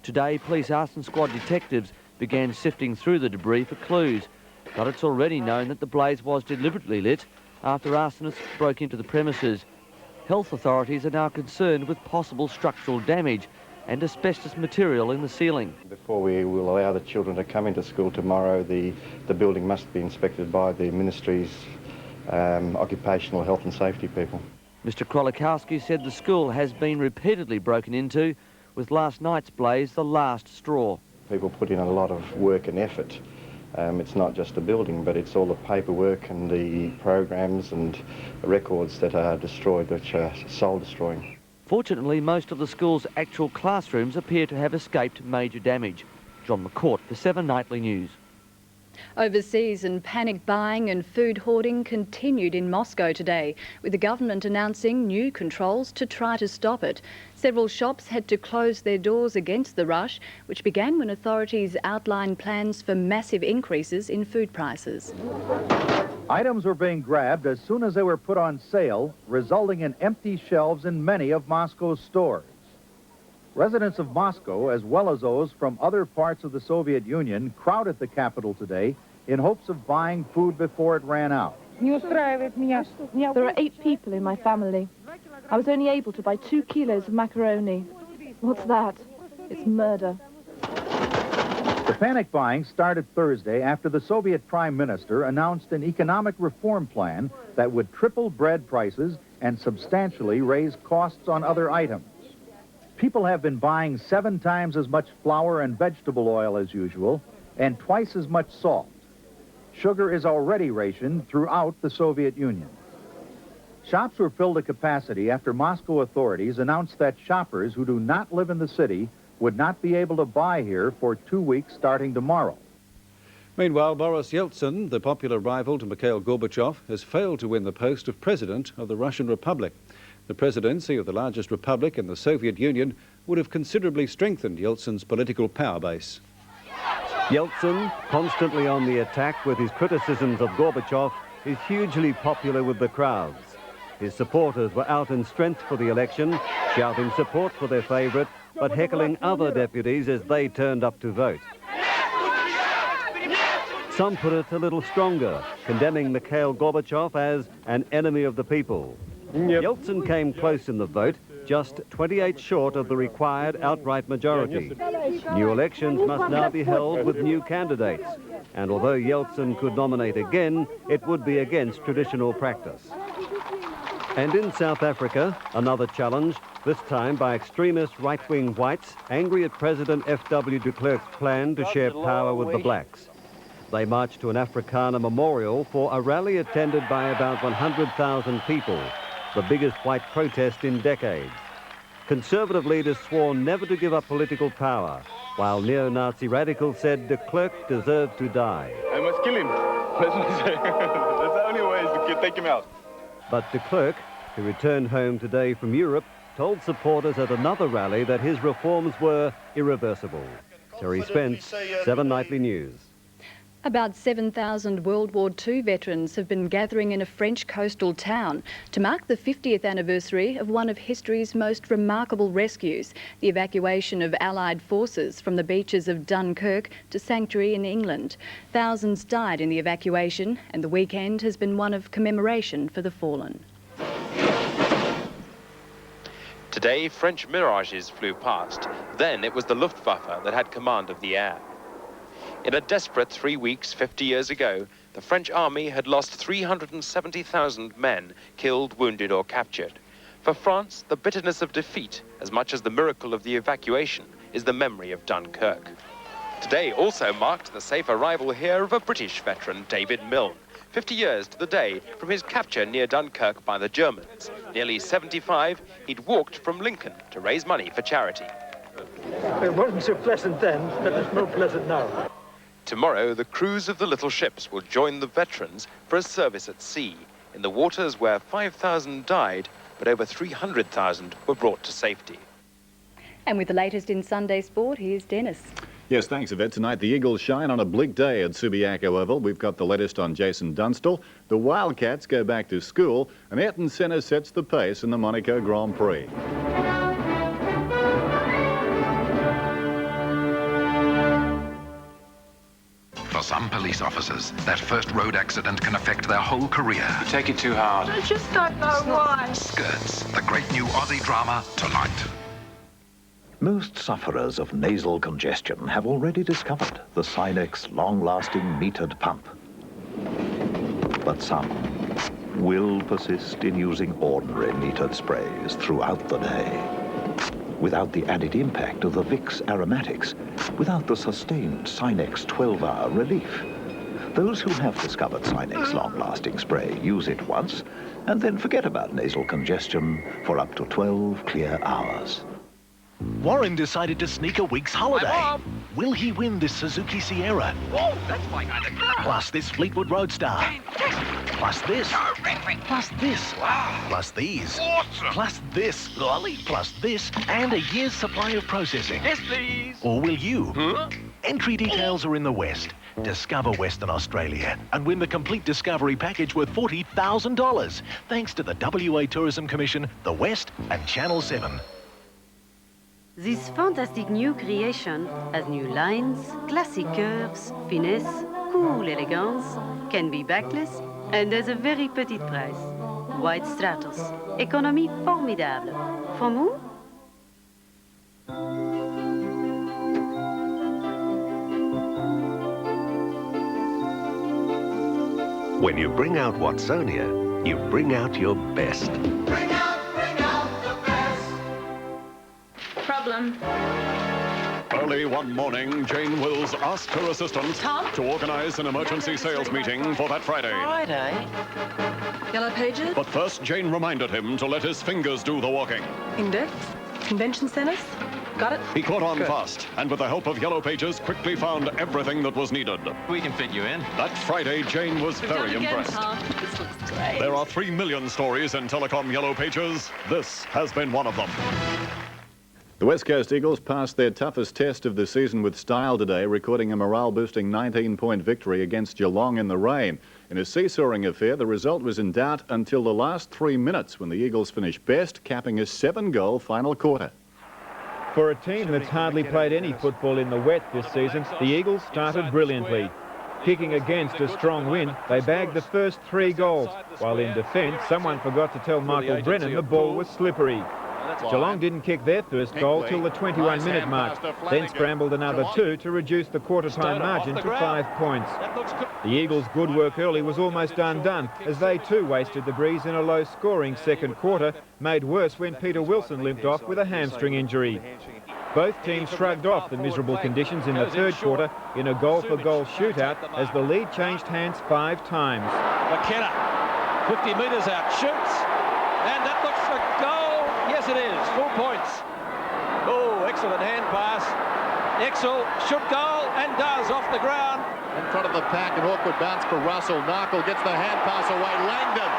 Today, police arson squad detectives began sifting through the debris for clues, but it's already known that the blaze was deliberately lit after arsonists broke into the premises. Health authorities are now concerned with possible structural damage and asbestos material in the ceiling. Before we will allow the children to come into school tomorrow, the building must be inspected by the Ministry's occupational health and safety people. Mr Krolikowski said the school has been repeatedly broken into, with last night's blaze the last straw. People put in a lot of work and effort. It's not just the building, but it's all the paperwork and the programs and records that are destroyed, which are soul-destroying. Fortunately, most of the school's actual classrooms appear to have escaped major damage. John McCourt for 7 Nightly News. Overseas and panic buying and food hoarding continued in Moscow today, with the government announcing new controls to try to stop it. Several shops had to close their doors against the rush, which began when authorities outlined plans for massive increases in food prices. Items were being grabbed as soon as they were put on sale, resulting in empty shelves in many of Moscow's stores. Residents of Moscow, as well as those from other parts of the Soviet Union, crowded the capital today in hopes of buying food before it ran out. There are 8 people in my family. I was only able to buy 2 kilos of macaroni. What's that? It's murder. The panic buying started Thursday after the Soviet Prime Minister announced an economic reform plan that would triple bread prices and substantially raise costs on other items. People have been buying 7 times as much flour and vegetable oil as usual, and twice as much salt. Sugar is already rationed throughout the Soviet Union. Shops were filled to capacity after Moscow authorities announced that shoppers who do not live in the city would not be able to buy here for 2 weeks starting tomorrow. Meanwhile, Boris Yeltsin, the popular rival to Mikhail Gorbachev, has failed to win the post of president of the Russian Republic. The presidency of the largest republic in the Soviet Union would have considerably strengthened Yeltsin's political power base. Yeltsin, constantly on the attack with his criticisms of Gorbachev, is hugely popular with the crowds. His supporters were out in strength for the election, shouting support for their favourite, but heckling other deputies as they turned up to vote. Some put it a little stronger, condemning Mikhail Gorbachev as an enemy of the people. Yeltsin came close in the vote, just 28 short of the required outright majority. New elections must now be held with new candidates, and although Yeltsin could nominate again, it would be against traditional practice. And in South Africa, another challenge, this time by extremist right-wing whites, angry at President F.W. de Klerk's plan to share power with the blacks. They marched to an Afrikaner memorial for a rally attended by about 100,000 people, the biggest white protest in decades. Conservative leaders swore never to give up political power, while neo-Nazi radicals said de Klerk deserved to die. I must kill him. That's what I say. That's the only way is to take him out. But de Klerk, who returned home today from Europe, told supporters at another rally that his reforms were irreversible. Terry Spence, 7 Nightly News. About 7,000 World War II veterans have been gathering in a French coastal town to mark the 50th anniversary of one of history's most remarkable rescues, the evacuation of Allied forces from the beaches of Dunkirk to sanctuary in England. Thousands died in the evacuation, and the weekend has been one of commemoration for the fallen. Today, French Mirages flew past. Then it was the Luftwaffe that had command of the air. In a desperate 3 weeks 50 years ago, the French army had lost 370,000 men, killed, wounded or captured. For France, the bitterness of defeat, as much as the miracle of the evacuation, is the memory of Dunkirk. Today also marked the safe arrival here of a British veteran, David Milne, 50 years to the day from his capture near Dunkirk by the Germans. Nearly 75, he'd walked from Lincoln to raise money for charity. It wasn't so pleasant then, but it's more pleasant now. Tomorrow, the crews of the little ships will join the veterans for a service at sea, in the waters where 5,000 died, but over 300,000 were brought to safety. And with the latest in Sunday sport, here's Dennis. Yes, thanks, Yvette. Tonight, the Eagles shine on a bleak day at Subiaco Oval. We've got the latest on Jason Dunstall. The Wildcats go back to school, and Ayrton Senna sets the pace in the Monaco Grand Prix. For some police officers, that first road accident can affect their whole career. You take it too hard. I just don't know why. Skirts, the great new Aussie drama, tonight. Most sufferers of nasal congestion have already discovered the Sinex long-lasting metered pump. But some will persist in using ordinary metered sprays throughout the day, without the added impact of the Vicks aromatics, without the sustained Sinex 12-hour relief. Those who have discovered Sinex long-lasting spray use it once and then forget about nasal congestion for up to 12 clear hours. Warren decided to sneak a week's holiday. Will he win this Suzuki Sierra? Whoa, that's my kind of car. Plus this Fleetwood Roadster. Plus this. Plus this. Plus these. Awesome. Plus this. Lolly. Plus this. And a year's supply of processing. Yes, please. Or will you? Huh? Entry details are in the West. Discover Western Australia and win the complete Discovery package worth $40,000. Thanks to the WA Tourism Commission, the West and Channel 7. This fantastic new creation has new lines, classic curves, finesse, cool elegance, can be backless, and has a very petite price. White Stratos. Economy formidable. From who? When you bring out Watsonia, you bring out your best. Bring out the best. Problem. Early one morning, Jane Wills asked her assistant to organize an emergency sales meeting for that Friday. Friday? Yellow Pages? But first, Jane reminded him to let his fingers do the walking. Index? Convention centers? Got it? He caught on fast, and with the help of Yellow Pages, quickly found everything that was needed. We can fit you in. That Friday, Jane was very impressed. This looks great. There are 3 million stories in Telecom Yellow Pages. This has been one of them. The West Coast Eagles passed their toughest test of the season with style today, recording a morale-boosting 19-point victory against Geelong in the rain. In a seesawing affair, the result was in doubt until the last 3 minutes when the Eagles finished best, capping a 7-goal final quarter. For a team that's hardly played any football in the wet this season, the Eagles started brilliantly. Kicking against a strong wind, they bagged the first 3 goals, while in defence, someone forgot to tell Michael Brennan the ball was slippery. Geelong didn't kick their first goal till the 21-minute mark, then scrambled another 2 to reduce the quarter-time margin to 5 points. The Eagles' good work early was almost undone, as they too wasted the breeze in a low-scoring second quarter, made worse when Peter Wilson limped off with a hamstring injury. Both teams shrugged off the miserable conditions in the third quarter in a goal-for-goal shootout as the lead changed hands 5 times. McKenna, 50 metres out, shoots, and that looks a goal. Yes, it is. 4 points. Oh, excellent hand pass. Exel should goal and does off the ground. In front of the pack, an awkward bounce for Russell. Narkle gets the hand pass away. Langdon.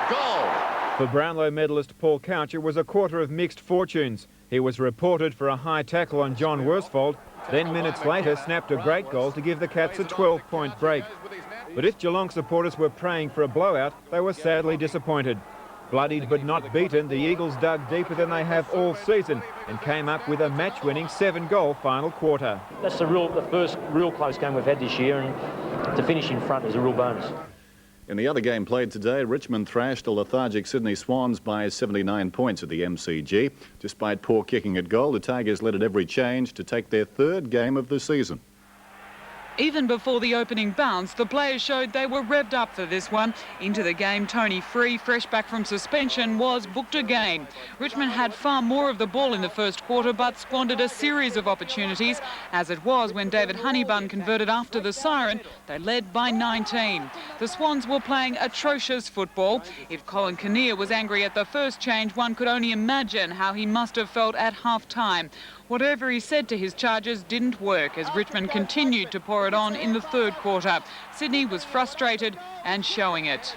Goal. For Brownlow medalist Paul Couch, it was a quarter of mixed fortunes. He was reported for a high tackle on John Worsfold, then minutes later snapped a great goal to give the Cats a 12-point break. But if Geelong supporters were praying for a blowout, they were sadly disappointed. Bloodied but not beaten, the Eagles dug deeper than they have all season and came up with a match-winning 7-goal final quarter. That's the first real close game we've had this year, and to finish in front is a real bonus. In the other game played today, Richmond thrashed the lethargic Sydney Swans by 79 points at the MCG. Despite poor kicking at goal, the Tigers led at every change to take their 3rd game of the season. Even before the opening bounce, the players showed they were revved up for this one. Into the game, Tony Free, fresh back from suspension, was booked again. Richmond had far more of the ball in the first quarter, but squandered a series of opportunities. As it was, when David Honeybun converted after the siren, they led by 19. The Swans were playing atrocious football. If Colin Kinnear was angry at the first change, one could only imagine how he must have felt at half-time. Whatever he said to his charges didn't work as Richmond continued to pour it on in the third quarter. Sydney was frustrated and showing it.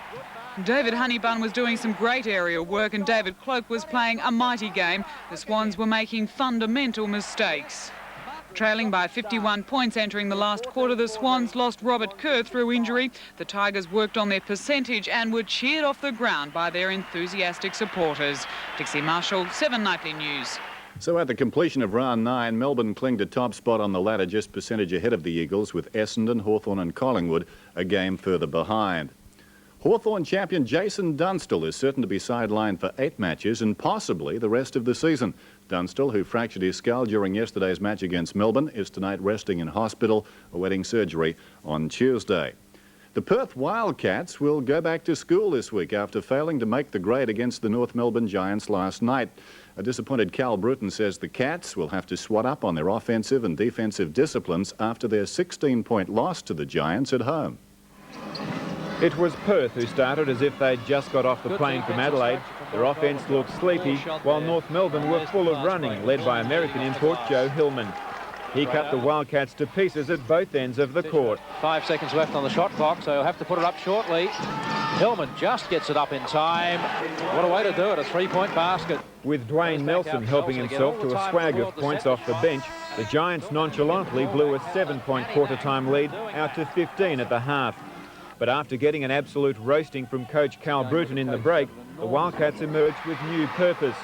David Honeybun was doing some great aerial work and David Cloak was playing a mighty game. The Swans were making fundamental mistakes. Trailing by 51 points entering the last quarter, the Swans lost Robert Kerr through injury. The Tigers worked on their percentage and were cheered off the ground by their enthusiastic supporters. Dixie Marshall, 7 Nightly News. So at the completion of round 9, Melbourne clinged to top spot on the ladder, just percentage ahead of the Eagles, with Essendon, Hawthorn and Collingwood a game further behind. Hawthorn champion Jason Dunstall is certain to be sidelined for 8 matches and possibly the rest of the season. Dunstall, who fractured his skull during yesterday's match against Melbourne, is tonight resting in hospital, awaiting surgery on Tuesday. The Perth Wildcats will go back to school this week after failing to make the grade against the North Melbourne Giants last night. A disappointed Cal Bruton says the Cats will have to swat up on their offensive and defensive disciplines after their 16-point loss to the Giants at home. It was Perth who started as if they'd just got off the plane from Adelaide. Their offence looked sleepy, while North Melbourne were full of running, led by American import Joe Hillman. He cut the Wildcats to pieces at both ends of the court. 5 seconds left on the shot clock, so he'll have to put it up shortly. Hillman just gets it up in time. What a way to do it, a 3-point basket. With Dwayne Nelson helping himself to a swag of points off the bench, the Giants nonchalantly blew a 7-point quarter-time lead out to 15 at the half. But after getting an absolute roasting from coach Cal Bruton in the break, the Wildcats emerged with new purpose.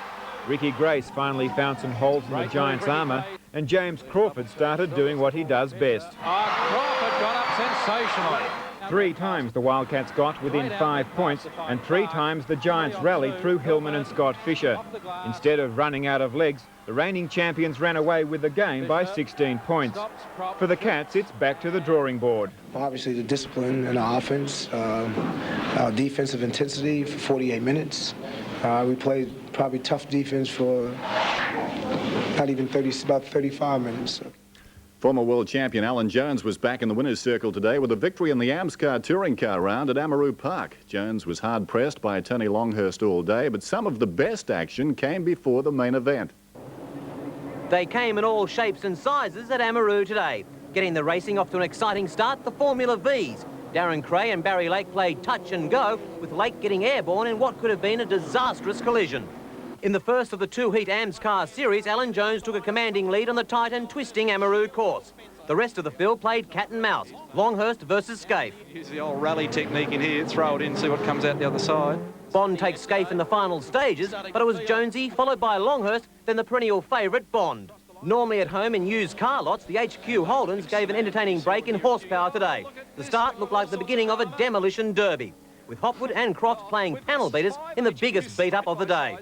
Ricky Grace finally found some holes in the Giants' armour, and James Crawford started doing what he does best. Crawford got up sensationally. 3 times the Wildcats got within 5 points, and 3 times the Giants rallied through Hillman and Scott Fisher. Instead of running out of legs, the reigning champions ran away with the game by 16 points. For the Cats, it's back to the drawing board. Obviously, the discipline in our offense, our defensive intensity for 48 minutes. We played probably tough defense for not even 30, about 35 minutes. Former world champion Alan Jones was back in the winner's circle today with a victory in the AMSCAR touring car round at Amaroo Park. Jones was hard-pressed by Tony Longhurst all day, but some of the best action came before the main event. They came in all shapes and sizes at Amaroo today. Getting the racing off to an exciting start, the Formula Vs. Darren Cray and Barry Lake played touch and go, with Lake getting airborne in what could have been a disastrous collision. In the first of the 2-heat AMSCAR series, Alan Jones took a commanding lead on the tight and twisting Amaroo course. The rest of the field played cat and mouse, Longhurst versus Scaife. Here's the old rally technique in here, throw it in, see what comes out the other side. Bond takes Scaife in the final stages, but it was Jonesy, followed by Longhurst, then the perennial favourite Bond. Normally at home in used car lots, the HQ Holdens gave an entertaining break in horsepower today. The start looked like the beginning of a demolition derby, with Hopwood and Croft playing panel beaters in the biggest beat-up of the day.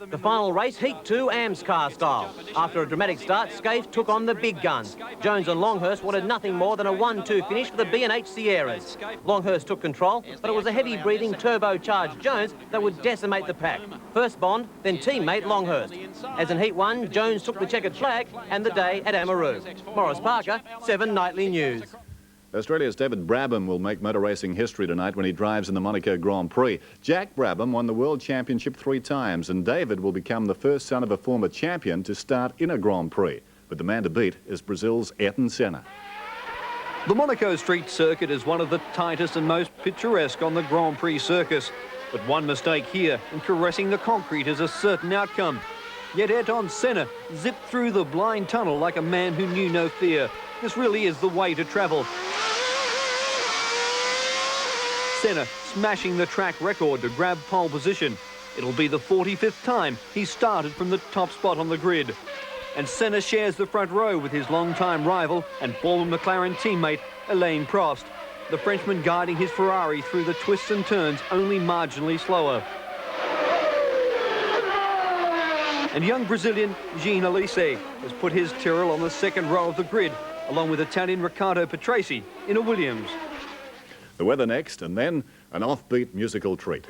The final race, Heat 2, AMSCAR style. After a dramatic start, Scaife took on the big guns. Jones and Longhurst wanted nothing more than a 1-2 finish for the B&H Sierras. Longhurst took control, but it was a heavy-breathing, turbocharged Jones that would decimate the pack. First Bond, then teammate Longhurst. As in Heat 1, Jones took the checkered flag and the day at Amaroo. Morris Parker, 7 Nightly News. Australia's David Brabham will make motor racing history tonight when he drives in the Monaco Grand Prix. Jack Brabham won the World Championship 3 times, and David will become the first son of a former champion to start in a Grand Prix. But the man to beat is Brazil's Ayrton Senna. The Monaco Street Circuit is one of the tightest and most picturesque on the Grand Prix circus. But one mistake here, and caressing the concrete is a certain outcome. Yet Ayrton Senna zipped through the blind tunnel like a man who knew no fear. This really is the way to travel. Senna smashing the track record to grab pole position. It'll be the 45th time he started from the top spot on the grid. And Senna shares the front row with his long-time rival and former McLaren teammate, Alain Prost. The Frenchman guiding his Ferrari through the twists and turns only marginally slower. And young Brazilian Jean Elise has put his Tyrrell on the second row of the grid, along with Italian Riccardo Patrese in a Williams. The weather next, and then an offbeat musical treat.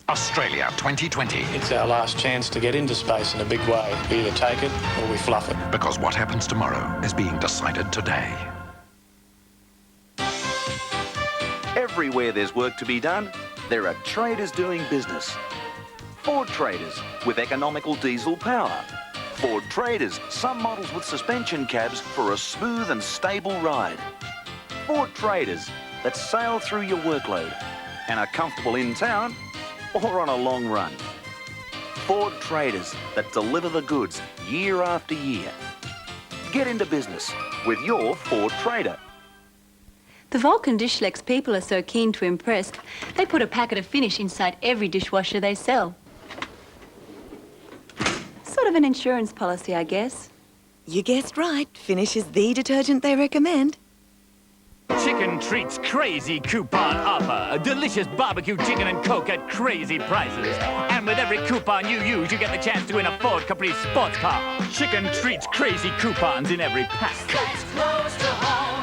Australia 2020. It's our last chance to get into space in a big way. We either take it or we fluff it. Because what happens tomorrow is being decided today. Everywhere there's work to be done, there are traders doing business. Ford traders with economical diesel power. Ford Traders, some models with suspension cabs for a smooth and stable ride. Ford Traders that sail through your workload and are comfortable in town or on a long run. Ford Traders that deliver the goods year after year. Get into business with your Ford Trader. The Vulcan Dishlex people are so keen to impress, they put a packet of Finish inside every dishwasher they sell. Sort of an insurance policy, I guess. You guessed right. Finish is the detergent they recommend. Chicken Treats crazy coupon offer. A delicious barbecue chicken and Coke at crazy prices. And with every coupon you use, you get the chance to win a Ford Caprice sports car. Chicken Treats crazy coupons in every pack. That's close to home.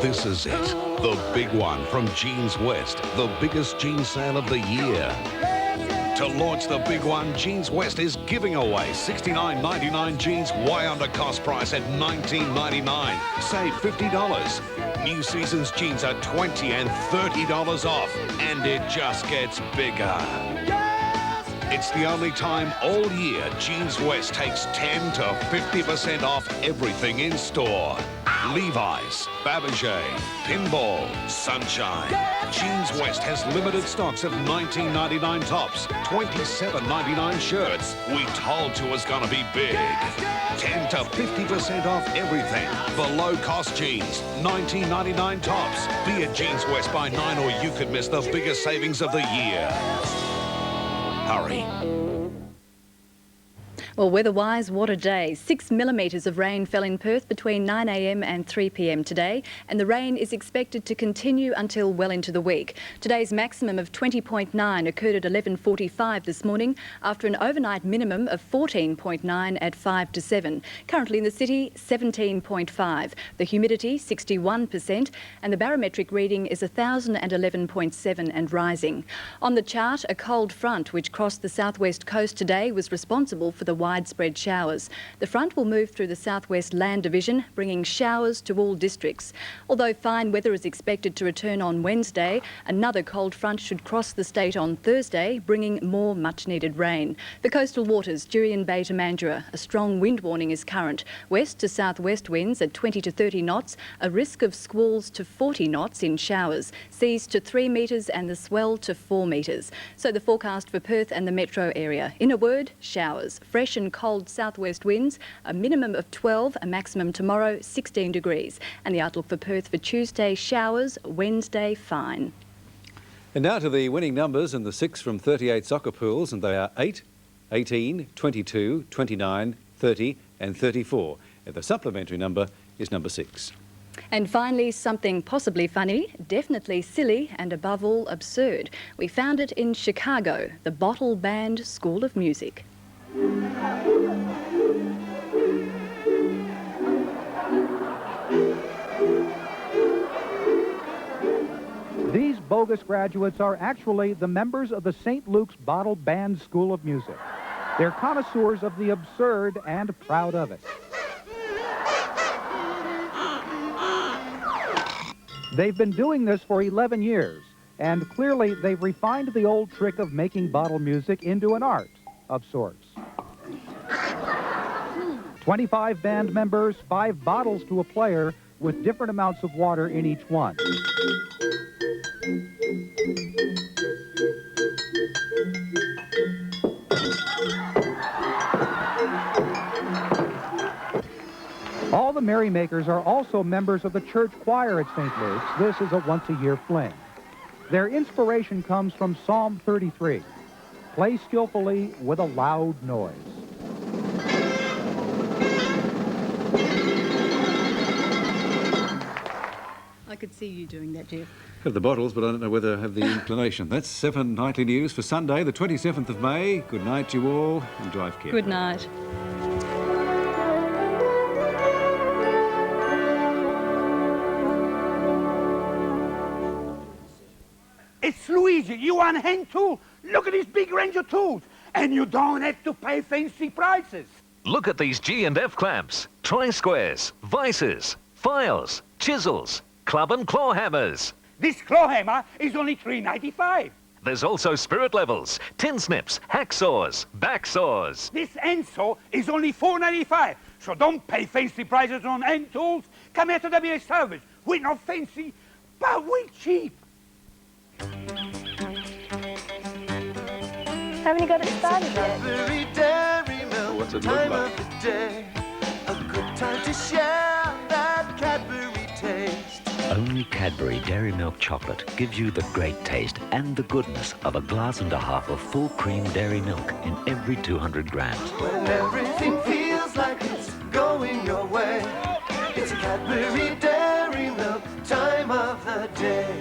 This is it, the big one from Jeans West, the biggest jeans sale of the year. To launch the big one, Jeans West is giving away $69.99 jeans way under cost price at $19.99. Save $50. New season's jeans are $20 and $30 off, and it just gets bigger. It's the only time all year Jeans West takes 10 to 50% off everything in store. Levi's, Fabergé, Pinball, Sunshine. Jeans West has limited stocks of $19.99 tops, $27.99 shirts. We told you it was going to be big. 10 to 50% off everything. For low-cost jeans, $19.99 tops. Be at Jeans West by 9 or you could miss the biggest savings of the year. Hurry. Well, weather-wise, what a day. 6 millimetres of rain fell in Perth between 9 a.m. and 3 p.m. today, and the rain is expected to continue until well into the week. Today's maximum of 20.9 occurred at 11:45 this morning after an overnight minimum of 14.9 at 5 to 7. Currently in the city, 17.5. The humidity, 61%, and the barometric reading is 1,011.7 and rising. On the chart, a cold front which crossed the southwest coast today was responsible for the widespread showers. The front will move through the southwest land division, bringing showers to all districts. Although fine weather is expected to return on Wednesday, another cold front should cross the state on Thursday, bringing more much-needed rain. The coastal waters, Jurien Bay to Mandurah, a strong wind warning is current. West to southwest winds at 20 to 30 knots, a risk of squalls to 40 knots in showers, seas to 3 metres and the swell to 4 metres. So the forecast for Perth and the metro area. In a word, showers. Fresh and cold southwest winds, a minimum of 12, a maximum tomorrow 16 degrees. And the outlook for Perth for Tuesday, showers, Wednesday fine. And now to the winning numbers in the 6 from 38 soccer pools, and they are 8, 18, 22, 29, 30 and 34. And the supplementary number is number 6. And finally, something possibly funny, definitely silly and above all absurd. We found it in Chicago, the Bottle Band School of Music. These bogus graduates are actually the members of the St. Luke's Bottle Band School of Music. They're connoisseurs of the absurd and proud of it. They've been doing this for 11 years, and clearly they've refined the old trick of making bottle music into an art of sorts. 25 band members, 5 bottles to a player, with different amounts of water in each one. All the merrymakers are also members of the church choir at St. Luke's. This is a once-a-year fling. Their inspiration comes from Psalm 33. Play skillfully with a loud noise. I could see you doing that, Jeff. Have the bottles, but I don't know whether I have the inclination. That's 7 nightly news for Sunday, the 27th of May. Good night to you all, and drive carefully. Good night. It's Luigi. You want a hand tool? Look at this big range of tools. And you don't have to pay fancy prices. Look at these G&F clamps, tri-squares, vices, files, chisels, club and claw hammers. This claw hammer is only $3.95. There's also spirit levels, tin snips, hacksaws, back saws. This end saw is only $4.95. So don't pay fancy prices on end tools. Come here to WA Salvage. We're not fancy, but we're cheap. Haven't you got it started yet? What's it look like? A good time to share that Cadbury taste. Only Cadbury Dairy Milk Chocolate gives you the great taste and the goodness of a glass and a half of full cream dairy milk in every 200 grams. When everything feels like it's going your way, it's a Cadbury Dairy Milk time of the day.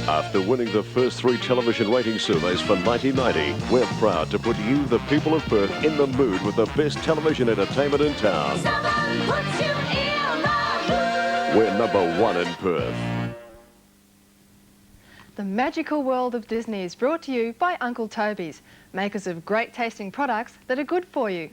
After winning the first 3 television rating surveys for 1990, we're proud to put you, the people of Perth, in the mood with the best television entertainment in town. We're #1 in Perth. The magical world of Disney is brought to you by Uncle Toby's, makers of great tasting products that are good for you.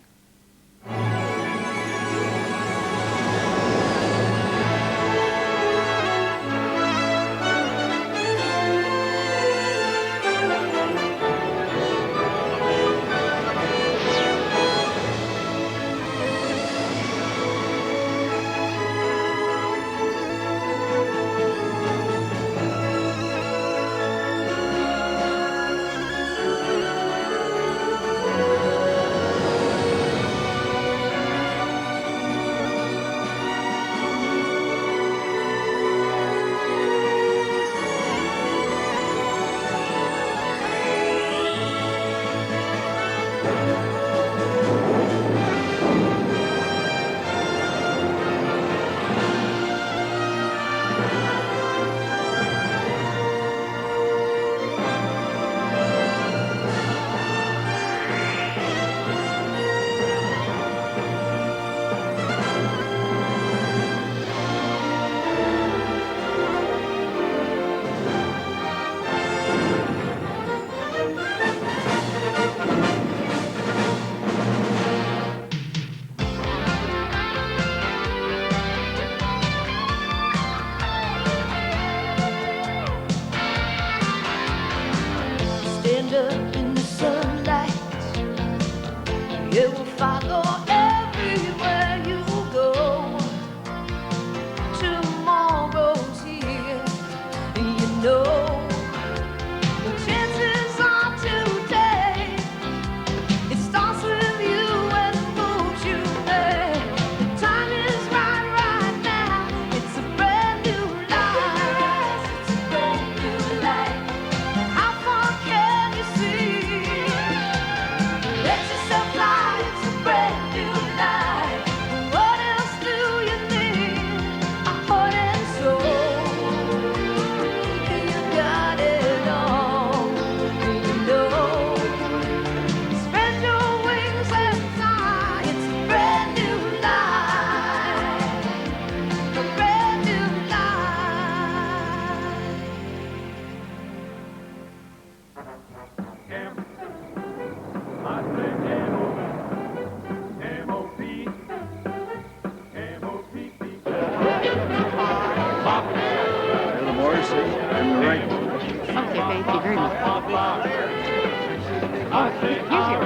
Stand up in the sunlight. You will follow everywhere you go. Tomorrow's here, and you know the chances are today. It starts with you and moves you there. The time is right now. It's a brand new life. It's a brand new life. How far can you see? Let yourself fly. It's a brand new life. What else do you need? A heart and soul. You got it all. You know. Spread your wings and fly. It's a brand new life. A brand new life. The Morrissey and the right. Okay, thank you very much. Oh, here's your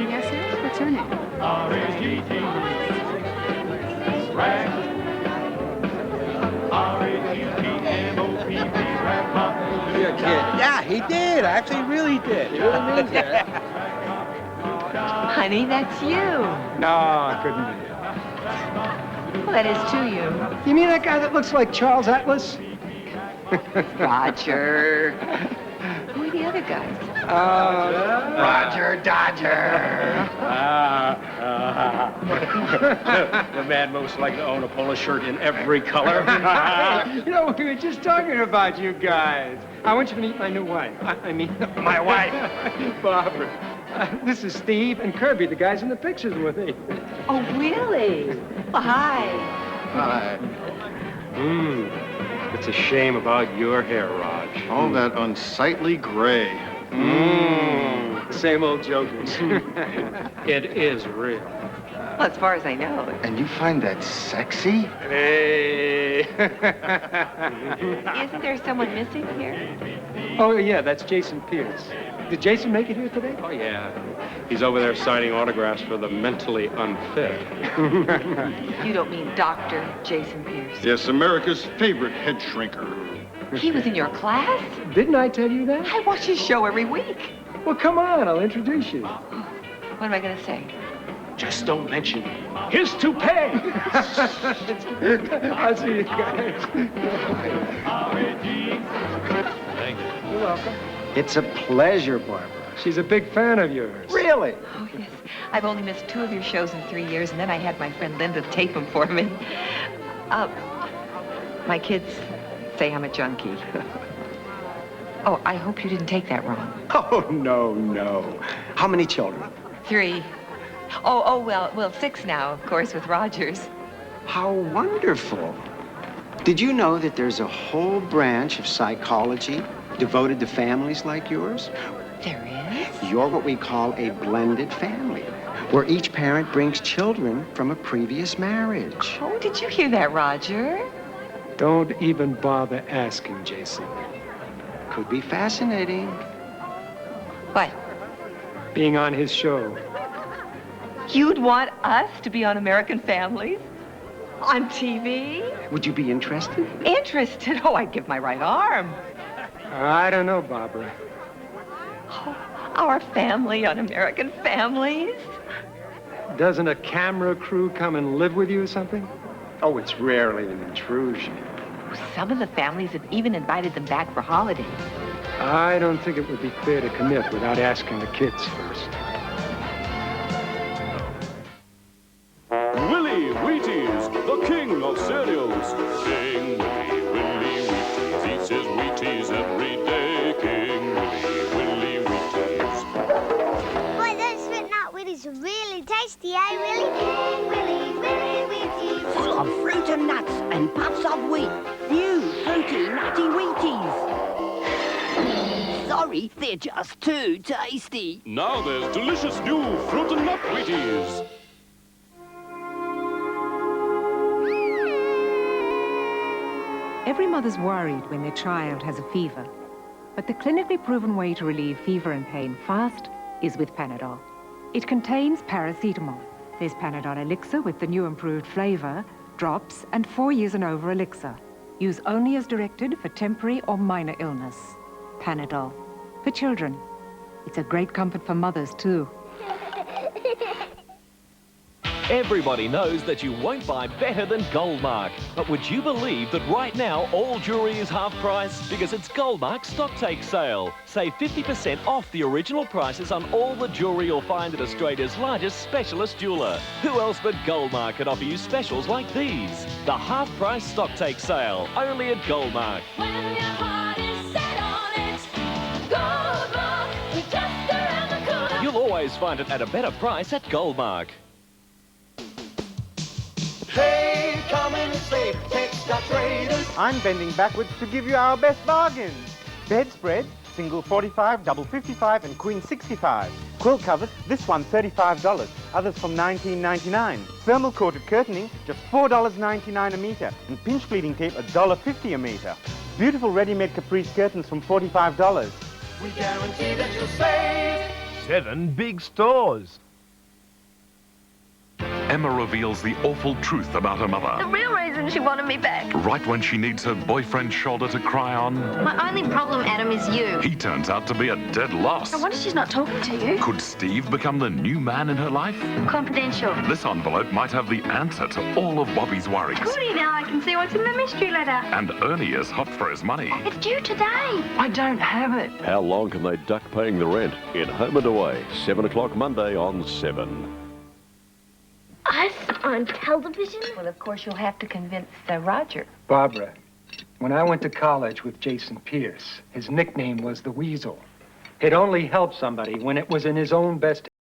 Yes, sir. What's your name? You're a kid. Yeah, he did. Actually, really did. He really means that. Honey, that's you. No, it couldn't be. Well, that is to you. You mean that guy that looks like Charles Atlas? Roger. Who are the other guys? Roger Dodger. The man most likely to own a polo shirt in every color. You know, we were just talking about you guys. I want you to meet my new wife. I mean, my wife, Barbara. This is Steve and Kirby, the guys in the pictures with me. Oh, really? Well, hi. Hi. It's a shame about your hair, Raj. All that unsightly gray. Same old jokers. It is real. Well, as far as I know. And you find that sexy? Hey! Isn't there someone missing here? Oh, yeah, that's Jason Pierce. Did Jason make it here today? Oh, yeah. He's over there signing autographs for the mentally unfit. You don't mean Dr. Jason Pierce. Yes, America's favorite head shrinker. He was in your class? Didn't I tell you that? I watch his show every week. Well, come on, I'll introduce you. What am I going to say? Just don't mention his toupee. I'll see you guys. Thank you. You're welcome. It's a pleasure, Barbara. She's a big fan of yours. Really? Oh, yes. I've only missed 2 of your shows in 3 years, and then I had my friend Linda tape them for me. My kids say I'm a junkie. Oh, I hope you didn't take that wrong. Oh, no. How many children? 3. Oh, well, 6 now, of course, with Rogers. How wonderful. Did you know that there's a whole branch of psychology devoted to families like yours? There is? You're what we call a blended family, where each parent brings children from a previous marriage. Oh, did you hear that, Roger? Don't even bother asking, Jason. Could be fascinating. What? Being on his show. You'd want us to be on American Families? On TV? Would you be interested? Interested? Oh, I'd give my right arm. I don't know, Barbara. Oh, our family on American Families? Doesn't a camera crew come and live with you or something? Oh, it's rarely an intrusion. Some of the families have even invited them back for holidays. I don't think it would be fair to commit without asking the kids first. Willy Wheaties, the king of cereals. King Willy Wheaties eats his Wheaties every day. King Willy Wheaties. Boy, those Spit Nut Wheaties are really tasty, eh, Willy? King Willy Wheaties. Full of fruit and nuts and puffs of wheat. New fruity nutty Wheaties. Sorry, they're just too tasty. Now there's delicious new fruit and nut Wheaties. Every mother's worried when their child has a fever. But the clinically proven way to relieve fever and pain fast is with Panadol. It contains paracetamol. There's Panadol Elixir with the new improved flavor, drops, and 4 years and over elixir. Use only as directed for temporary or minor illness. Panadol. For children. It's a great comfort for mothers, too. Everybody knows that you won't buy better than Goldmark. But would you believe that right now all jewellery is half price? Because it's Goldmark's Stocktake sale. Save 50% off the original prices on all the jewellery you'll find at Australia's largest specialist jeweller. Who else but Goldmark can offer you specials like these? The half price Stocktake sale, only at Goldmark. When your heart is set on it, Goldmark, we're just around the corner. You'll always find it at a better price at Goldmark. Hey, come and save, Texas Traders. I'm bending backwards to give you our best bargains. Bedspread, single 45, double 55, and queen 65. Quilt covers, this one $35, others from $19.99. Thermal coated curtaining, just $4.99 a metre, and pinch bleeding tape, $1.50 a metre. Beautiful ready-made caprice curtains from $45. We guarantee that you'll save. 7 big stores. Emma reveals the awful truth about her mother. The real reason she wanted me back. Right when she needs her boyfriend's shoulder to cry on, My only problem, Adam, is you. he turns out to be a dead loss. I wonder she's not talking to you. Could Steve become the new man in her life? Confidential. This envelope might have the answer to all of Bobby's worries. Goody, now I can see what's in the mystery letter. And Ernie is hot for his money. It's due today. I don't have it. How long can they duck paying the rent? In Home and Away, 7 o'clock Monday on 7. Us on television? Well, of course, you'll have to convince Roger. Barbara, when I went to college with Jason Pierce, his nickname was the Weasel. It only helped somebody when it was in his own best